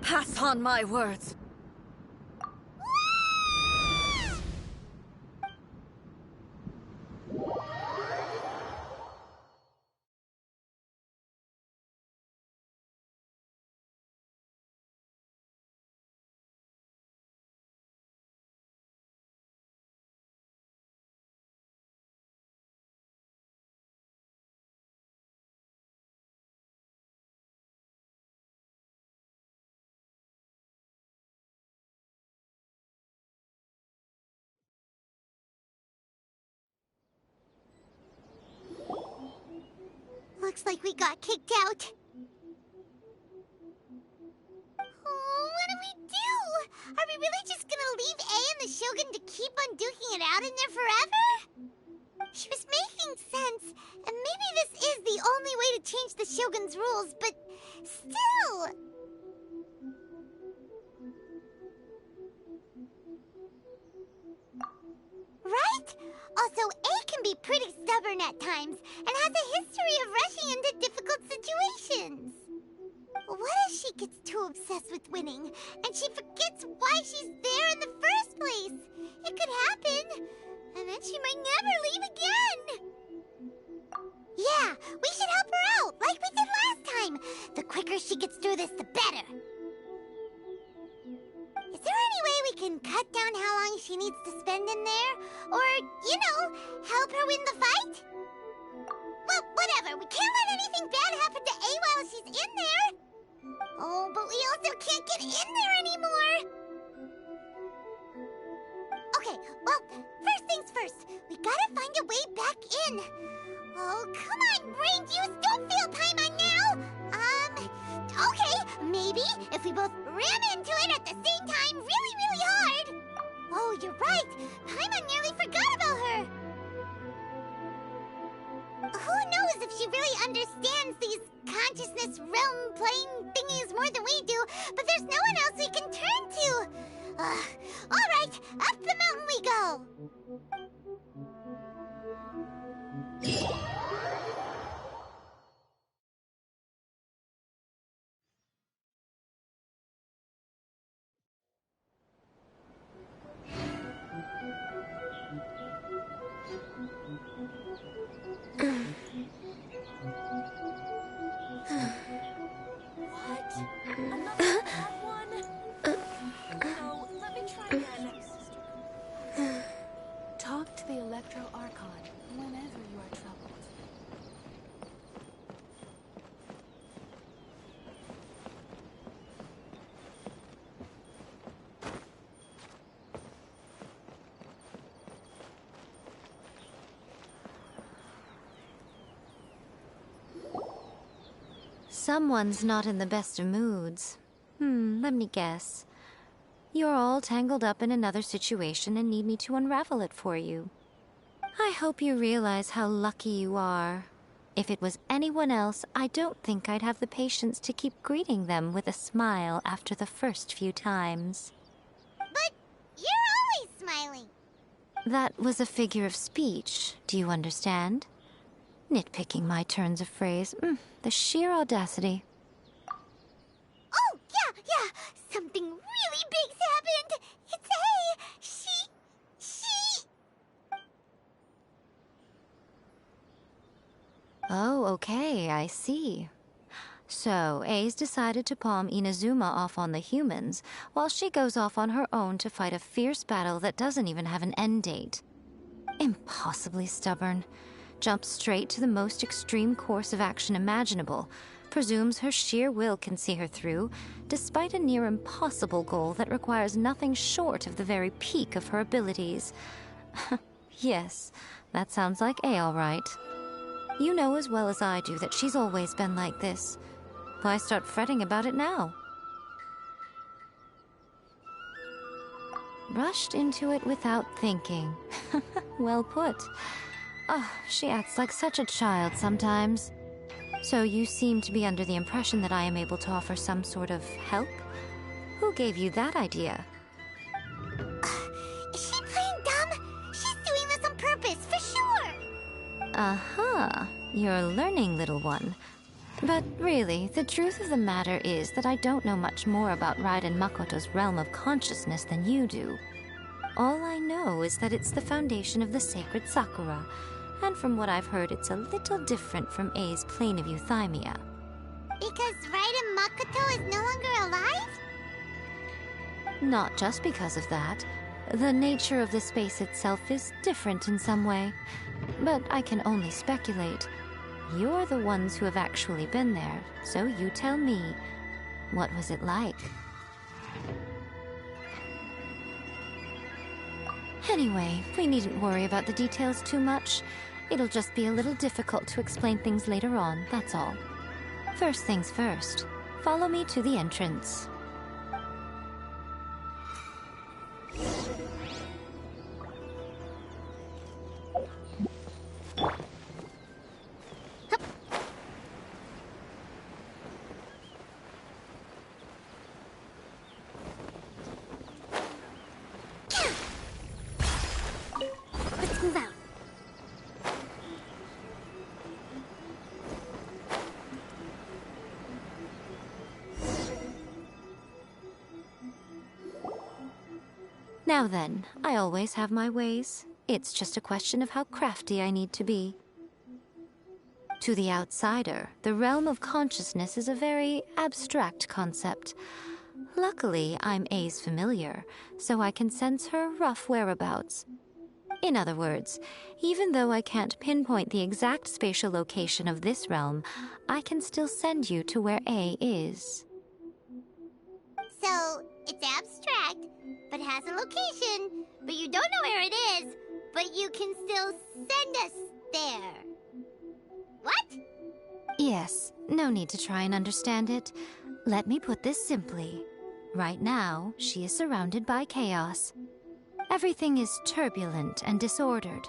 Pass on my words.
Looks like we got kicked out. Oh, what do we do? Are we really just gonna leave A and the Shogun to keep on duking it out in there forever? She was making sense, and maybe this is the only way to change the Shogun's rules, but still... Right? Also, A can be pretty stubborn at times, and has a history of rushing into difficult situations. What if she gets too obsessed with winning, and she forgets why she's there in the first place? It could happen, and then she might never leave again. Yeah, we should help her out, like we did last time. The quicker she gets through this, the better. Is there any way we can cut down how long she needs to spend in there? Or, you know, help her win the fight? Well, whatever. We can't let anything bad happen to A while she's in there. Oh, but we also can't get in there anymore. Okay, well, first things first. We gotta find a way back in. Oh, come on, brain juice. Don't feel Paimon now. Okay, maybe if we both ram into it at the same time really, really hard. Oh, you're right. Paimon nearly forgot about her. Who knows if she really understands these consciousness realm plane thingies more than we do, but there's no one else we can turn to. All right, up the mountain we go.
Talk to the Electro Archon whenever you are troubled.
Someone's not in the best of moods. Let me guess. You're all tangled up in another situation and need me to unravel it for you. I hope you realize how lucky you are. If it was anyone else, I don't think I'd have the patience to keep greeting them with a smile after the first few times.
But you're always smiling.
That was a figure of speech, do you understand? Nitpicking my turns of phrase. The sheer audacity.
Oh, yeah. Something really big's happened. It's A. She...
Oh, okay, I see. So, A's decided to palm Inazuma off on the humans, while she goes off on her own to fight a fierce battle that doesn't even have an end date. Impossibly stubborn. Jumps straight to the most extreme course of action imaginable, presumes her sheer will can see her through, despite a near impossible goal that requires nothing short of the very peak of her abilities. Yes, that sounds like A all right. You know as well as I do that she's always been like this. Why start fretting about it now? Rushed into it without thinking. Well put. Oh, she acts like such a child sometimes. So you seem to be under the impression that I am able to offer some sort of help? Who gave you that idea?
Is she playing dumb? She's doing this on purpose, for sure!
Uh-huh. You're learning, little one. But really, the truth of the matter is that I don't know much more about Raiden Makoto's realm of consciousness than you do. All I know is that it's the foundation of the sacred Sakura, and from what I've heard, it's a little different from A's plane of euthymia.
Because Raiden Makoto is no longer alive?
Not just because of that. The nature of the space itself is different in some way. But I can only speculate. You're the ones who have actually been there, so you tell me. What was it like? Anyway, we needn't worry about the details too much. It'll just be a little difficult to explain things later on, that's all. First things first, follow me to the entrance.
Let's move out.
Now then, I always have my ways. It's just a question of how crafty I need to be. To the outsider, the realm of consciousness is a very abstract concept. Luckily, I'm A's familiar, so I can sense her rough whereabouts. In other words, even though I can't pinpoint the exact spatial location of this realm, I can still send you to where A is.
So, it's abstract, but has a location, but you don't know where it is, but you can still send us there. What?
Yes, no need to try and understand it. Let me put this simply. Right now, she is surrounded by chaos. Everything is turbulent and disordered.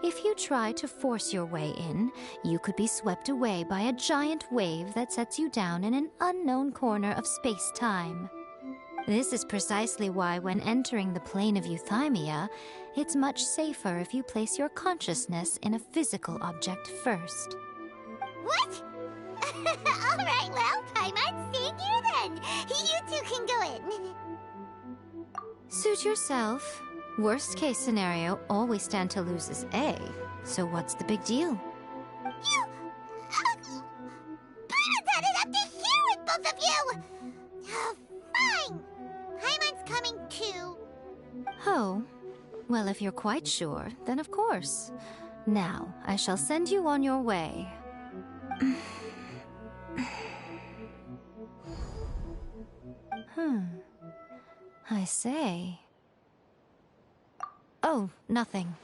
If you try to force your way in, you could be swept away by a giant wave that sets you down in an unknown corner of space-time. This is precisely why when entering the plane of euthymia, it's much safer if you place your consciousness in a physical object first.
What? Alright, well, Paimon's staying here then. You two can go in.
Suit yourself. Worst case scenario, all we stand to lose is A. So what's the big deal?
You... Paimon's had it up to here with both of you! Fine! Paimon's coming too.
Oh, well, if you're quite sure, then of course. Now, I shall send you on your way. I say. Oh, nothing.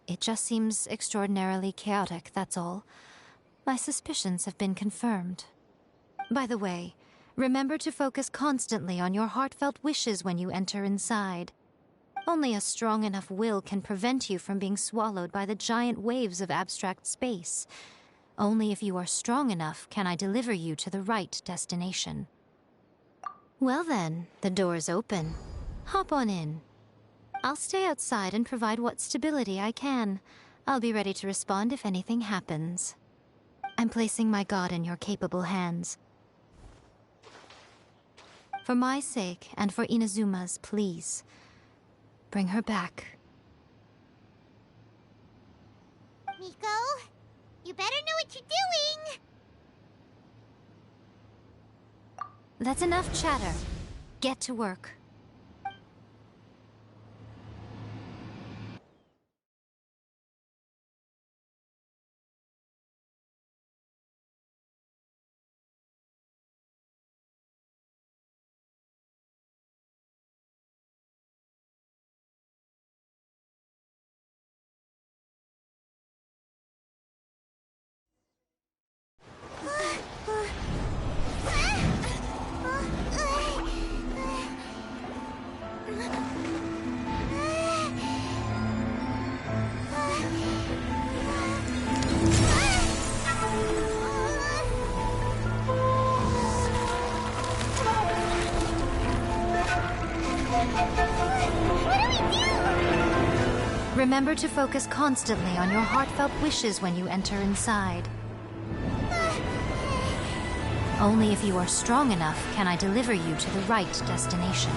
It just seems extraordinarily chaotic, that's all. My suspicions have been confirmed. By the way, remember to focus constantly on your heartfelt wishes when you enter inside. Only a strong enough will can prevent you from being swallowed by the giant waves of abstract space. Only if you are strong enough can I deliver you to the right destination. Well then, the door's open. Hop on in. I'll stay outside and provide what stability I can. I'll be ready to respond if anything happens. I'm placing my god in your capable hands. For my sake, and for Inazuma's, please. Bring her back.
Miko, you better know what you're doing!
That's enough chatter. Get to work. Remember to focus constantly on your heartfelt wishes when you enter inside. Only if you are strong enough can I deliver you to the right destination.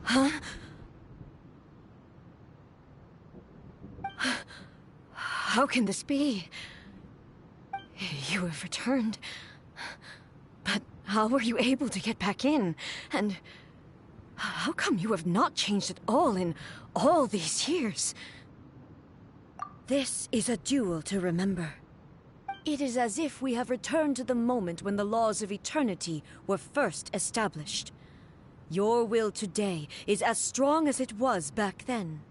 Huh? How can this be? You have returned. But how were you able to get back in? And how come you have not changed at all in all these years? This is a duel to remember. It is as if we have returned to the moment when the laws of eternity were first established. Your will today is as strong as it was back then.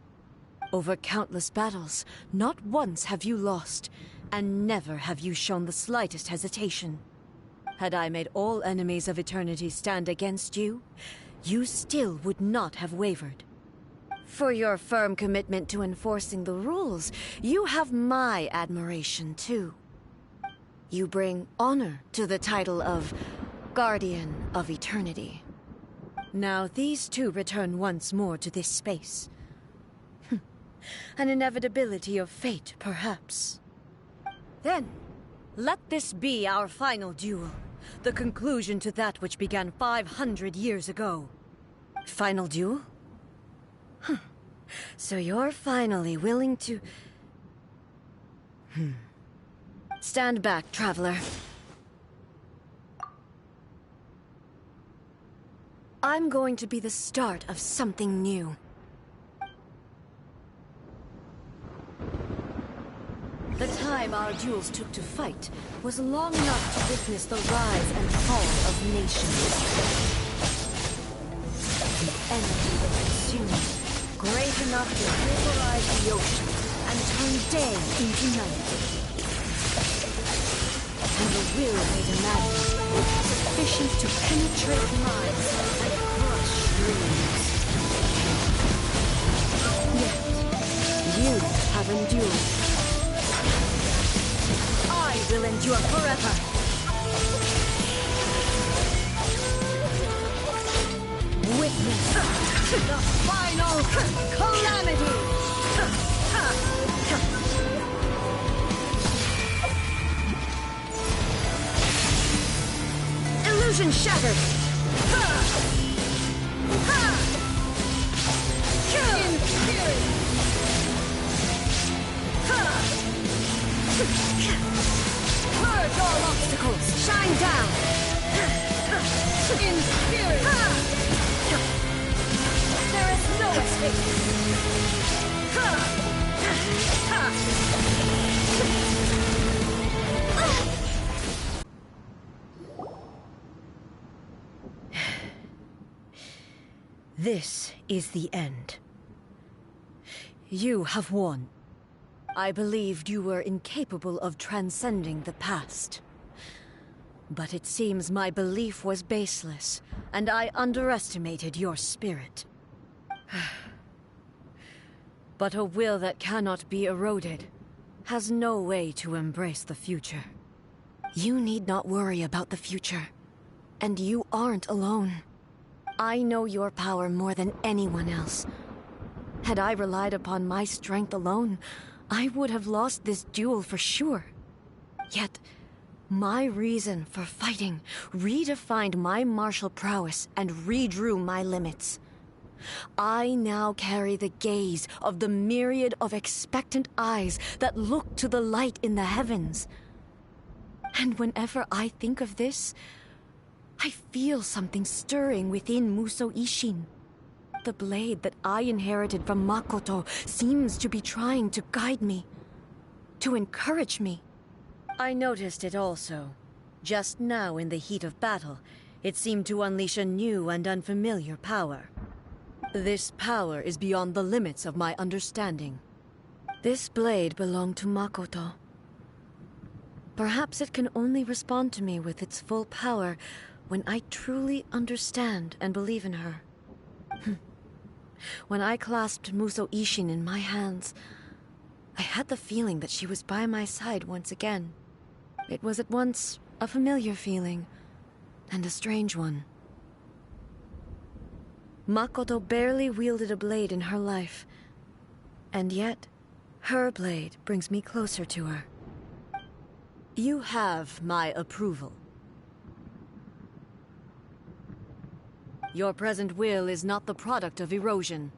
Over countless battles, not once have you lost, and never have you shown the slightest hesitation. Had I made all enemies of eternity stand against you, you still would not have wavered. For your firm commitment to enforcing the rules, you have my admiration too. You bring honor to the title of Guardian of Eternity. Now these two return once more to this space. An inevitability of fate, perhaps. Then, let this be our final duel. The conclusion to that which began 500 years ago. Final duel? So you're finally willing to... Stand back, traveler. I'm going to be the start of something new. The time our duels took to fight was long enough to witness the rise and fall of nations. The energy that consumed, great enough to vaporize the ocean and turn day into night. And the will they demanded, sufficient to penetrate minds and crush dreams. Yet, you have endured. I will endure forever. Witness the final calamity. Illusion shattered. In spirit. Purge all obstacles. Shine down. In spirit. There is no escape. This is the end. You have won. I believed you were incapable of transcending the past. But it seems my belief was baseless, and I underestimated your spirit. But a will that cannot be eroded has no way to embrace the future. You need not worry about the future, and you aren't alone. I know your power more than anyone else. Had I relied upon my strength alone, I would have lost this duel for sure. Yet, my reason for fighting redefined my martial prowess and redrew my limits. I now carry the gaze of the myriad of expectant eyes that look to the light in the heavens. And whenever I think of this, I feel something stirring within Musou Ishin. The blade that I inherited from Makoto seems to be trying to guide me, to encourage me. I noticed it also. Just now in the heat of battle, it seemed to unleash a new and unfamiliar power. This power is beyond the limits of my understanding. This blade belonged to Makoto. Perhaps it can only respond to me with its full power when I truly understand and believe in her. When I clasped Muso Ishin in my hands, I had the feeling that she was by my side once again. It was at once a familiar feeling and a strange one. Makoto barely wielded a blade in her life, and yet her blade brings me closer to her. You have my approval. Your present will is not the product of erosion.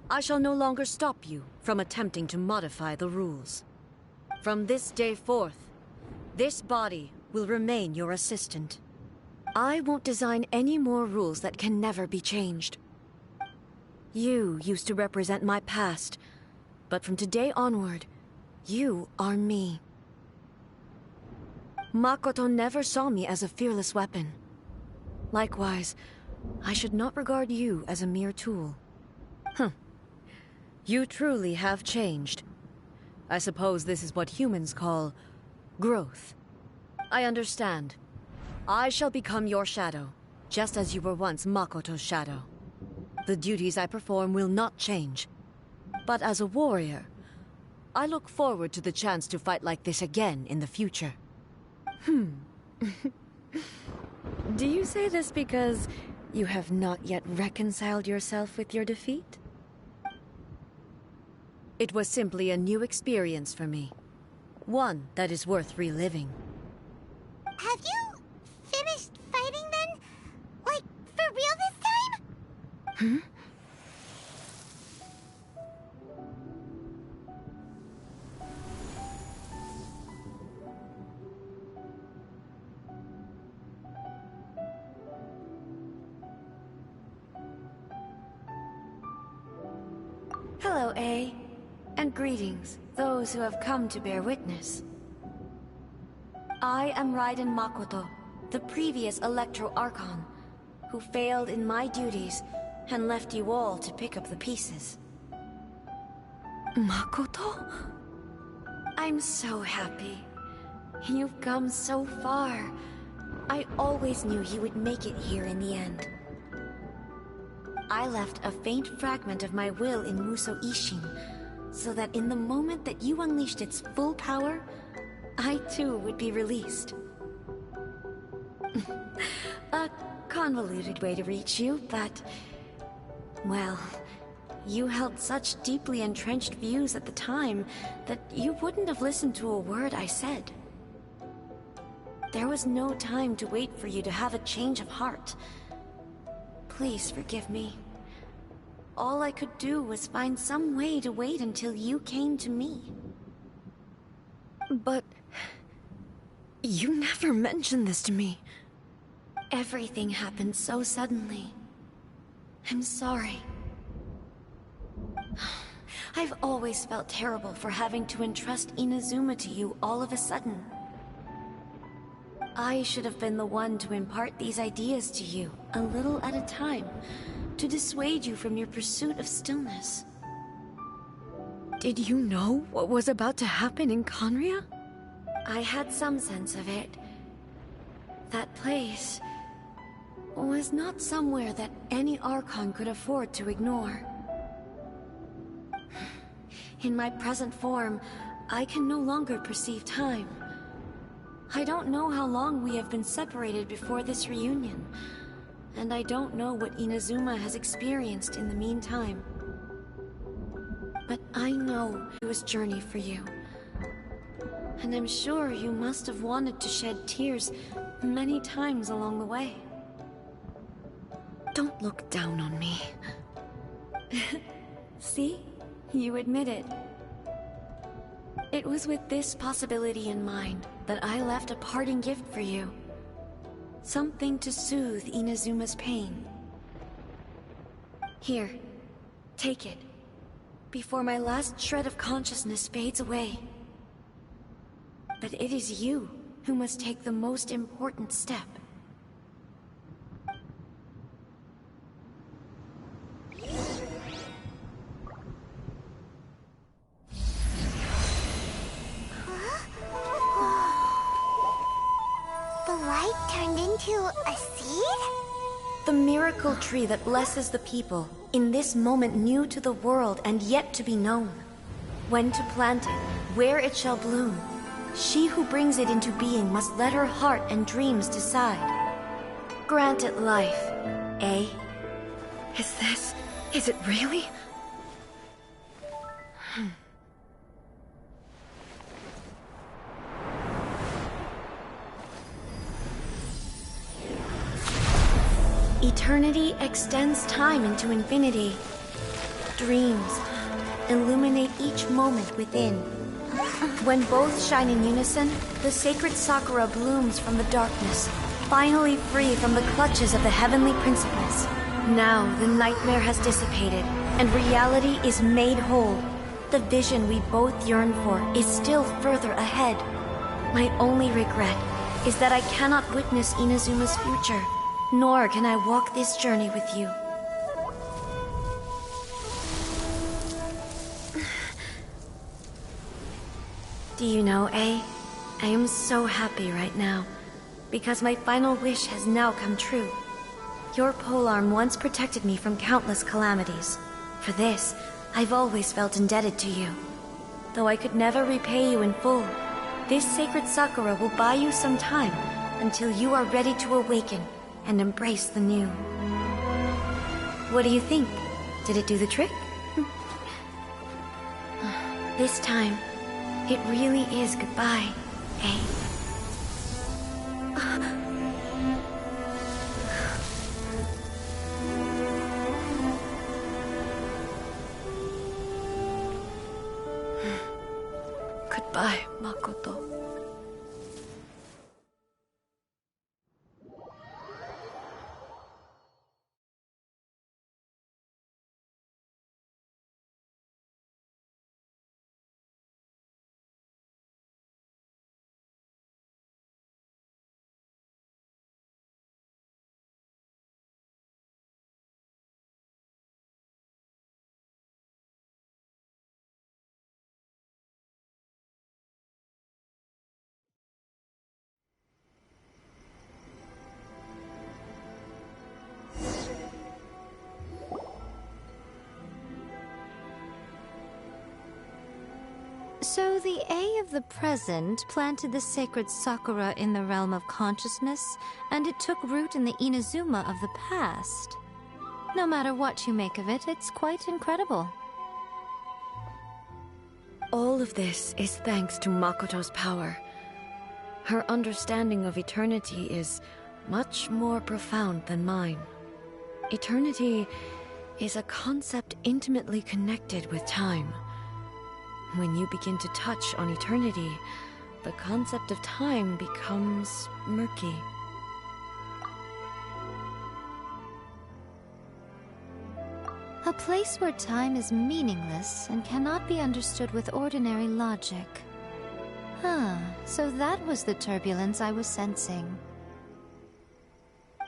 I shall no longer stop you from attempting to modify the rules. From this day forth, this body will remain your assistant. I won't design any more rules that can never be changed. You used to represent my past, but from today onward, you are me. Makoto never saw me as a fearless weapon. Likewise, I should not regard you as a mere tool. You truly have changed. I suppose this is what humans call growth. I understand. I shall become your shadow, just as you were once Makoto's shadow. The duties I perform will not change. But as a warrior, I look forward to the chance to fight like this again in the future. Do you say this because you have not yet reconciled yourself with your defeat? It was simply a new experience for me. One that is worth reliving.
Have you finished fighting then? Like, for real this time?
Hello, A. And greetings, those who have come to bear witness. I am Raiden Makoto, the previous Electro Archon, who failed in my duties and left you all to pick up the pieces. Makoto? I'm so happy. You've come so far. I always knew you would make it here in the end. I left a faint fragment of my will in Muso Ishin, so that in the moment that you unleashed its full power, I too would be released. A convoluted way to reach you, but... well, you held such deeply entrenched views at the time that you wouldn't have listened to a word I said. There was no time to wait for you to have a change of heart. Please forgive me. All I could do was find some way to wait until you came to me. But... you never mentioned this to me. Everything happened so suddenly. I'm sorry. I've always felt terrible for having to entrust Inazuma to you all of a sudden. I should have been the one to impart these ideas to you, a little at a time, to dissuade you from your pursuit of stillness. Did you know what was about to happen in Conria? I had some sense of it. That place was not somewhere that any Archon could afford to ignore. In my present form, I can no longer perceive time. I don't know how long we have been separated before this reunion, and I don't know what Inazuma has experienced in the meantime. But I know it was a journey for you, and I'm sure you must have wanted to shed tears many times along the way. Don't look down on me. See? You admit it. It was with this possibility in mind that I left a parting gift for you. Something to soothe Inazuma's pain. Here, take it, before my last shred of consciousness fades away. But it is you who must take the most important step.
light turned into a seed?
The miracle tree that blesses the people, in this moment new to the world and yet to be known. When to plant it, where it shall bloom. She who brings it into being must let her heart and dreams decide. Grant it life, eh?
Is it really?
Eternity extends time into infinity. Dreams illuminate each moment within. When both shine in unison, the sacred Sakura blooms from the darkness, finally free from the clutches of the heavenly principles. Now the nightmare has dissipated, and reality is made whole. The vision we both yearn for is still further ahead. My only regret is that I cannot witness Inazuma's future, nor can I walk this journey with you. Do you know, A? I am so happy right now, because my final wish has now come true. Your polearm once protected me from countless calamities. For this, I've always felt indebted to you. Though I could never repay you in full, this sacred Sakura will buy you some time until you are ready to awaken and embrace the new. What do you think? Did it do the trick? This time, it really is goodbye, eh?
Goodbye, Makoto.
So the A of the present planted the sacred Sakura in the realm of consciousness, and it took root in the Inazuma of the past. No matter what you make of it, it's quite incredible.
All of this is thanks to Makoto's power. Her understanding of eternity is much more profound than mine. Eternity is a concept intimately connected with time. When you begin to touch on eternity, the concept of time becomes murky.
A place where time is meaningless and cannot be understood with ordinary logic. So that was the turbulence I was sensing.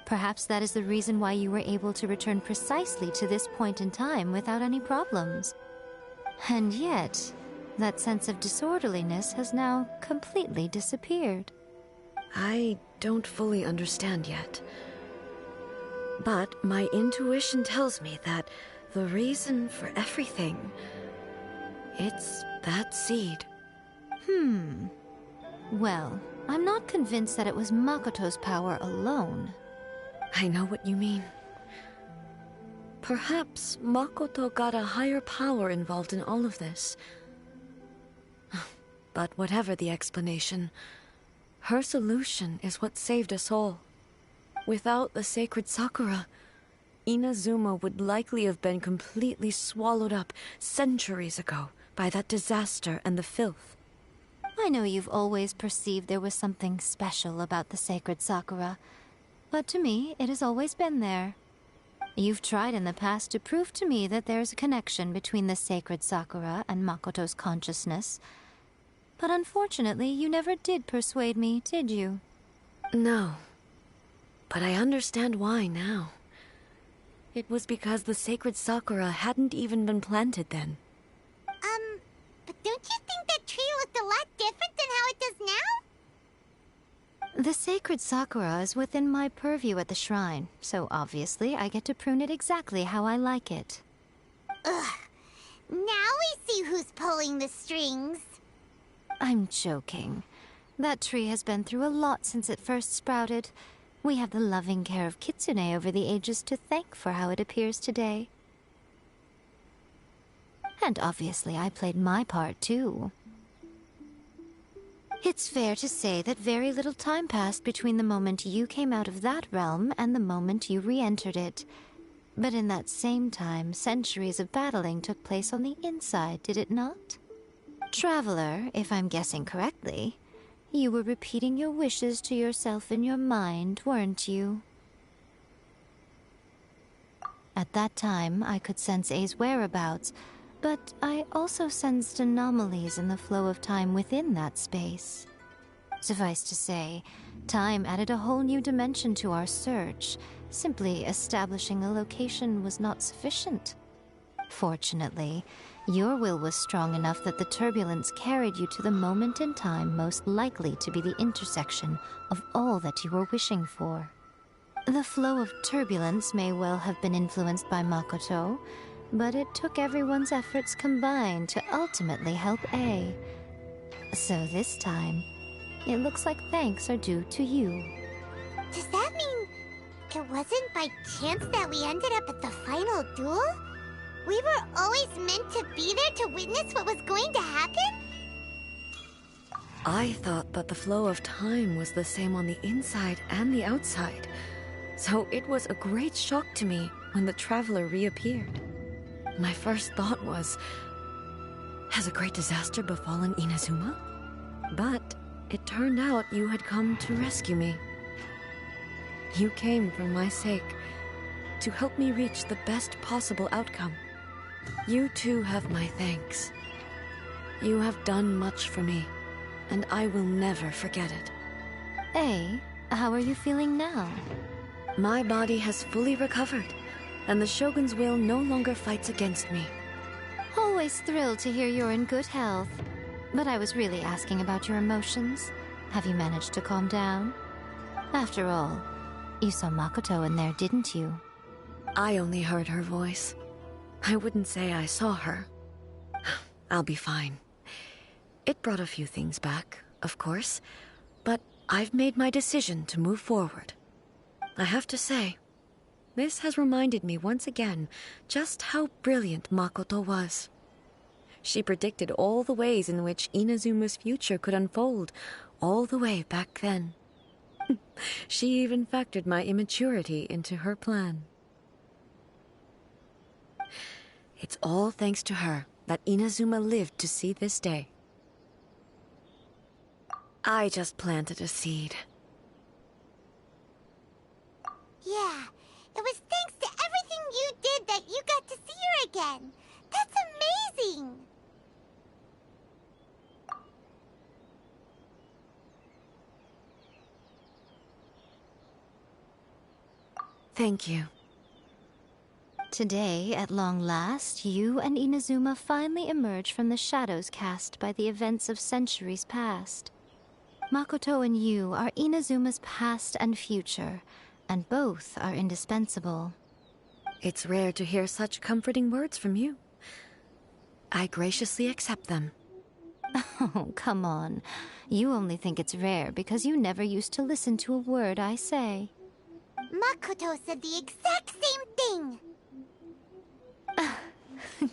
Perhaps that is the reason why you were able to return precisely to this point in time without any problems. And yet, that sense of disorderliness has now completely disappeared.
I don't fully understand yet. But my intuition tells me that the reason for everything, it's that seed.
Well, I'm not convinced that it was Makoto's power alone.
I know what you mean. Perhaps Makoto got a higher power involved in all of this. But whatever the explanation, her solution is what saved us all. Without the sacred Sakura, Inazuma would likely have been completely swallowed up centuries ago by that disaster and the filth.
I know you've always perceived there was something special about the sacred Sakura, but to me, it has always been there. You've tried in the past to prove to me that there's a connection between the sacred Sakura and Makoto's consciousness, but unfortunately, you never did persuade me, did you?
No. But I understand why now. It was because the sacred Sakura hadn't even been planted then.
But don't you think that tree looked a lot different than how it does
The sacred sakura is within my purview at the shrine, so obviously I get to prune it exactly how I like it.
Ugh. Now we see who's pulling the strings.
I'm joking. That tree has been through a lot since it first sprouted. We have the loving care of Kitsune over the ages to thank for how it appears today. And obviously I played my part too. It's fair to say that very little time passed between the moment you came out of that realm and the moment you re-entered it. But in that same time, centuries of battling took place on the inside, did it not? Traveler, if I'm guessing correctly, you were repeating your wishes to yourself in your mind, weren't you? At that time, I could sense A's whereabouts, but I also sensed anomalies in the flow of time within that space. Suffice to say, time added a whole new dimension to our search. Simply establishing a location was not sufficient. Fortunately, your will was strong enough that the turbulence carried you to the moment in time most likely to be the intersection of all that you were wishing for. The flow of turbulence may well have been influenced by Makoto, but it took everyone's efforts combined to ultimately help A. So this time, it looks like thanks are due to you.
Does that mean it wasn't by chance that we ended up at the final duel? We were always meant to be there to witness what was going to happen?
I thought that the flow of time was the same on the inside and the outside, so it was a great shock to me when the traveler reappeared. My first thought was, has a great disaster befallen Inazuma? But it turned out you had come to rescue me. You came for my sake, to help me reach the best possible outcome. You too have my thanks. You have done much for me, and I will never forget it.
A, how are you feeling now?
My body has fully recovered, and the Shogun's will no longer fights against me.
Always thrilled to hear you're in good health. But I was really asking about your emotions. Have you managed to calm down? After all, you saw Makoto in there, didn't you?
I only heard her voice. I wouldn't say I saw her. I'll be fine. It brought a few things back, of course, but I've made my decision to move forward. I have to say, this has reminded me once again just how brilliant Makoto was. She predicted all the ways in which Inazuma's future could unfold, all the way back then. She even factored my immaturity into her plan. It's all thanks to her that Inazuma lived to see this day. I just planted a seed.
Yeah, it was thanks to everything you did that you got to see her again. That's amazing!
Thank you.
Today, at long last, you and Inazuma finally emerge from the shadows cast by the events of centuries past. Makoto and you are Inazuma's past and future, and both are indispensable.
It's rare to hear such comforting words from you. I graciously accept them.
Oh, come on. You only think it's rare because you never used to listen to a word I say.
Makoto said the exact same thing!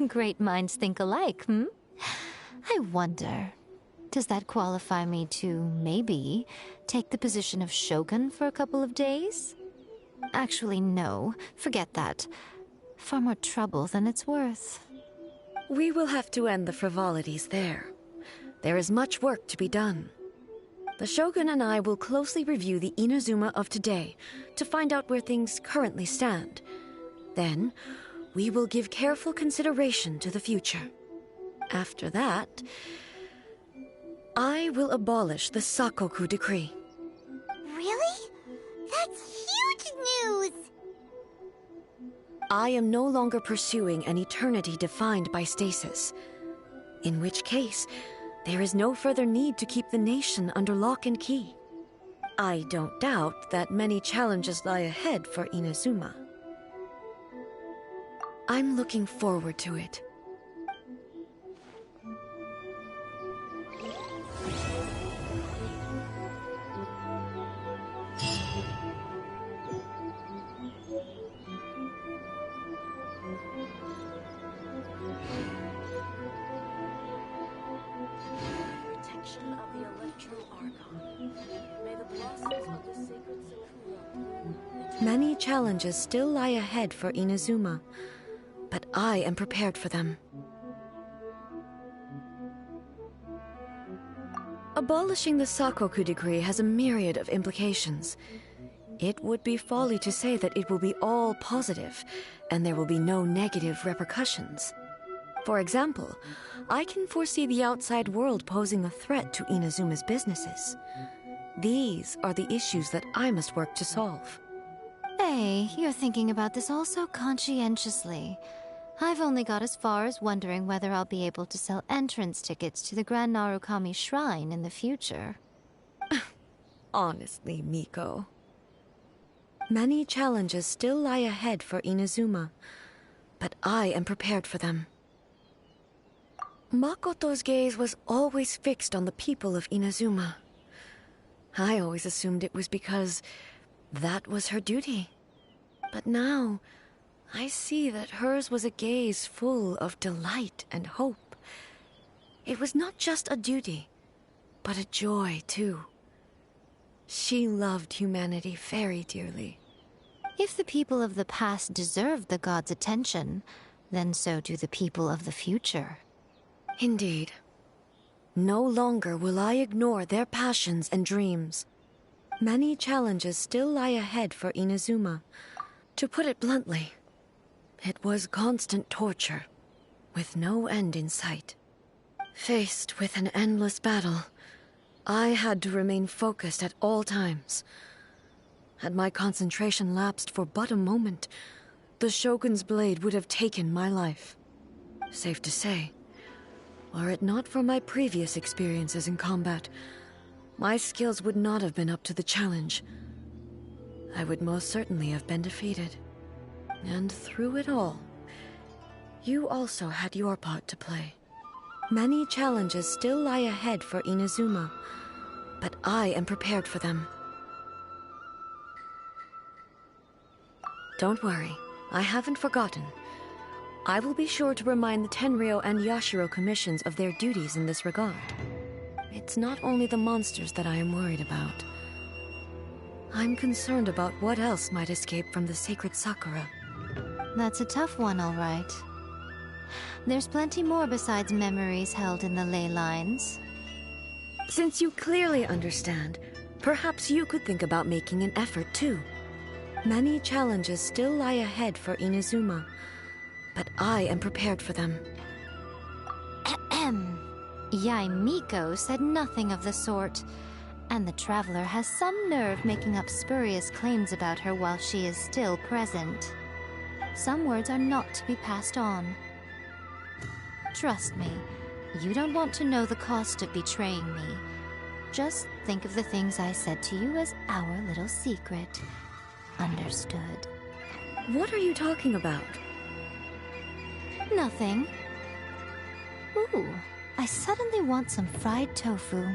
Great minds think alike, hmm? I wonder, does that qualify me to, maybe, take the position of Shogun for a couple of days? Actually, no. Forget that. Far more trouble than it's worth.
We will have to end the frivolities there. There is much work to be done. The Shogun and I will closely review the Inazuma of today to find out where things currently stand. Then, we will give careful consideration to the future. After that, I will abolish the Sakoku decree.
Really? That's huge news!
I am no longer pursuing an eternity defined by stasis. In which case, there is no further need to keep the nation under lock and key. I don't doubt that many challenges lie ahead for Inazuma. I'm looking forward to it.
Protection of the Electro Archon. May the blossoms of the sacred Sakura bloom eternally.
Many challenges still lie ahead for Inazuma, but I am prepared for them. Abolishing the Sakoku decree has a myriad of implications. It would be folly to say that it will be all positive, and there will be no negative repercussions. For example, I can foresee the outside world posing a threat to Inazuma's businesses. These are the issues that I must work to solve.
Hey, you're thinking about this all so conscientiously. I've only got as far as wondering whether I'll be able to sell entrance tickets to the Grand Narukami Shrine in the future.
Honestly, Miko. Many challenges still lie ahead for Inazuma, but I am prepared for them. Makoto's gaze was always fixed on the people of Inazuma. I always assumed it was because that was her duty. But now, I see that hers was a gaze full of delight and hope. It was not just a duty, but a joy, too. She loved humanity very dearly.
If the people of the past deserve the god's attention, then so do the people of the future.
Indeed. No longer will I ignore their passions and dreams. Many challenges still lie ahead for Inazuma. To put it bluntly, it was constant torture, with no end in sight. Faced with an endless battle, I had to remain focused at all times. Had my concentration lapsed for but a moment, the Shogun's blade would have taken my life. Safe to say, were it not for my previous experiences in combat, my skills would not have been up to the challenge. I would most certainly have been defeated. And through it all, you also had your part to play. Many challenges still lie ahead for Inazuma, but I am prepared for them. Don't worry, I haven't forgotten. I will be sure to remind the Tenryo and Yashiro commissions of their duties in this regard. It's not only the monsters that I am worried about. I'm concerned about what else might escape from the sacred Sakura.
That's a tough one, all right. There's plenty more besides memories held in the ley lines.
Since you clearly understand, perhaps you could think about making an effort too. Many challenges still lie ahead for Inazuma, but I am prepared for them.
Ahem. Yaimiko said nothing of the sort, and the traveler has some nerve making up spurious claims about her while she is still present. Some words are not to be passed on. Trust me, you don't want to know the cost of betraying me. Just think of the things I said to you as our little secret. Understood?
What are you talking about?
Nothing. Ooh, I suddenly want some fried tofu.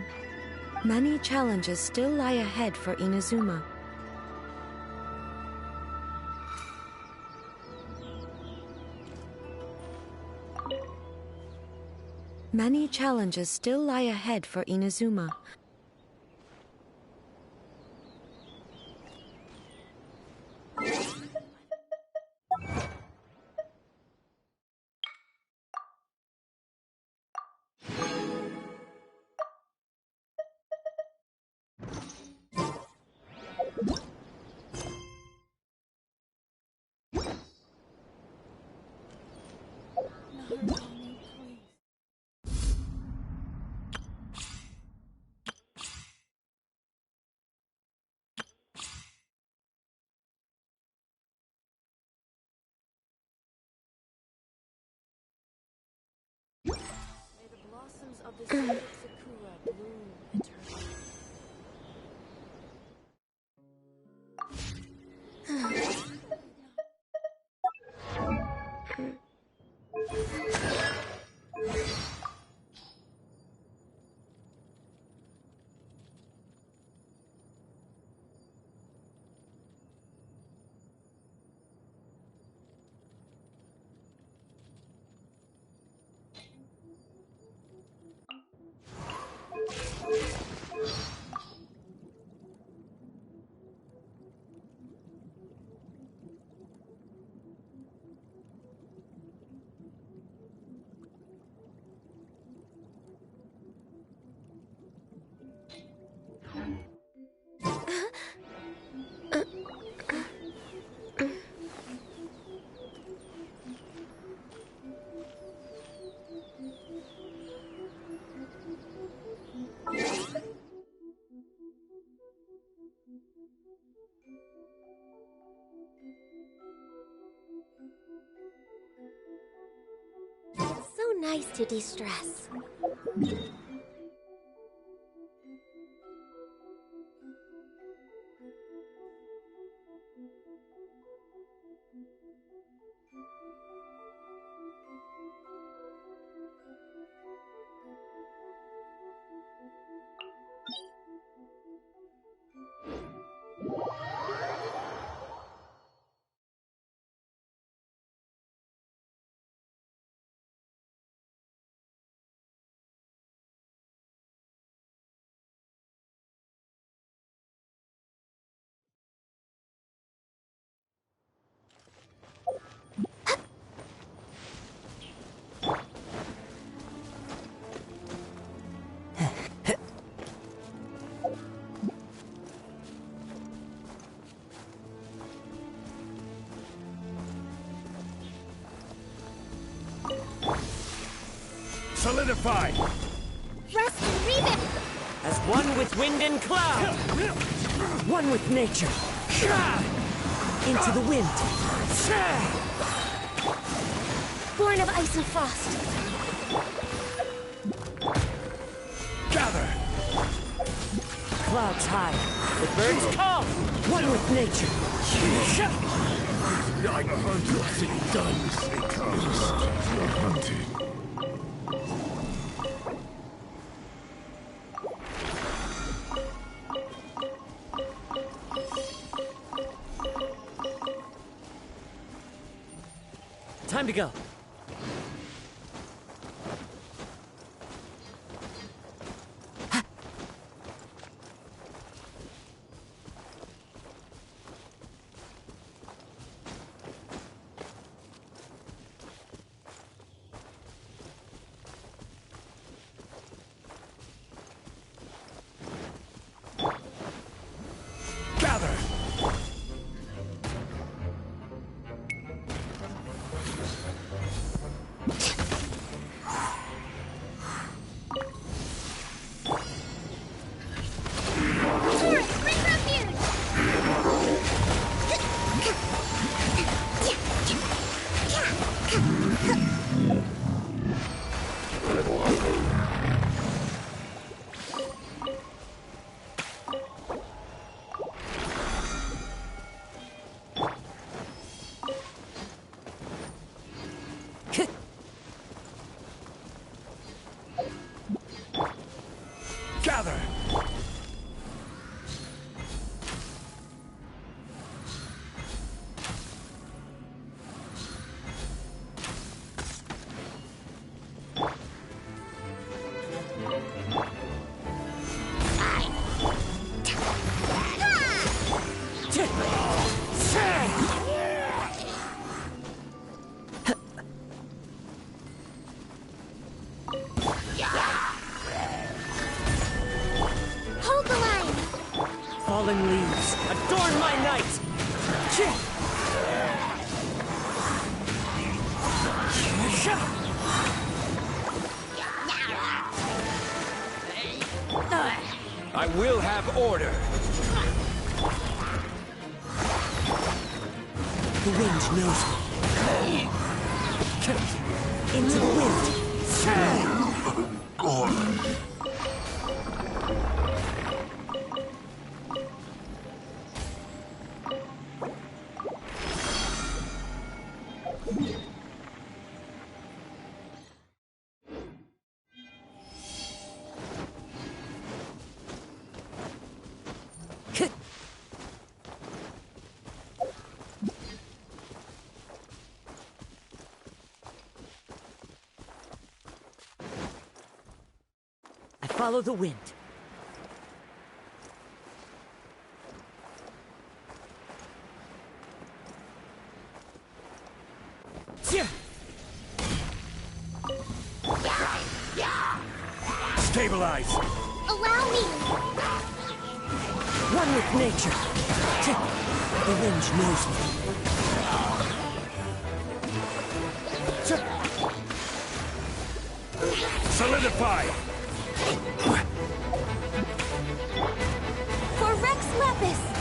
Many challenges still lie ahead for Inazuma. Many challenges still lie ahead for Inazuma.
May the blossoms of the sacred Sakura bloom eternally.
It's so nice to de-stress.
Solidify!
Rest and rebound!
As one with wind and cloud! One with nature! Into the wind!
Born of ice and frost!
Gather!
Clouds high, the birds call! One with nature!
900 guns comes your hunting.
Time to go.
Gather!
Hold the line!
Fallen leaves, adorn my night!
I will have order.
The wind knows me. Into the wind. Follow the wind.
Stabilize!
Allow me!
One with nature. The wind knows me.
Solidify!
For Rex Lepus!